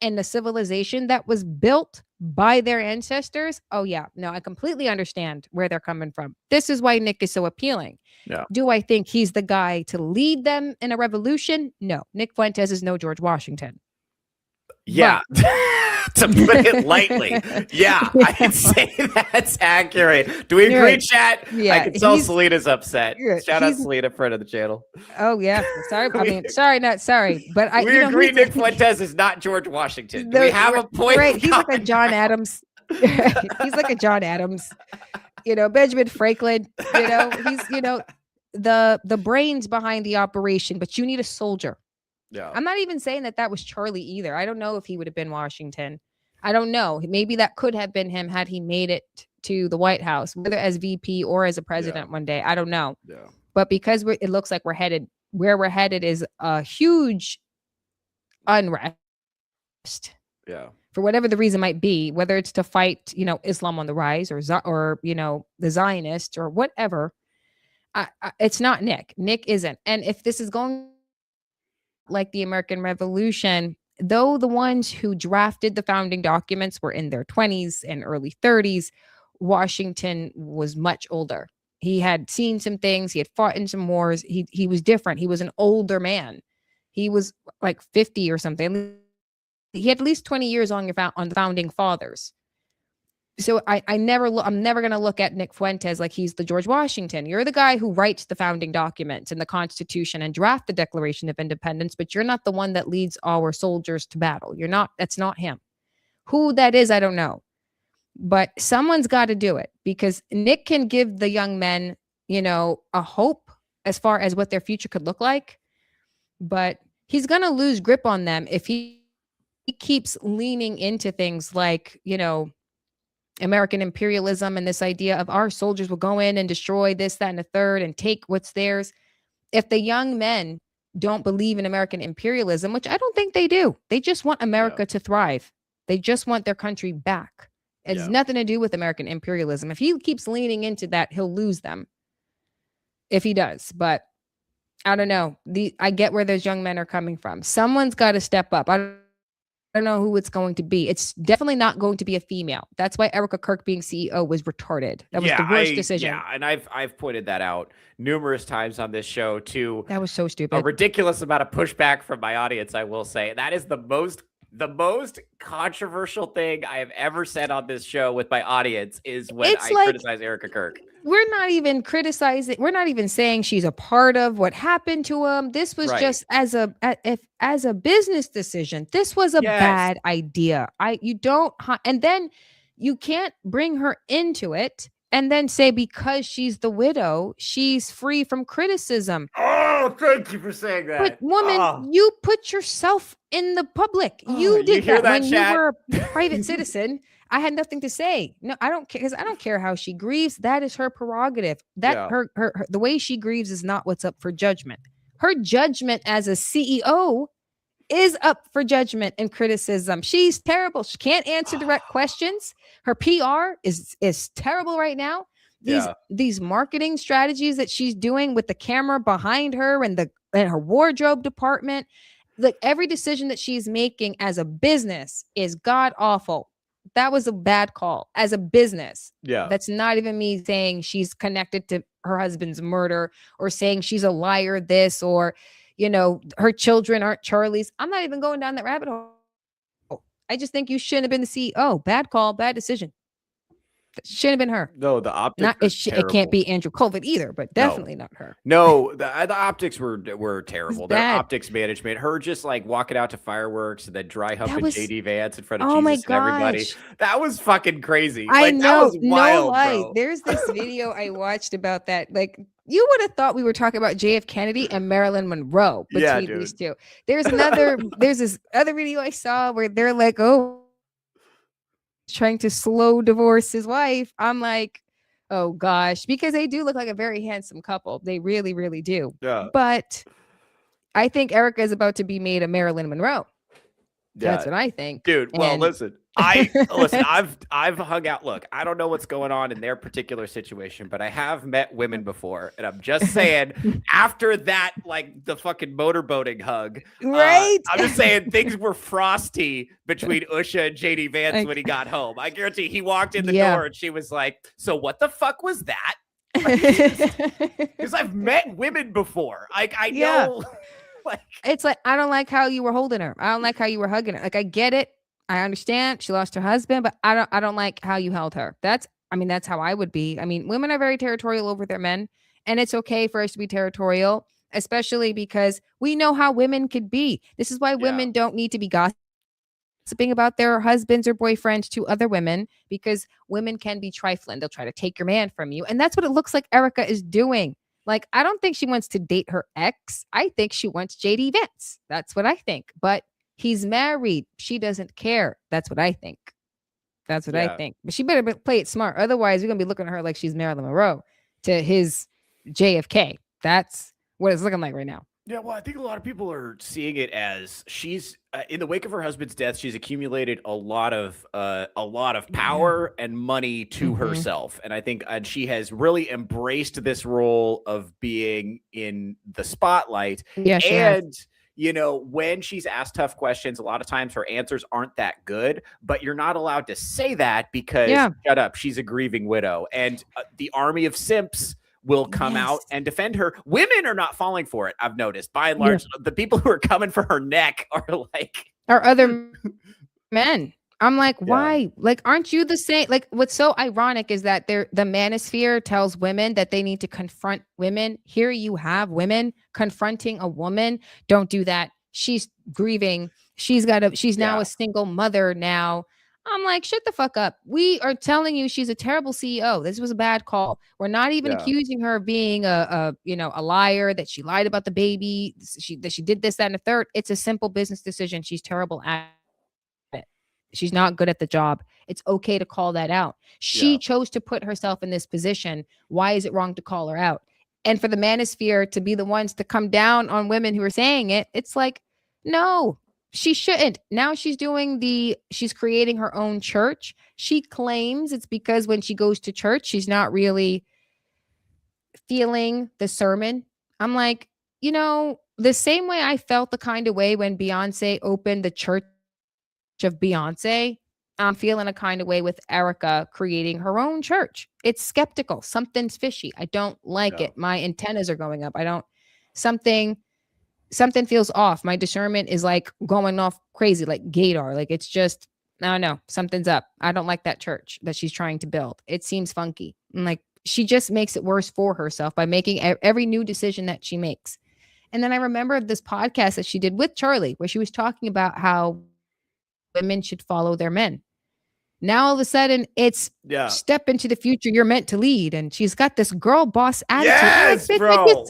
S7: in the civilization that was built by their ancestors. Oh yeah, no, I completely understand where they're coming from. This is why Nick is so appealing.
S6: Yeah.
S7: Do I think he's the guy to lead them in a revolution? No. Nick Fuentes is no George Washington.
S6: Yeah. To put it lightly. Yeah, I'd say that's accurate. Do we agree,
S7: Right.
S6: chat?
S7: Yeah,
S6: I can tell
S7: he's-
S6: Selena's upset.
S7: Yeah,
S6: Shout out
S7: he's-
S6: Selena, friend of the channel.
S7: Oh yeah, sorry. I mean, sorry, not sorry, but I.
S6: We
S7: you know,
S6: agree
S7: he's-
S6: Nick Fuentes is not George Washington. Do we
S7: the-
S6: have a point?
S7: Right,
S6: in
S7: he's like a
S6: common?
S7: John Adams. He's like a John Adams. Benjamin Franklin. He's the brains behind the operation, but you need a soldier.
S6: Yeah.
S7: I'm not even saying that was Charlie either. I don't know if he would have been Washington. I don't know. Maybe that could have been him had he made it to the White House, whether as VP or as a president one day. I don't know.
S6: Yeah.
S7: But because it looks like we're headed is a huge unrest
S6: Yeah.
S7: for whatever the reason might be, whether it's to fight, Islam on the rise or the Zionists or whatever. It's not Nick. Nick isn't. And if this is going like the American Revolution, though the ones who drafted the founding documents were in their 20s and early 30s, Washington was much older. He had seen some things. He had fought in some wars. He was different. He was an older man. He was like 50 or something. He had at least 20 years on the founding fathers. So I'm never going to look at Nick Fuentes like he's the George Washington. You're the guy who writes the founding documents and the Constitution and draft the Declaration of Independence, but you're not the one that leads our soldiers to battle. That's not him. Who that is, I don't know. But someone's got to do it because Nick can give the young men, a hope as far as what their future could look like. But he's going to lose grip on them if he keeps leaning into things like, American imperialism and this idea of our soldiers will go in and destroy this, that, and the third and take what's theirs. If the young men don't believe in American imperialism, which I don't think they do, they just want America to thrive. They just want their country back. It's nothing to do with American imperialism. If he keeps leaning into that, he'll lose them. If he does, but I don't know. I get where those young men are coming from. Someone's got to step up. I don't know who it's going to be. It's definitely not going to be a female. That's why Erica Kirk being CEO was retarded. That was the worst decision.
S6: Yeah, and I've pointed that out numerous times on this show too.
S7: That was so stupid.
S6: A ridiculous amount of pushback from my audience, I will say. That is the most controversial thing I have ever said on this show with my audience is when
S7: It's
S6: I
S7: like-
S6: criticize Erica Kirk.
S7: We're not even criticizing. We're not even saying she's a part of what happened to him. This was
S6: Right.
S7: just as a business decision. This was a
S6: Yes.
S7: bad idea. And then you can't bring her into it and then say because she's the widow, she's free from criticism.
S6: Oh, thank you for saying that.
S7: But woman,
S6: Oh.
S7: you put yourself in the public.
S6: Oh,
S7: You
S6: you
S7: did
S6: hear
S7: that
S6: that,
S7: when
S6: chat?
S7: you were a private citizen. I had nothing to say. No, I don't care because I don't care how she grieves. That is her prerogative. That
S6: Yeah.
S7: her the way she grieves is not what's up for judgment. Her judgment as a CEO is up for judgment and criticism. She's terrible. She can't answer direct questions. Her PR is terrible right now. These marketing strategies that she's doing with the camera behind her and her wardrobe department, like every decision that she's making as a business is god awful. That was a bad call as a business.
S6: Yeah.
S7: That's not even me saying she's connected to her husband's murder or saying she's a liar, this, or, her children aren't Charlie's. I'm not even going down that rabbit hole. I just think you shouldn't have been the CEO. Bad call, bad decision. Shouldn't have been her.
S6: No, the optics.
S7: Not
S6: are
S7: it can't
S6: terrible.
S7: be Andrew Colvin either, but definitely not her.
S6: No, the optics were terrible. Their
S7: bad.
S6: optics management. Her just like walking out to fireworks and then dry humping
S7: was-
S6: JD Vance in front of
S7: Oh my
S6: Jesus and everybody.
S7: gosh.
S6: That was fucking crazy.
S7: I
S6: Like,
S7: know,
S6: that was wild,
S7: no lie.
S6: bro.
S7: There's this video I watched about that. Like, you would have thought we were talking about JF Kennedy and Marilyn Monroe between
S6: Yeah,
S7: these two. There's this other video I saw where they're like, oh, trying to slow divorce his wife. I'm like, oh gosh, because they do look like a very handsome couple. They really, really do.
S6: Yeah.
S7: But I think Erica is about to be made a Marilyn Monroe. That's what I think.
S6: Dude, well,
S7: And-
S6: listen, I've hung out. Look, I don't know what's going on in their particular situation, but I have met women before, and I'm just saying, after that, like the fucking motorboating hug,
S7: Right?
S6: I'm just saying things were frosty between Usha and JD Vance
S7: Like-
S6: when he got home. I guarantee he walked in the
S7: Yeah.
S6: door and she was like, "So what the fuck was that?" Because I've met women before. Like I
S7: Yeah.
S6: know, like
S7: It's like, I don't like how you were holding her. I don't like how you were hugging her. Like, I get it. I understand she lost her husband, but I don't like how you held her. That's how I would be. I mean, women are very territorial over their men, and it's okay for us to be territorial, especially because we know how women could be. This is why women don't need to be gossiping about their husbands or boyfriends to other women, because women can be trifling. They'll try to take your man from you. And that's what it looks like Erica is doing. Like, I don't think she wants to date her ex. I think she wants JD Vance. That's what I think. But he's married. She doesn't care. That's what I think. That's what I think. But she better play it smart. Otherwise, we're going to be looking at her like she's Marilyn Monroe to his JFK. That's what it's looking like right now.
S6: Yeah, well, I think a lot of people are seeing it as she's in the wake of her husband's death. She's accumulated a lot of power and money to herself, and I think she has really embraced this role of being in the spotlight.
S7: Yeah, she has.
S6: And you know, when she's asked tough questions, a lot of times her answers aren't that good. But you're not allowed to say that because shut up, she's a grieving widow, and the army of simps will come out and defend her. Women are not falling for it. I've noticed by and large, the people who are coming for her neck are like
S7: other men. I'm like, why? Like, aren't you the same? Like, what's so ironic is that the manosphere tells women that they need to confront women. Here you have women confronting a woman. Don't do that. She's grieving. She's now a single mother now. I'm like, shut the fuck up. We are telling you she's a terrible CEO. This was a bad call. We're not even accusing her of being a liar, that she lied about the baby, that she did this, that, and the third. It's a simple business decision. She's terrible at it. She's not good at the job. It's okay to call that out. She chose to put herself in this position. Why is it wrong to call her out? And for the manosphere to be the ones to come down on women who are saying it, it's like, no. She shouldn't. Now she's creating her own church. She claims it's because when she goes to church, she's not really feeling the sermon. I'm like, the same way I felt the kind of way when Beyonce opened the church of Beyonce, I'm feeling a kind of way with Erica creating her own church. It's skeptical. Something's fishy. I don't like it. My antennas are going up. Something feels off. My discernment is like going off crazy, like Gator. Like, it's just, I don't know. Something's up. I don't like that church that she's trying to build. It seems funky. And like, she just makes it worse for herself by making every new decision that she makes. And then I remember this podcast that she did with Charlie, where she was talking about how women should follow their men. Now all of a sudden it's step into the future. You're meant to lead. And she's got this girl boss attitude.
S6: Yes,
S7: like,
S6: bro.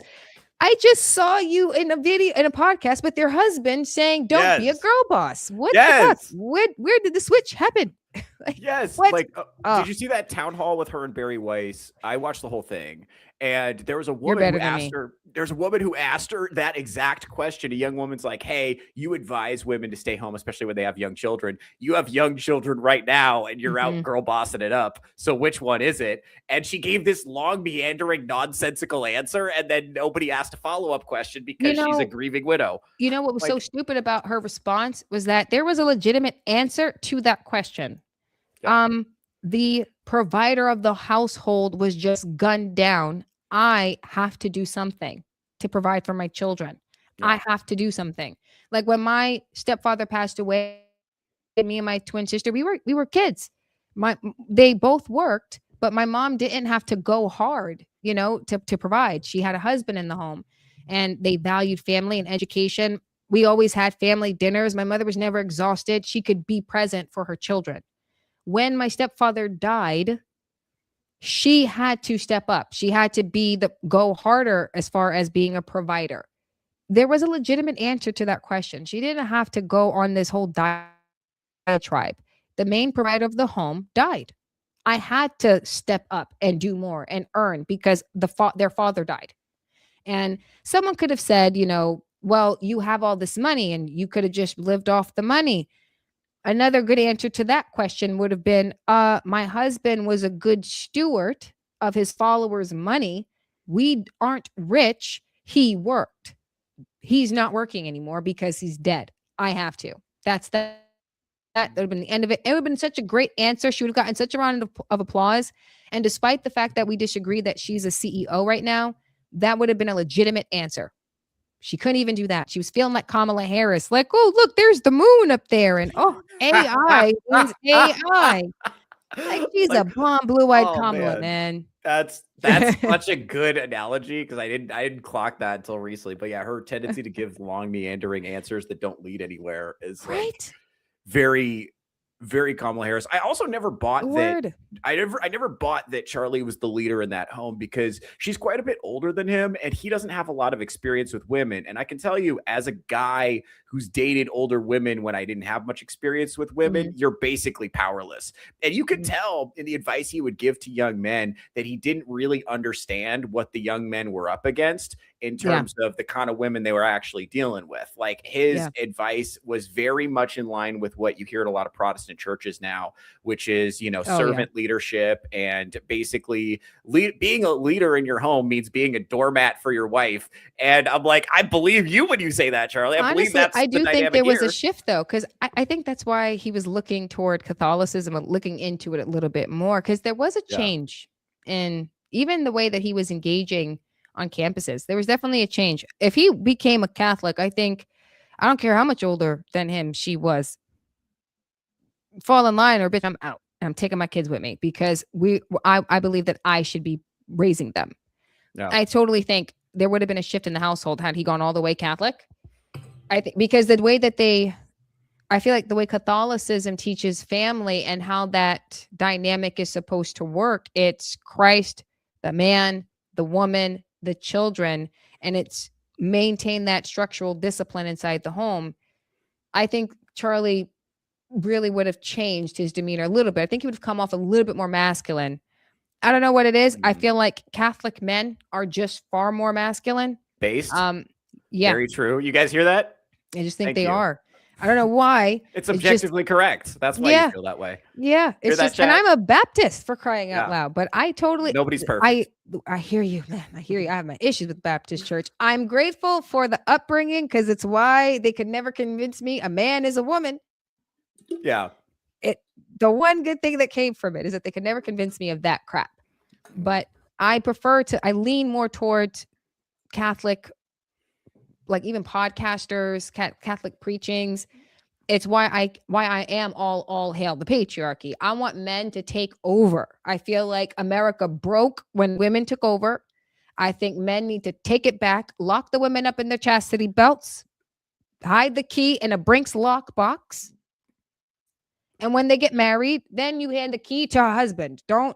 S7: I just saw you in a podcast with your husband saying, don't be a girl boss. What the fuck? Where did the switch happen?
S6: Like, did you see that town hall with her and Barry Weiss? I watched the whole thing. And there was a woman who asked her, there's a woman who asked her that exact question. A young woman's like, hey, you advise women to stay home, especially when they have young children. You have young children right now and you're out girl bossing it up. So which one is it? And she gave this long, meandering, nonsensical answer. And then nobody asked a follow-up question because she's a grieving widow.
S7: You know what was so stupid about her response was that there was a legitimate answer to that question. The provider of the household was just gunned down. I have to do something to provide for my children. I have to do something. Like when my stepfather passed away, me and my twin sister, we were kids. They both worked, but my mom didn't have to go hard, to provide. She had a husband in the home, and they valued family and education. We always had family dinners. My mother was never exhausted. She could be present for her children. When my stepfather died, she had to step up. She had to go harder as far as being a provider. There was a legitimate answer to that question. She didn't have to go on this whole diatribe. The main provider of the home died. I had to step up and do more and earn because their father died. And someone could have said, well, you have all this money and you could have just lived off the money. Another good answer to that question would have been, my husband was a good steward of his followers' money. We aren't rich. He worked. He's not working anymore because he's dead. I have to. That would have been the end of it. It would have been such a great answer. She would have gotten such a round of applause. And despite the fact that we disagree that she's a CEO right now, that would have been a legitimate answer. She couldn't even do that. She was feeling like Kamala Harris, like, oh, look, there's the moon up there. And AI means AI. Like she's a blonde, blue-eyed Kamala, man.
S6: That's such a good analogy because I didn't clock that until recently. But yeah, her tendency to give long, meandering answers that don't lead anywhere is
S7: right.
S6: Very, very Kamala Harris. I also never bought that. I never bought that Charlie was the leader in that home because she's quite a bit older than him and he doesn't have a lot of experience with women. And I can tell you, as a guy who's dated older women when I didn't have much experience with women, you're basically powerless. And you could tell in the advice he would give to young men that he didn't really understand what the young men were up against in terms of the kind of women they were actually dealing with. Like his advice was very much in line with what you hear at a lot of Protestant churches now, which is, servant leadership and basically being a leader in your home means being a doormat for your wife. And I'm like, I believe you when you say that, Charlie.
S7: Honestly, I do think there was a shift though, because I think that's why he was looking toward Catholicism and looking into it a little bit more, because there was a change in even the way that he was engaging on campuses. There was definitely a change. If he became a Catholic, I don't care how much older than him she was, fall in line or bitch, I'm out. I'm taking my kids with me because I believe that I should be raising them. Yeah. I totally think there would have been a shift in the household had he gone all the way Catholic. I think because the way that I feel like the way Catholicism teaches family and how that dynamic is supposed to work, it's Christ, the man, the woman, the children, and it's maintain that structural discipline inside the home. I think Charlie really would have changed his demeanor a little bit. I think he would have come off a little bit more masculine. I don't know what it is. I feel like Catholic men are just far more masculine.
S6: Based?
S7: Yeah.
S6: Very true. You guys hear that?
S7: I just think they are. I don't know why.
S6: It's objectively correct. That's why you feel that way.
S7: Yeah. It's just, and I'm a Baptist for crying out loud, but I totally.
S6: Nobody's perfect.
S7: I hear you, man. I hear you. I have my issues with Baptist church. I'm grateful for the upbringing because it's why they could never convince me a man is a woman.
S6: Yeah.
S7: The one good thing that came from it is that they could never convince me of that crap. But I lean more towards Catholic, like even podcasters, Catholic preachings. It's why I am all hail the patriarchy. I want men to take over. I feel like America broke when women took over. I think men need to take it back, lock the women up in their chastity belts, hide the key in a Brinks lock box. And when they get married, then you hand the key to a husband. Don't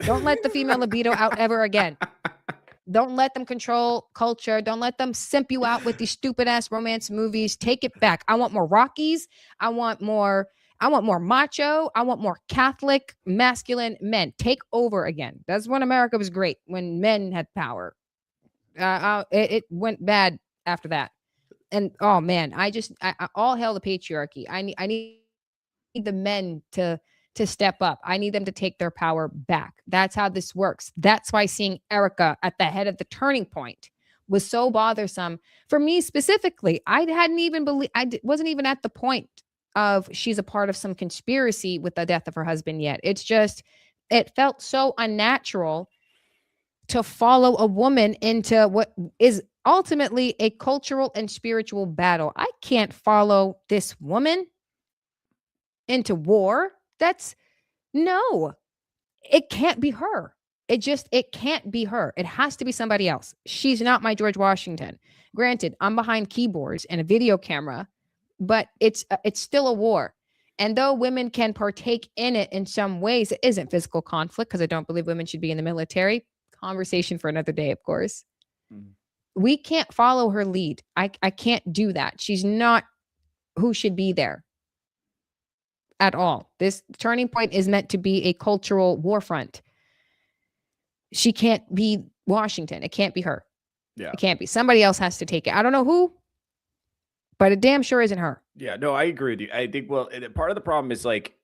S7: let the female libido out ever again. Don't let them control culture. Don't let them simp you out with these stupid ass romance movies. Take it back. I want more Rockies. I want more macho. I want more Catholic, masculine men. Take over again. That's when America was great, when men had power. It went bad after that. And oh man, I all hail the patriarchy. I need the men to step up. I need them to take their power back. That's how this works. That's why seeing Erica at the head of the turning point was so bothersome for me specifically. I wasn't even at the point of she's a part of some conspiracy with the death of her husband yet. It's just, it felt so unnatural to follow a woman into what is ultimately a cultural and spiritual battle. I can't follow this woman into war. No, it can't be her. It can't be her. It has to be somebody else. She's not my George Washington. Granted, I'm behind keyboards and a video camera, but it's still a war. And though women can partake in it in some ways, it isn't physical conflict because I don't believe women should be in the military. Conversation for another day, of course.
S6: Mhm.
S7: We can't follow her lead. I can't do that. She's not who should be there at all. This turning point is meant to be a cultural war front. She can't be Washington. It can't be her.
S6: Yeah.
S7: It can't be. Somebody else has to take it. I don't know who, but it damn sure isn't her.
S6: Yeah, no, I agree with you. I think, well, part of the problem is like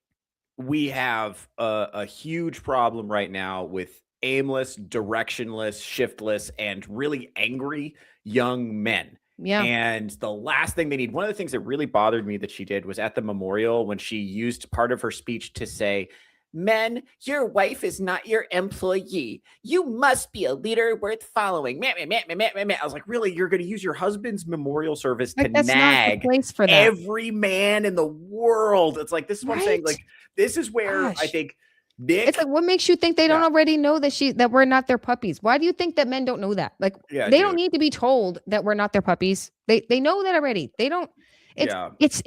S6: we have a huge problem right now with aimless, directionless, shiftless, and really angry young men.
S7: Yeah.
S6: And the last thing they need, one of the things that really bothered me that she did was at the memorial when she used part of her speech to say, "Men, your wife is not your employee. You must be a leader worth following." Meh, meh, meh, meh, meh, meh, meh. I was like, really? You're going to use your husband's memorial service to
S7: Like, that's not the
S6: nag
S7: place for that.
S6: every man in the world? It's like, this is what I'm saying.
S7: Right?
S6: Like, this is where I
S7: Gosh.
S6: think Nick.
S7: It's like, what makes you think they don't
S6: Yeah.
S7: already know that we're not their puppies? Why do you think that men don't know that? Like,
S6: Yeah,
S7: they don't
S6: dude.
S7: need to be told that we're not their puppies. They know that already. They don't.
S6: Yeah.
S7: It's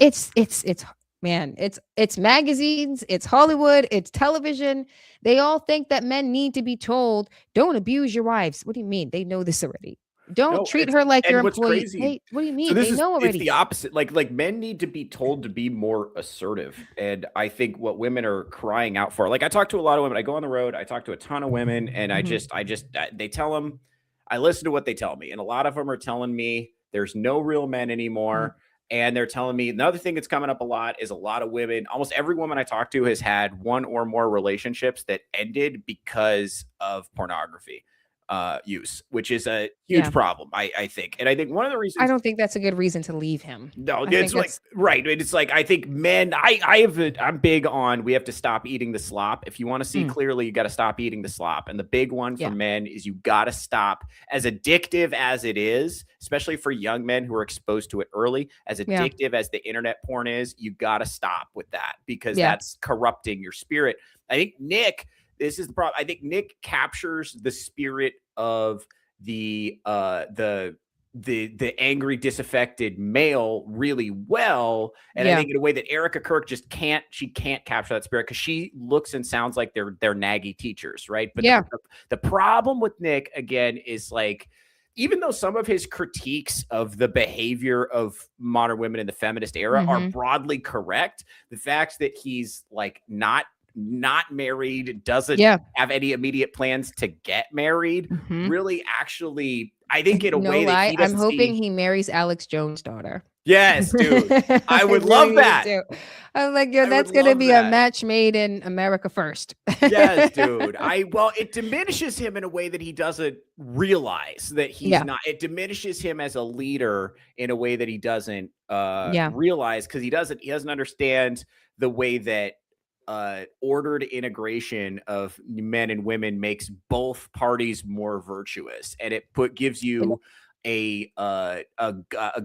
S7: man. It's magazines. It's Hollywood. It's television. They all think that men need to be told, don't abuse your wives. What do you mean? They know this already. Don't
S6: No,
S7: treat
S6: it's-
S7: her like
S6: and
S7: your
S6: what's
S7: employee.
S6: crazy-
S7: What do you mean?
S6: So this
S7: They
S6: is
S7: know
S6: it's
S7: already.
S6: the opposite. Like men need to be told to be more assertive. And I think what women are crying out for, like I talk to a lot of women. I go on the road, I talk to a ton of women, and
S7: Mhm.
S6: they tell them, I listen to what they tell me. And a lot of them are telling me there's no real men anymore. And they're telling me another thing that's coming up a lot is a lot of women, almost every woman I talk to has had one or more relationships that ended because of pornography use, which is a huge
S7: Yeah.
S6: problem, I think. And I think one of the reasons
S7: I don't think that's a good reason to leave him.
S6: no,
S7: I
S6: it's
S7: think
S6: like
S7: that's-
S6: right. It's like I think men. I'm big on we have to stop eating the slop. If you want to see clearly, you got to stop eating the slop. And the big one for
S7: Yeah.
S6: men is you got to stop. As addictive as it is, especially for young men who are exposed to it early, as
S7: Yeah.
S6: addictive as the internet porn is, you got to stop with that because
S7: Yeah.
S6: that's corrupting your spirit. I think Nick. This is the problem. I think Nick captures the spirit of the angry, disaffected male really well. And I
S7: Yeah.
S6: think in a way that Erica Kirk just can't capture that spirit because she looks and sounds like they're naggy teachers, right? But
S7: Yeah.
S6: the problem with Nick again is like, even though some of his critiques of the behavior of modern women in the feminist era are
S7: Mhm.
S6: broadly correct, the fact that he's like not married, doesn't
S7: Yeah.
S6: have any immediate plans to get married,
S7: Mhm.
S6: really actually, I think in a
S7: No
S6: way that
S7: lie,
S6: he
S7: I'm
S6: doesn't
S7: hoping
S6: see.
S7: he marries Alex Jones' daughter.
S6: Yes, dude. I would love
S7: really
S6: that.
S7: do. I'm like, yo,
S6: I
S7: that's
S6: would
S7: gonna
S6: love
S7: be
S6: that.
S7: a match made in America first.
S6: Yes, dude. Well, it diminishes him in a way that he doesn't realize that he's
S7: Yeah.
S6: not. It diminishes him as a leader in a way that he doesn't
S7: Yeah.
S6: realize because he doesn't understand the way that ordered integration of men and women makes both parties more virtuous, and it gives you a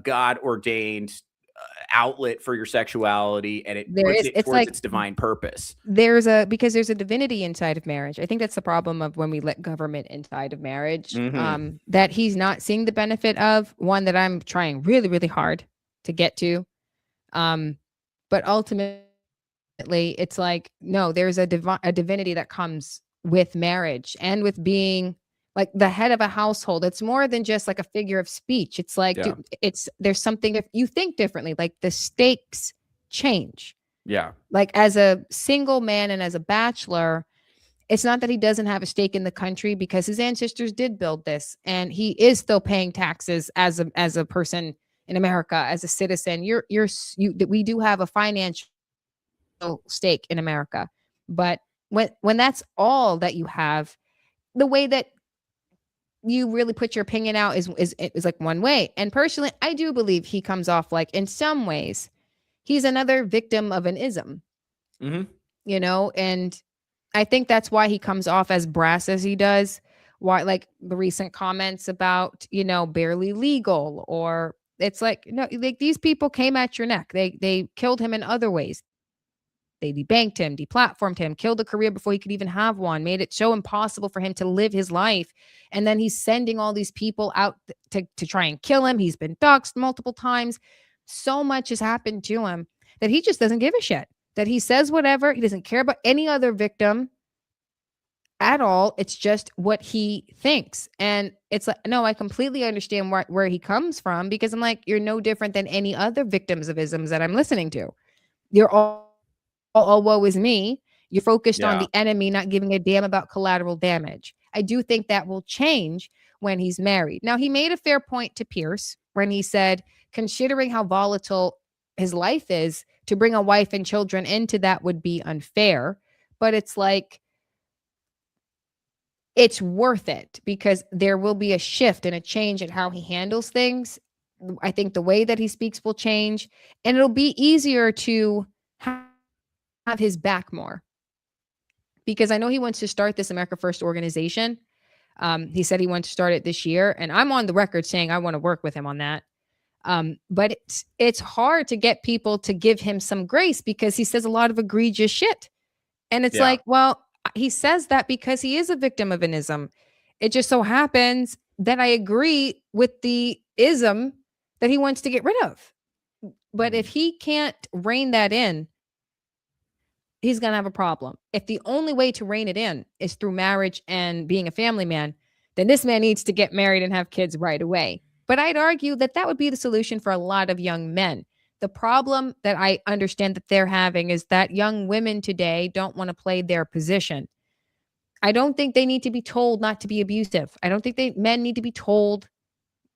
S6: God ordained outlet for your sexuality, and it
S7: There
S6: puts
S7: is-
S6: it
S7: it's
S6: towards
S7: like-
S6: its divine purpose.
S7: Because there's a divinity inside of marriage. I think that's the problem of when we let government inside of marriage.
S6: Mhm.
S7: That he's not seeing the benefit of, one that I'm trying really, really hard to get to. But ultimately it's like, no, there's a divinity that comes with marriage and with being like the head of a household. It's more than just like a figure of speech. It's like,
S6: Yeah.
S7: there's something if you think differently, like the stakes change.
S6: Yeah.
S7: Like as a single man and as a bachelor, it's not that he doesn't have a stake in the country because his ancestors did build this and he is still paying taxes as a person in America, as a citizen. We do have a financial stake in America. But when that's all that you have, the way that you really put your opinion out is like one way. And personally, I do believe he comes off like in some ways he's another victim of an ism,
S6: Mhm.
S7: you know, and I think that's why he comes off as brass as he does. Why, like the recent comments about, barely legal, or it's like, no, like these people came at your neck. They killed him in other ways. They debanked him, deplatformed him, killed a career before he could even have one, made it so impossible for him to live his life. And then he's sending all these people out to try and kill him. He's been doxxed multiple times. So much has happened to him that he just doesn't give a shit. That he says whatever. He doesn't care about any other victim at all. It's just what he thinks. And it's like, no, I completely understand where he comes from, because I'm like, you're no different than any other victims of isms that I'm listening to. You're all woe is me. You're focused on the enemy, not giving a damn about collateral damage. I do think that will change when he's married. Now, he made a fair point to Pierce when he said, considering how volatile his life is, to bring a wife and children into that would be unfair. But it's like, it's worth it, because there will be a shift and a change in how he handles things. I think the way that he speaks will change, and it'll be easier to have his back more, because I know he wants to start this America First organization. He said he wants to start it this year, and I'm on the record saying I want to work with him on that. But it's hard to get people to give him some grace, because he says a lot of egregious shit. And it's like, well, he says that because he is a victim of an ism. It just so happens that I agree with the ism that he wants to get rid of. But if he can't rein that in, he's going to have a problem. If the only way to rein it in is through marriage and being a family man, then this man needs to get married and have kids right away. But I'd argue that that would be the solution for a lot of young men. The problem that I understand that they're having is that young women today don't want to play their position. I don't think they need to be told not to be abusive. I don't think men need to be told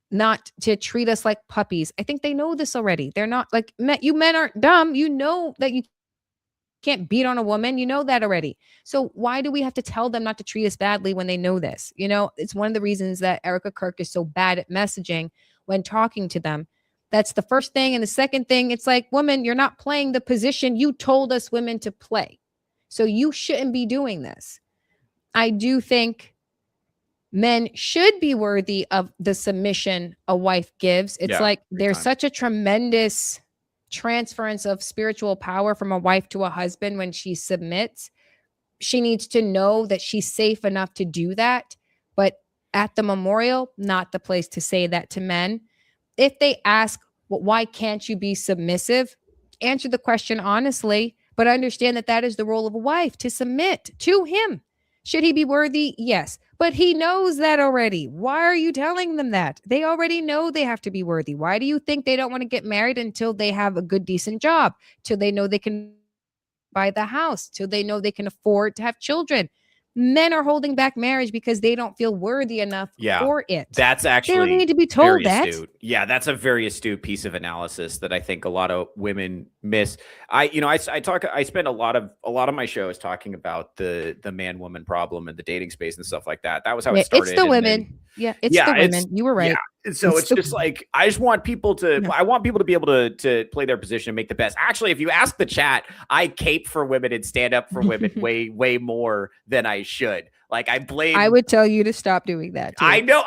S7: not to treat us like puppies. I think they know this already. They're not like, you men aren't dumb. You know that you can't beat on a woman. You know that already. So why do we have to tell them not to treat us badly when they know this? You know, it's one of the reasons that Erica Kirk is so bad at messaging when talking to them. That's the first thing. And the second thing, it's like, woman, you're not playing the position you told us women to play. So you shouldn't be doing this. I do think men should be worthy of the submission a wife gives. It's like there's such a tremendous transference of spiritual power from a wife to a husband when she submits. She needs to know that she's safe enough to do that. But at the memorial, not the place to say that to men. If they ask, well, why can't you be submissive? Answer the question honestly, but understand that that is the role of a wife, to submit to him. Should he be worthy? Yes. But he knows that already. Why are you telling them that? They already know they have to be worthy. Why do you think they don't want to get married until they have a good, decent job, till they know they can buy the house, till they know they can afford to have children? Men are holding back marriage because they don't feel worthy enough for it.
S6: That's actually,
S7: they don't need to be told that.
S6: Astute. Yeah, that's a very astute piece of analysis that I think a lot of women miss. I spend a lot of my shows talking about the man-woman problem and the dating space and stuff like that. That was how it started.
S7: It's the women. It's the women. You were right.
S6: Yeah. And so it's just like, I just want people to, I want people to be able to play their position and make the best. Actually, if you ask the chat, I cape for women and stand up for women way more than I should. Like I
S7: would tell you to stop doing that too.
S6: I know.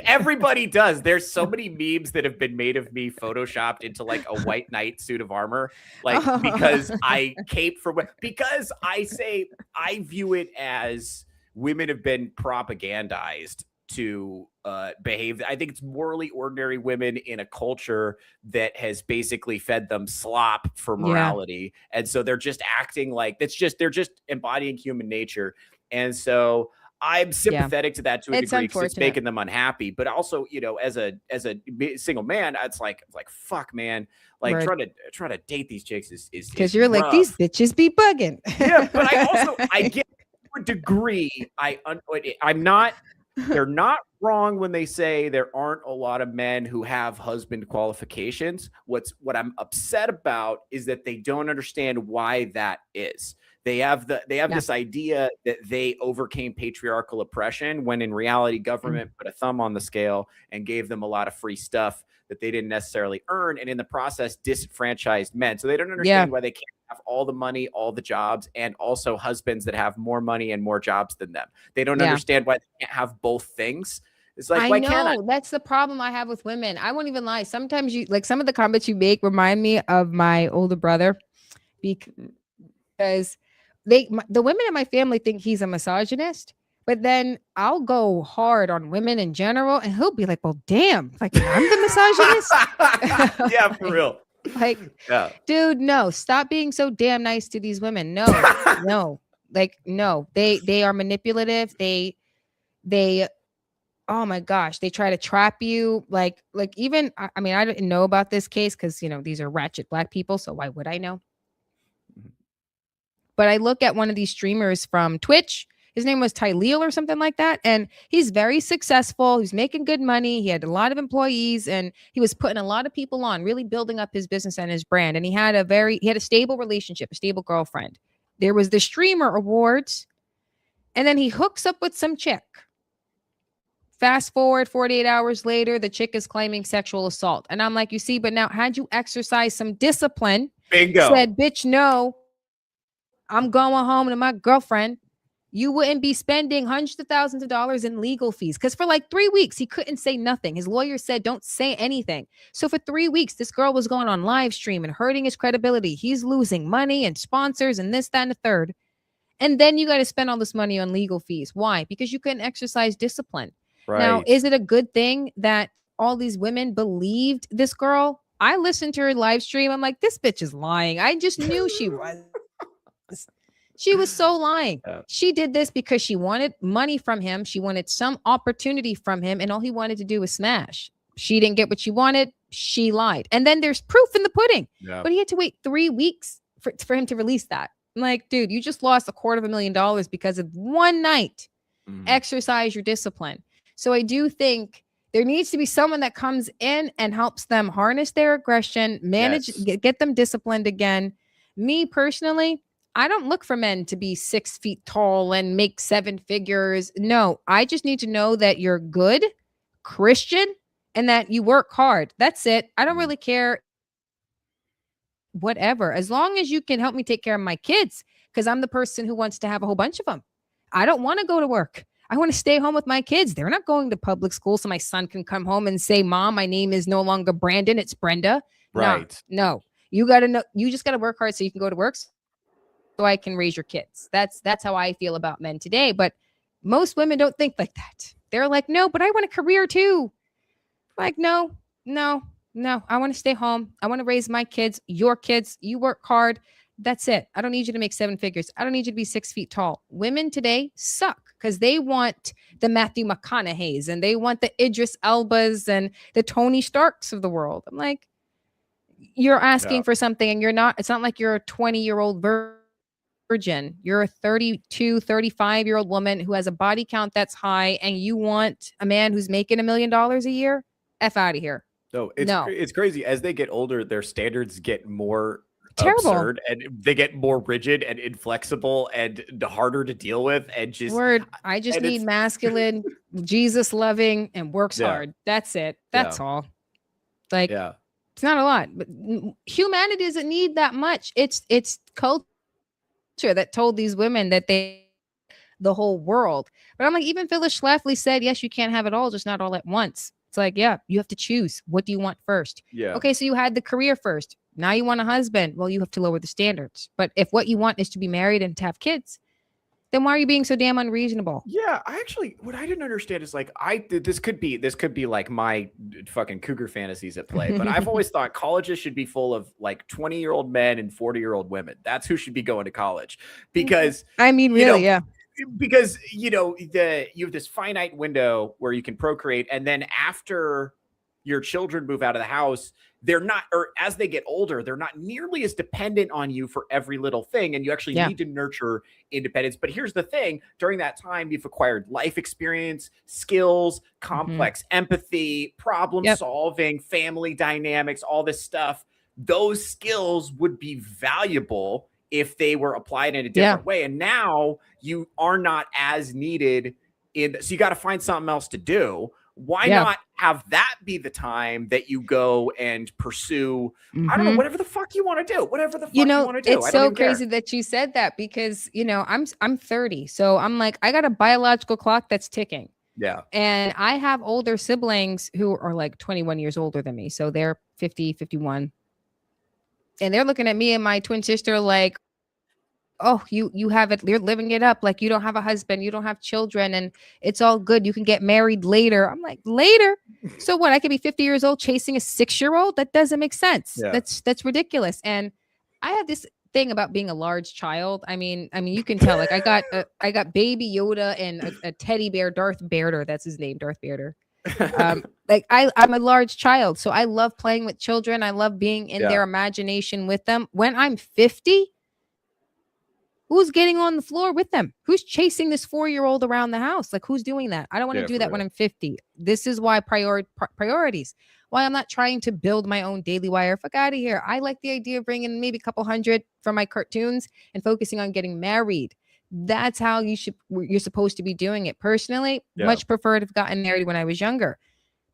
S6: Everybody does. There's so many memes that have been made of me photoshopped into like a white knight suit of armor, like because I cape for because I view it as women have been propagandized to behave. I think it's morally ordinary women in a culture that has basically fed them slop for morality. And so they're just acting like they're just embodying human nature. And so I'm sympathetic to that to a degree because it's making them unhappy. But also, you know, as a single man, it's like fuck, man. Like trying to date these chicks is
S7: because you're rough. Like, these bitches be bugging.
S6: Yeah, but I get to a degree. I'm not. They're not wrong when they say there aren't a lot of men who have husband qualifications. What I'm upset about is that they don't understand why that is. They have this idea that they overcame patriarchal oppression when in reality government put a thumb on the scale and gave them a lot of free stuff that they didn't necessarily earn, and in the process disenfranchised men. So they don't understand why they can't have all the money, all the jobs, and also husbands that have more money and more jobs than them. They don't understand why they can't have both things. It's like, why can't I?
S7: That's the problem I have with women. I won't even lie. Sometimes you like some of the comments you make remind me of my older brother because because the women in my family think he's a misogynist, but then I'll go hard on women in general, and he'll be like, "Well, damn, like I'm the misogynist."
S6: Yeah, for real.
S7: Like,
S6: Yeah.
S7: dude, no, stop being so damn nice to these women. No, no, like, no, they are manipulative. They, oh my gosh, they try to trap you. Like even, I mean, I didn't know about this case because, you know, these are ratchet black people. So why would I know? But I look at one of these streamers from Twitch. His name was Tyleel or something like that. And he's very successful. He's making good money. He had a lot of employees and he was putting a lot of people on, really building up his business and his brand. And he had a stable relationship, a stable girlfriend. There was the streamer awards. And then he hooks up with some chick. Fast forward 48 hours later, the chick is claiming sexual assault. And I'm like, you see, but now had you exercised some discipline,
S6: Bingo.
S7: said, bitch, no, I'm going home to my girlfriend, you wouldn't be spending hundreds of thousands of dollars in legal fees. Because for like 3 weeks, he couldn't say nothing. His lawyer said, don't say anything. So for 3 weeks, this girl was going on live stream and hurting his credibility. He's losing money and sponsors and this, that, and the third. And then you got to spend all this money on legal fees. Why? Because you couldn't exercise discipline.
S6: Right.
S7: Now, is it a good thing that all these women believed this girl? I listened to her live stream. I'm like, this bitch is lying. I just knew she was. She was so lying.
S6: Yeah.
S7: She did this because she wanted money from him. She wanted some opportunity from him. And all he wanted to do was smash. She didn't get what she wanted. She lied. And then there's proof in the pudding.
S6: Yeah.
S7: But he had to wait 3 weeks for him to release that. I'm like, dude, you just lost $250,000 because of one night.
S6: Mhm.
S7: Exercise your discipline. So I do think there needs to be someone that comes in and helps them harness their aggression, manage,
S6: Yes.
S7: get them disciplined again. Me personally, I don't look for men to be 6 feet tall and make 7 figures. No, I just need to know that you're good, Christian, and that you work hard. That's it. I don't really care. Whatever. As long as you can help me take care of my kids, because I'm the person who wants to have a whole bunch of them. I don't want to go to work. I want to stay home with my kids. They're not going to public school so my son can come home and say, Mom, my name is no longer Brandon. It's Brenda.
S6: Right.
S7: No. You got to know. You just got to work hard so you can go to work so I can raise your kids. That's how I feel about men today. But most women don't think like that. They're like, no, but I want a career too. Like, no. I want to stay home. I want to raise my kids, your kids. You work hard. That's it. I don't need you to make 7 figures. I don't need you to be 6 feet tall. Women today suck because they want the Matthew McConaughey's and they want the Idris Elbas and the Tony Starks of the world. I'm like, you're asking for something and you're not. It's not like you're a 20-year-old virgin. You're a 32, 35-year-old woman who has a body count that's high and you want a man who's making $1 million a year? F out of here.
S6: So it's crazy. As they get older, their standards get more
S7: terrible
S6: absurd and they get more rigid and inflexible and harder to deal with and just
S7: I just
S6: and
S7: need
S6: it's-
S7: masculine, Jesus loving, and works hard. That's it. That's all. Like it's not a lot, but humanity doesn't need that much. It's culture that told these women that the whole world. But I'm like, even Phyllis Schlafly said, yes, you can't have it all, just not all at once. It's like, yeah, you have to choose. What do you want first?
S6: Yeah.
S7: Okay, so you had the career first. Now you want a husband. Well, you have to lower the standards. But if what you want is to be married and to have kids, then why are you being so damn unreasonable?
S6: Yeah, what I didn't understand is like this could be like my fucking cougar fantasies at play, but I've always thought colleges should be full of like 20-year-old men and 40-year-old women. That's who should be going to college because
S7: I mean, really, yeah.
S6: Because you have this finite window where you can procreate, and then after your children move out of the house, they're not, or as they get older, they're not nearly as dependent on you for every little thing. And you actually need to nurture independence. But here's the thing, during that time, you've acquired life experience, skills, complex empathy, problem solving, family dynamics, all this stuff. Those skills would be valuable if they were applied in a different way. And now you are not as needed so you got to find something else to do. Why not have that be the time that you go and pursue, I don't know, whatever the fuck you want to do, whatever the fuck you want to do.
S7: It's so crazy that you said that because, I'm 30. So I'm like, I got a biological clock that's ticking.
S6: Yeah.
S7: And I have older siblings who are like 21 years older than me. So they're 50, 51. And they're looking at me and my twin sister like, oh, you have it, you're living it up, like you don't have a husband, you don't have children, and it's all good, you can get married later. I'm like, later? So what, I could be 50 years old chasing a 6-year-old? That doesn't make sense.
S6: Yeah.
S7: That's ridiculous. And I have this thing about being a large child. I mean you can tell, like I got baby Yoda and a teddy bear, Darth Vader, that's his name, Darth Vader. Like I'm a large child, so I love playing with children, I love being in
S6: Yeah.
S7: their imagination with them. When I'm 50, who's getting on the floor with them? Who's chasing this 4-year-old around the house? Like, who's doing that? I don't want to
S6: Yeah,
S7: do
S6: for
S7: that when
S6: real.
S7: I'm 50. This is why priorities. Why I'm not trying to build my own Daily Wire. Fuck out of here. I like the idea of bringing maybe a couple hundred from my cartoons and focusing on getting married. That's how you're supposed to be doing it. Personally,
S6: Yeah.
S7: much prefer to have gotten married when I was younger.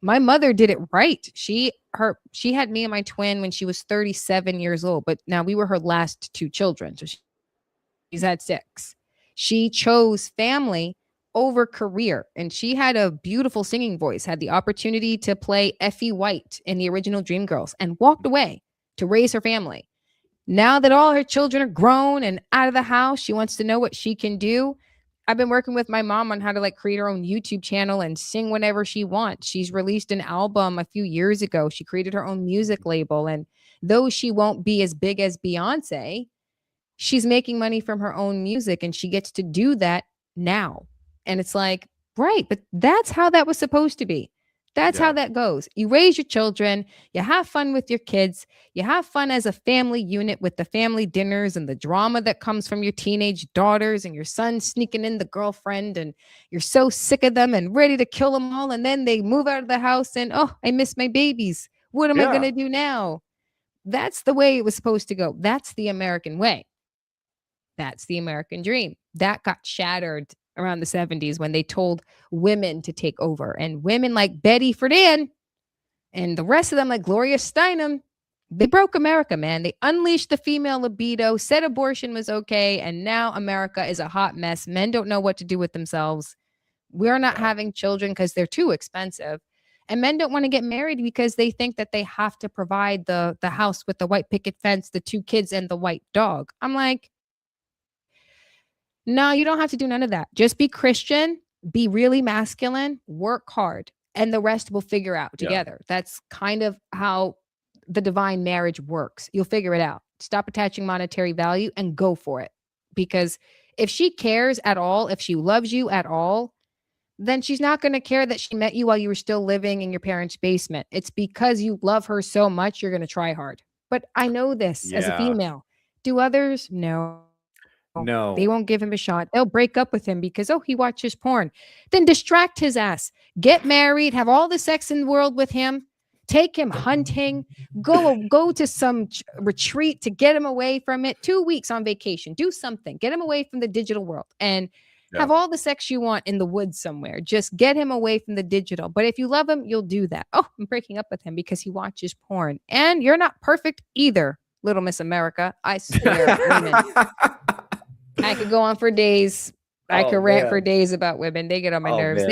S7: My mother did it right. She had me and my twin when she was 37 years old, but now we were her last 2 children. So she's had 6. She chose family over career, and she had a beautiful singing voice, had the opportunity to play Effie White in the original Dreamgirls, and walked away to raise her family. Now that all her children are grown and out of the house, she wants to know what she can do. I've been working with my mom on how to like create her own YouTube channel and sing whenever she wants. She's released an album a few years ago. She created her own music label, and though she won't be as big as Beyonce, she's making money from her own music, and she gets to do that now. And it's like, right, but that's how that was supposed to be. That's
S6: Yeah.
S7: how that goes. You raise your children, you have fun with your kids, you have fun as a family unit with the family dinners and the drama that comes from your teenage daughters and your son sneaking in the girlfriend, and you're so sick of them and ready to kill them all. And then they move out of the house and, oh, I miss my babies. What am I
S6: Yeah.
S7: going to do now? That's the way it was supposed to go. That's the American way. That's the American dream. That got shattered around the 70s when they told women to take over. And women like Betty Friedan and the rest of them, like Gloria Steinem, they broke America, man. They unleashed the female libido, said abortion was okay, and now America is a hot mess. Men don't know what to do with themselves. We're not having children because they're too expensive. And men don't want to get married because they think that they have to provide the house with the white picket fence, the 2 kids, and the white dog. I'm like, no, you don't have to do none of that. Just be Christian, be really masculine, work hard, and the rest will figure out
S6: Yeah.
S7: together. That's kind of how the divine marriage works. You'll figure it out. Stop attaching monetary value and go for it. Because if she cares at all, if she loves you at all, then she's not going to care that she met you while you were still living in your parents' basement. It's because you love her so much, you're going to try hard. But I know this as a
S6: Yeah.
S7: female. Do others? No.
S6: No.
S7: They won't give him a shot. They'll break up with him because, oh, he watches porn. Then distract his ass. Get married, have all the sex in the world with him, take him hunting, go to some retreat to get him away from it. 2 weeks on vacation. Do something. Get him away from the digital world and have all the sex you want in the woods somewhere. Just get him away from the digital. But if you love him, you'll do that. Oh, I'm breaking up with him because he watches porn. And you're not perfect either, Little Miss America. I swear, women. I could go on for days. I
S6: Oh,
S7: could rant for
S6: man.
S7: days about women. They get on my
S6: Oh,
S7: nerves.
S6: man.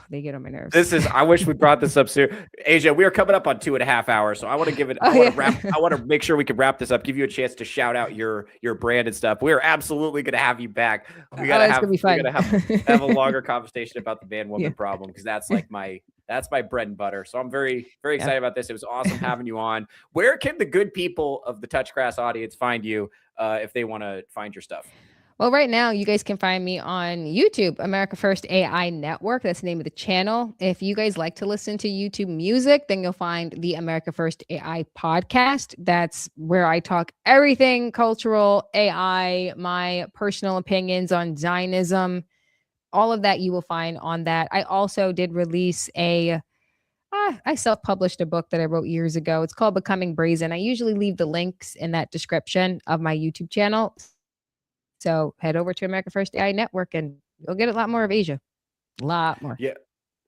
S7: They get on my nerves.
S6: I wish we brought this up soon. Asia, we are coming up on 2.5 hours, so I want to give it.
S7: Oh,
S6: I want to make sure we can wrap this up. Give you a chance to shout out your brand and stuff. We are absolutely going to have you back. We gotta
S7: it's
S6: have
S7: gonna be fun.
S6: we gotta have a longer conversation about the man woman
S7: Yeah.
S6: problem, because that's like my bread and butter. So I'm very excited about this. It was awesome having you on. Where can the good people of the Touchgrass audience find you if they want to find your stuff?
S7: Well, right now, you guys can find me on YouTube, America First AI Network. That's the name of the channel. If you guys like to listen to YouTube music, then you'll find the America First AI podcast. That's where I talk everything cultural, AI, my personal opinions on Zionism, all of that you will find on that. I also did release I self-published a book that I wrote years ago. It's called Becoming Brazen. I usually leave the links in that description of my YouTube channel. So head over to America First AI Network and you'll get a lot more of Asia. A lot more.
S6: Yeah.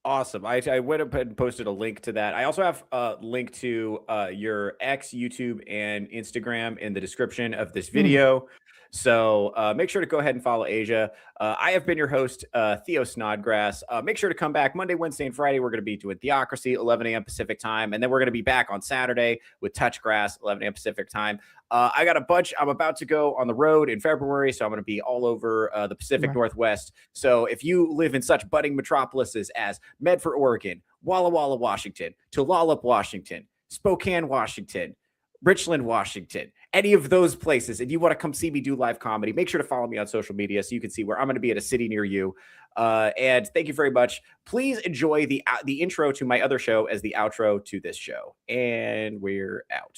S6: Awesome. I went up and posted a link to that. I also have a link to your X, YouTube, and Instagram in the description of this video. So make sure to go ahead and follow Asia. I have been your host, Theo Snodgrass. Make sure to come back Monday, Wednesday, and Friday. We're going to be doing Theocracy, 11 a.m. Pacific time. And then we're going to be back on Saturday with Touchgrass, 11 a.m. Pacific time. I got a bunch. I'm about to go on the road in February, so I'm going to be all over the Pacific Northwest. So if you live in such budding metropolises as Medford, Oregon, Walla Walla, Washington, Tulalip, Washington, Spokane, Washington, Richland, Washington, any of those places, and you want to come see me do live comedy, make sure to follow me on social media so you can see where I'm going to be at a city near you. And thank you very much. Please enjoy the intro to my other show as the outro to this show. And we're out.